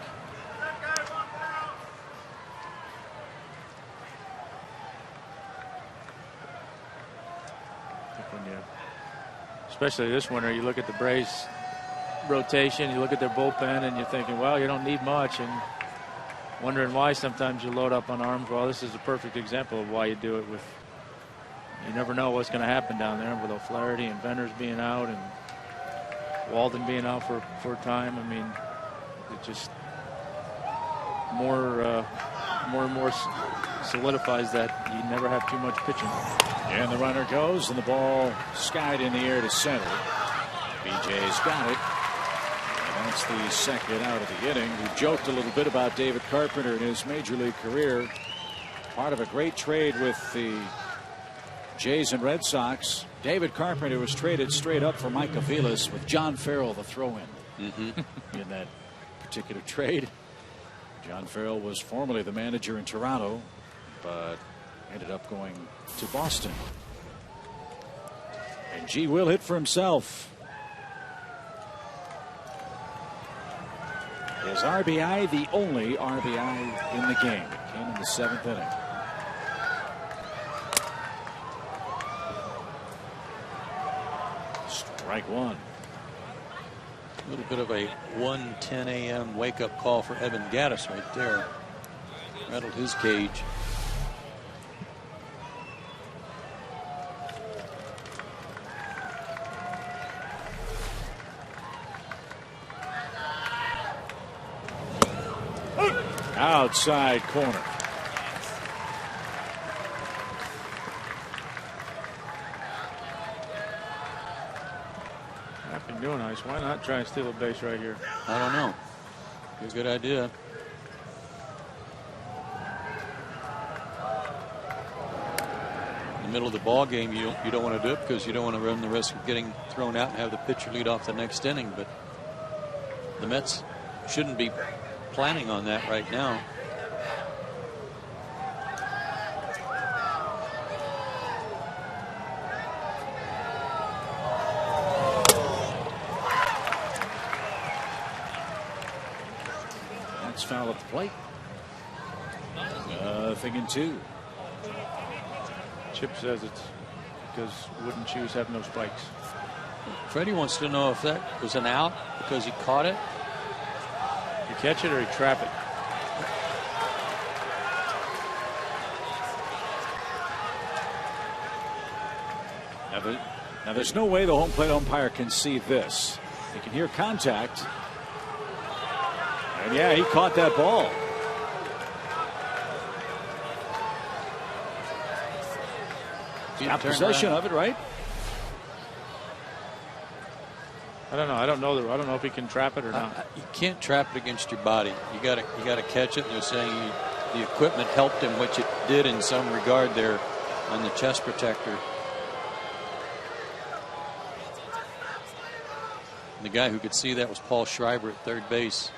Especially this winter, you look at the Braves rotation, you look at their bullpen, and you're thinking, well, you don't need much, and wondering why sometimes you load up on arms. Well, this is a perfect example of why you do it. With you never know what's going to happen down there with O'Flaherty and Venters being out and Walden being out for a time. I mean, it just more and more solidifies that you never have too much pitching. And the runner goes, and the ball skied in the air to center. BJ's got it. And that's the second out of the inning. We joked a little bit about David Carpenter in his major league career. Part of a great trade with the Jays and Red Sox. David Carpenter was traded straight up for Mike Aviles with John Farrell the throw-in in that particular trade. John Farrell was formerly the manager in Toronto, but ended up going to Boston. And G. Will hit for himself. His RBI, the only RBI in the game. It came in the 7th inning. Strike one. A little bit of a 1:10 a.m. wake-up call for Evan Gattis right there. Rattled his cage. Outside corner. I've been doing nice. Why not try and steal a base right here? I don't know. Be a good idea. In the middle of the ball game, you don't want to do it because you don't want to run the risk of getting thrown out and have the pitcher lead off the next inning. But the Mets shouldn't be planning on that right now. That's foul at the plate. Nothing in 2. Chip says it's because wooden shoes have no spikes. Freddie wants to know if that was an out because he caught it. You catch it or you trap it? Now there's no way the home plate umpire can see this. He can hear contact. And yeah, he caught that ball. Got possession of it, right? I don't know. I don't know if he can trap it or not. You can't trap it against your body. You got to catch it. And they're saying the equipment helped him, which it did in some regard there on the chest protector. And the guy who could see that was Paul Schreiber at third base.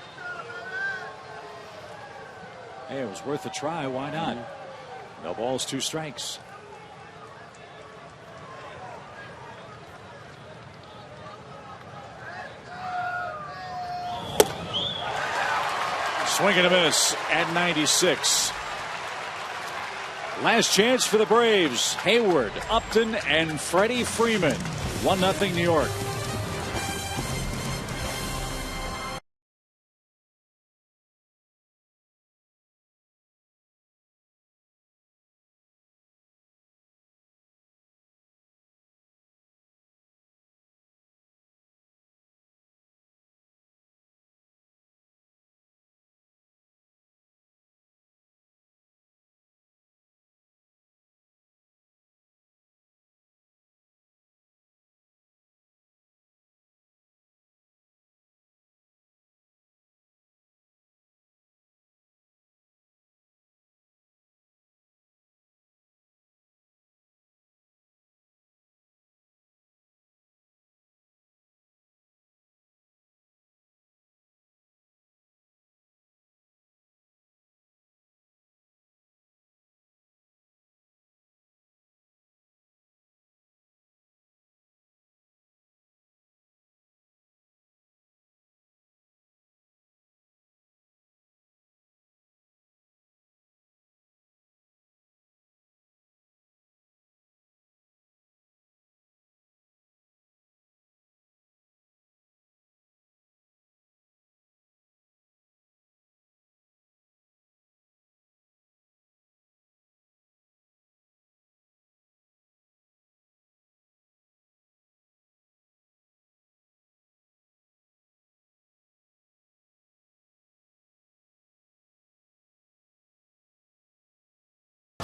Hey, it was worth a try. Why not? No balls, 2 strikes. Swing and a miss at 96. Last chance for the Braves. Hayward, Upton, and Freddie Freeman. 1-0 New York.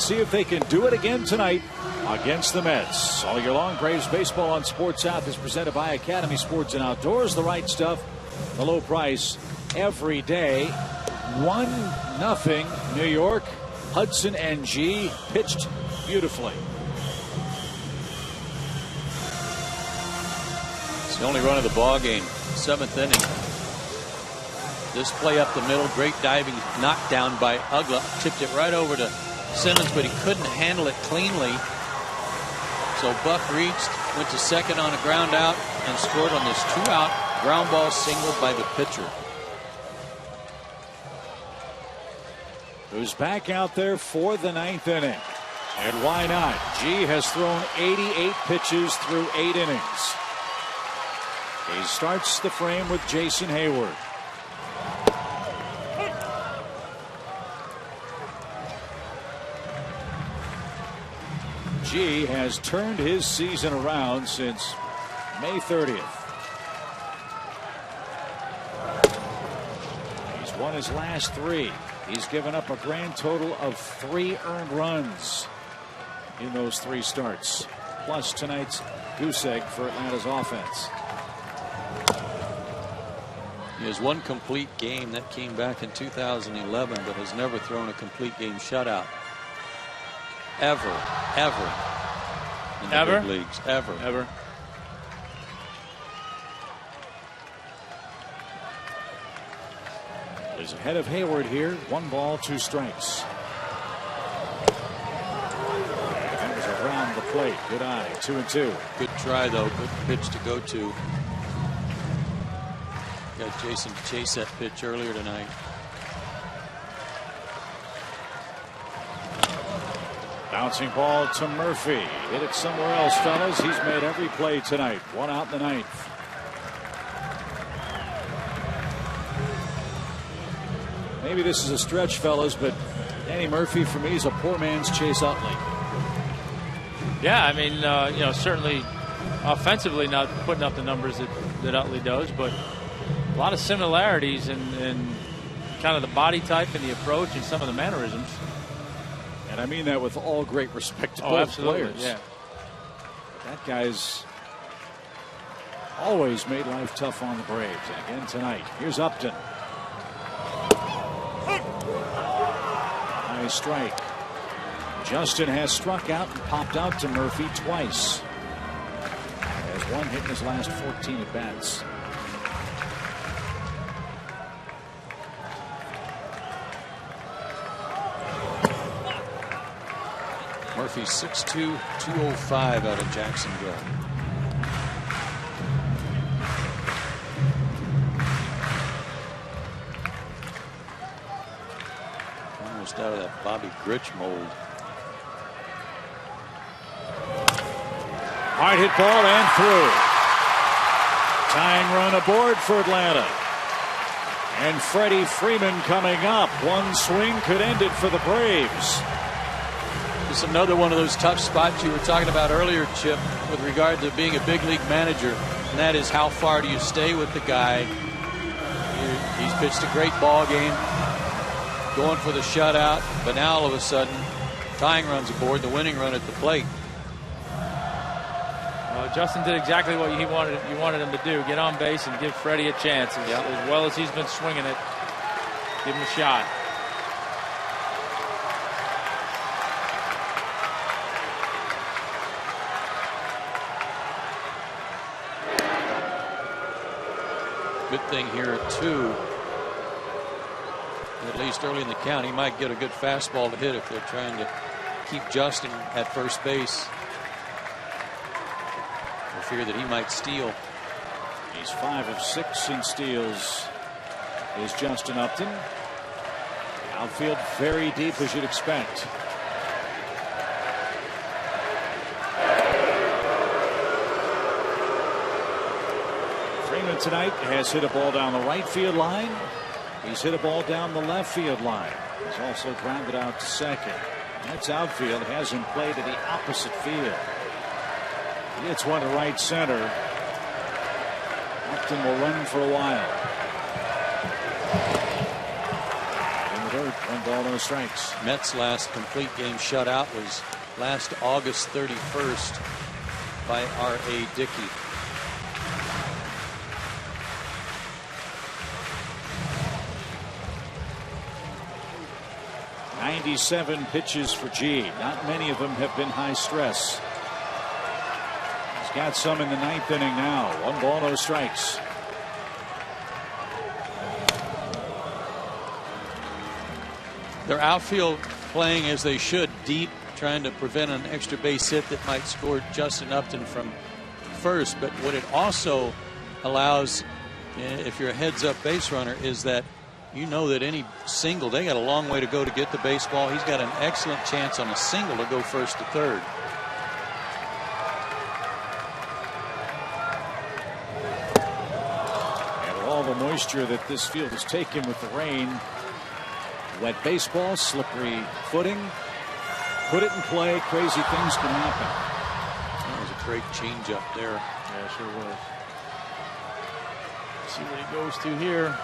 see if they can do it again tonight against the Mets. All year long, Braves baseball on Sports South is presented by Academy Sports and Outdoors. The right stuff, the low price every day. 1-0 New York. Hudson and G pitched beautifully. It's the only run of the ball game. 7th inning. This play up the middle, great diving knockdown by Ugla. Tipped it right over to Simmons, but he couldn't handle it cleanly. So Buck reached, went to second on a ground out, and scored on this 2-out ground ball single by the pitcher. Who's back out there for the 9th inning. And why not? G has thrown 88 pitches through 8 innings. He starts the frame with Jason Hayward. G has turned his season around since May 30th. He's won his last 3. He's given up a grand total of 3 earned runs in those 3 starts, plus tonight's goose egg for Atlanta's offense. He has 1 complete game that came back in 2011, but has never thrown a complete game shutout. Ever in the big leagues. Ever. He's ahead of Hayward here. 1 ball, 2 strikes. That was around the plate. Good eye. 2-2. Good try though. Good pitch to go to. Got Jason to chase that pitch earlier tonight. Bouncing ball to Murphy. Hit it somewhere else, fellas. He's made every play tonight. 1 out in the 9th. Maybe this is a stretch, fellas, but Danny Murphy for me is a poor man's Chase Utley. Yeah, I mean, certainly offensively not putting up the numbers that Utley does, but a lot of similarities in kind of the body type and the approach and some of the mannerisms. And I mean that with all great respect to both absolutely, players. Yeah. That guy's always made life tough on the Braves. And again tonight. Here's Upton. Nice strike. Justin has struck out and popped out to Murphy twice. Has 1 hit in his last 14 at bats. Murphy 6'2", 205 out of Jacksonville. Almost out of that Bobby Grich mold. Hard hit ball and through. Tying run aboard for Atlanta. And Freddie Freeman coming up. 1 swing could end it for the Braves. It's another one of those tough spots you were talking about earlier, Chip, with regard to being a big league manager, and that is how far do you stay with the guy. He's pitched a great ball game, going for the shutout, but now all of a sudden tying runs aboard, the winning run at the plate. Justin did exactly what you wanted him to do, get on base and give Freddie a chance. As well as he's been swinging it, give him a shot. Good thing here, too, at least early in the count, he might get a good fastball to hit if they're trying to keep Justin at first base. For fear that he might steal. He's 5 of 6 in steals is Justin Upton. Outfield very deep as you'd expect. Freeman tonight has hit a ball down the right field line. He's hit a ball down the left field line. He's also grounded out to second. That's outfield. Has him played to the opposite field. He hits one to right center. Upton will run for a while. In the dirt, 1 ball, no strikes. Mets' last complete game shutout was last August 31st by R.A. Dickey. "97 pitches for G. Not many of them have been high stress. He's got some in the ninth inning now. 1 ball, no strikes. Their outfield playing as they should, deep, trying to prevent an extra base hit that might score Justin Upton from first. But what it also allows, if you're a heads-up base runner, is that you know that any single, they got a long way to go to get the baseball. He's got an excellent chance on a single to go first to third. And all the moisture that this field has taken with the rain, wet baseball, slippery footing, put it in play, crazy things can happen. That was a great changeup there. Yeah, sure was. See what he goes to here.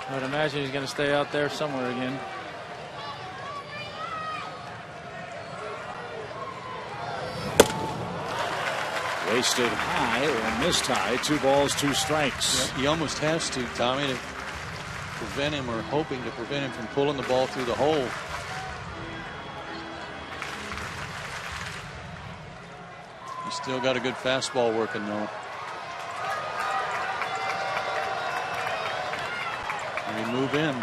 I'd imagine he's going to stay out there somewhere again. Wasted high or missed high. 2 balls, 2 strikes. Yeah, he almost has to, Tommy, to prevent him, or hoping to prevent him from pulling the ball through the hole. He's still got a good fastball working though. And we move in.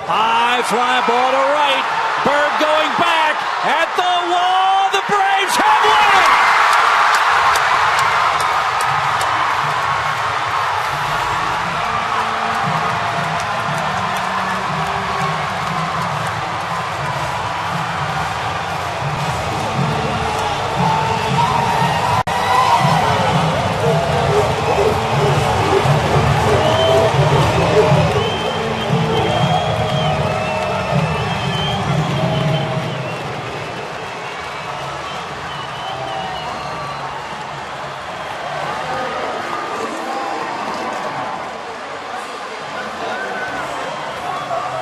High fly ball to right. Bird going back at the wall. The Braves have won.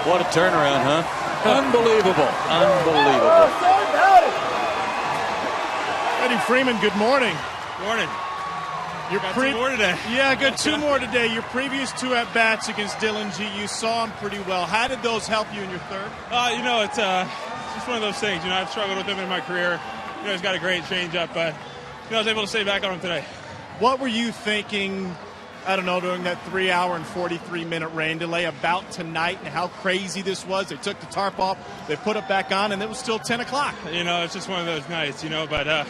What a turnaround, huh? Unbelievable. Unbelievable. Freddie Freeman, good morning. Morning. Your Got 2 more today. Yeah, got 2 more today. Your previous 2 at-bats against Dylan G, you saw him pretty well. How did those help you in your third? It's just one of those things. I've struggled with him in my career. He's got a great changeup, but I was able to stay back on him today. What were you thinking, I don't know, during that 3-hour and 43-minute rain delay about tonight and how crazy this was? They took the tarp off, they put it back on, and it was still 10 o'clock. It's just one of those nights, but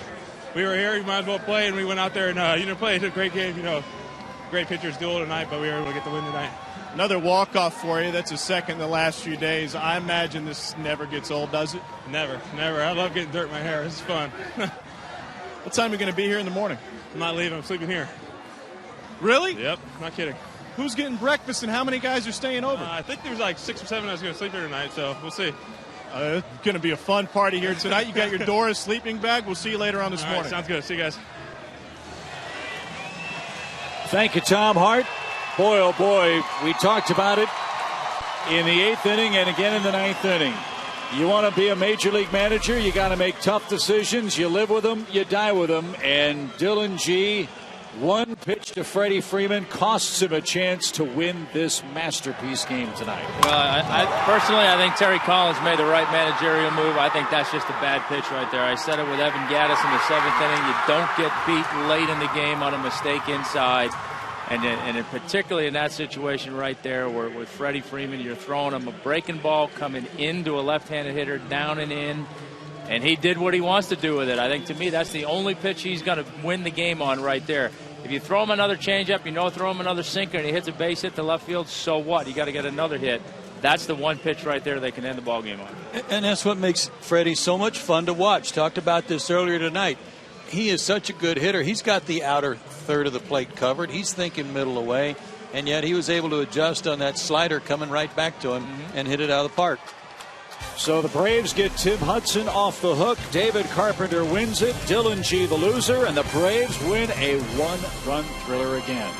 we were here, we might as well play, and we went out there and, played a great game, great pitchers duel tonight, but we were able to get the win tonight. Another walk-off for you. That's a second in the last few days. I imagine this never gets old, does it? Never. I love getting dirt in my hair. This is fun. What time are you going to be here in the morning? I'm not leaving. I'm sleeping here. Really? Yep, not kidding. Who's getting breakfast and how many guys are staying over? I think there was like 6 or 7 that was going to sleep here tonight, so we'll see. It's going to be a fun party here tonight. You got your Doris sleeping bag. We'll see you later on this morning. Right, sounds good. See you guys. Thank you, Tom Hart. Boy, oh boy, we talked about it in the 8th inning and again in the 9th inning. You want to be a major league manager, you got to make tough decisions. You live with them, you die with them. And Dylan G, 1 pitch to Freddie Freeman costs him a chance to win this masterpiece game tonight. Well, I think Terry Collins made the right managerial move. I think that's just a bad pitch right there. I said it with Evan Gattis in the 7th inning. You don't get beat late in the game on a mistake inside. And particularly in that situation right there where with Freddie Freeman, you're throwing him a breaking ball coming into a left-handed hitter, down and in. And he did what he wants to do with it. I think, to me, that's the only pitch he's going to win the game on right there. If you throw him another changeup, throw him another sinker, and he hits a base hit to left field, so what? You got to get another hit. That's the one pitch right there they can end the ball game on. And that's what makes Freddie so much fun to watch. Talked about this earlier tonight. He is such a good hitter. He's got the outer third of the plate covered. He's thinking middle away, and yet he was able to adjust on that slider coming right back to him and hit it out of the park. So the Braves get Tim Hudson off the hook. David Carpenter wins it. Dylan G the loser, and the Braves win a 1-run thriller again.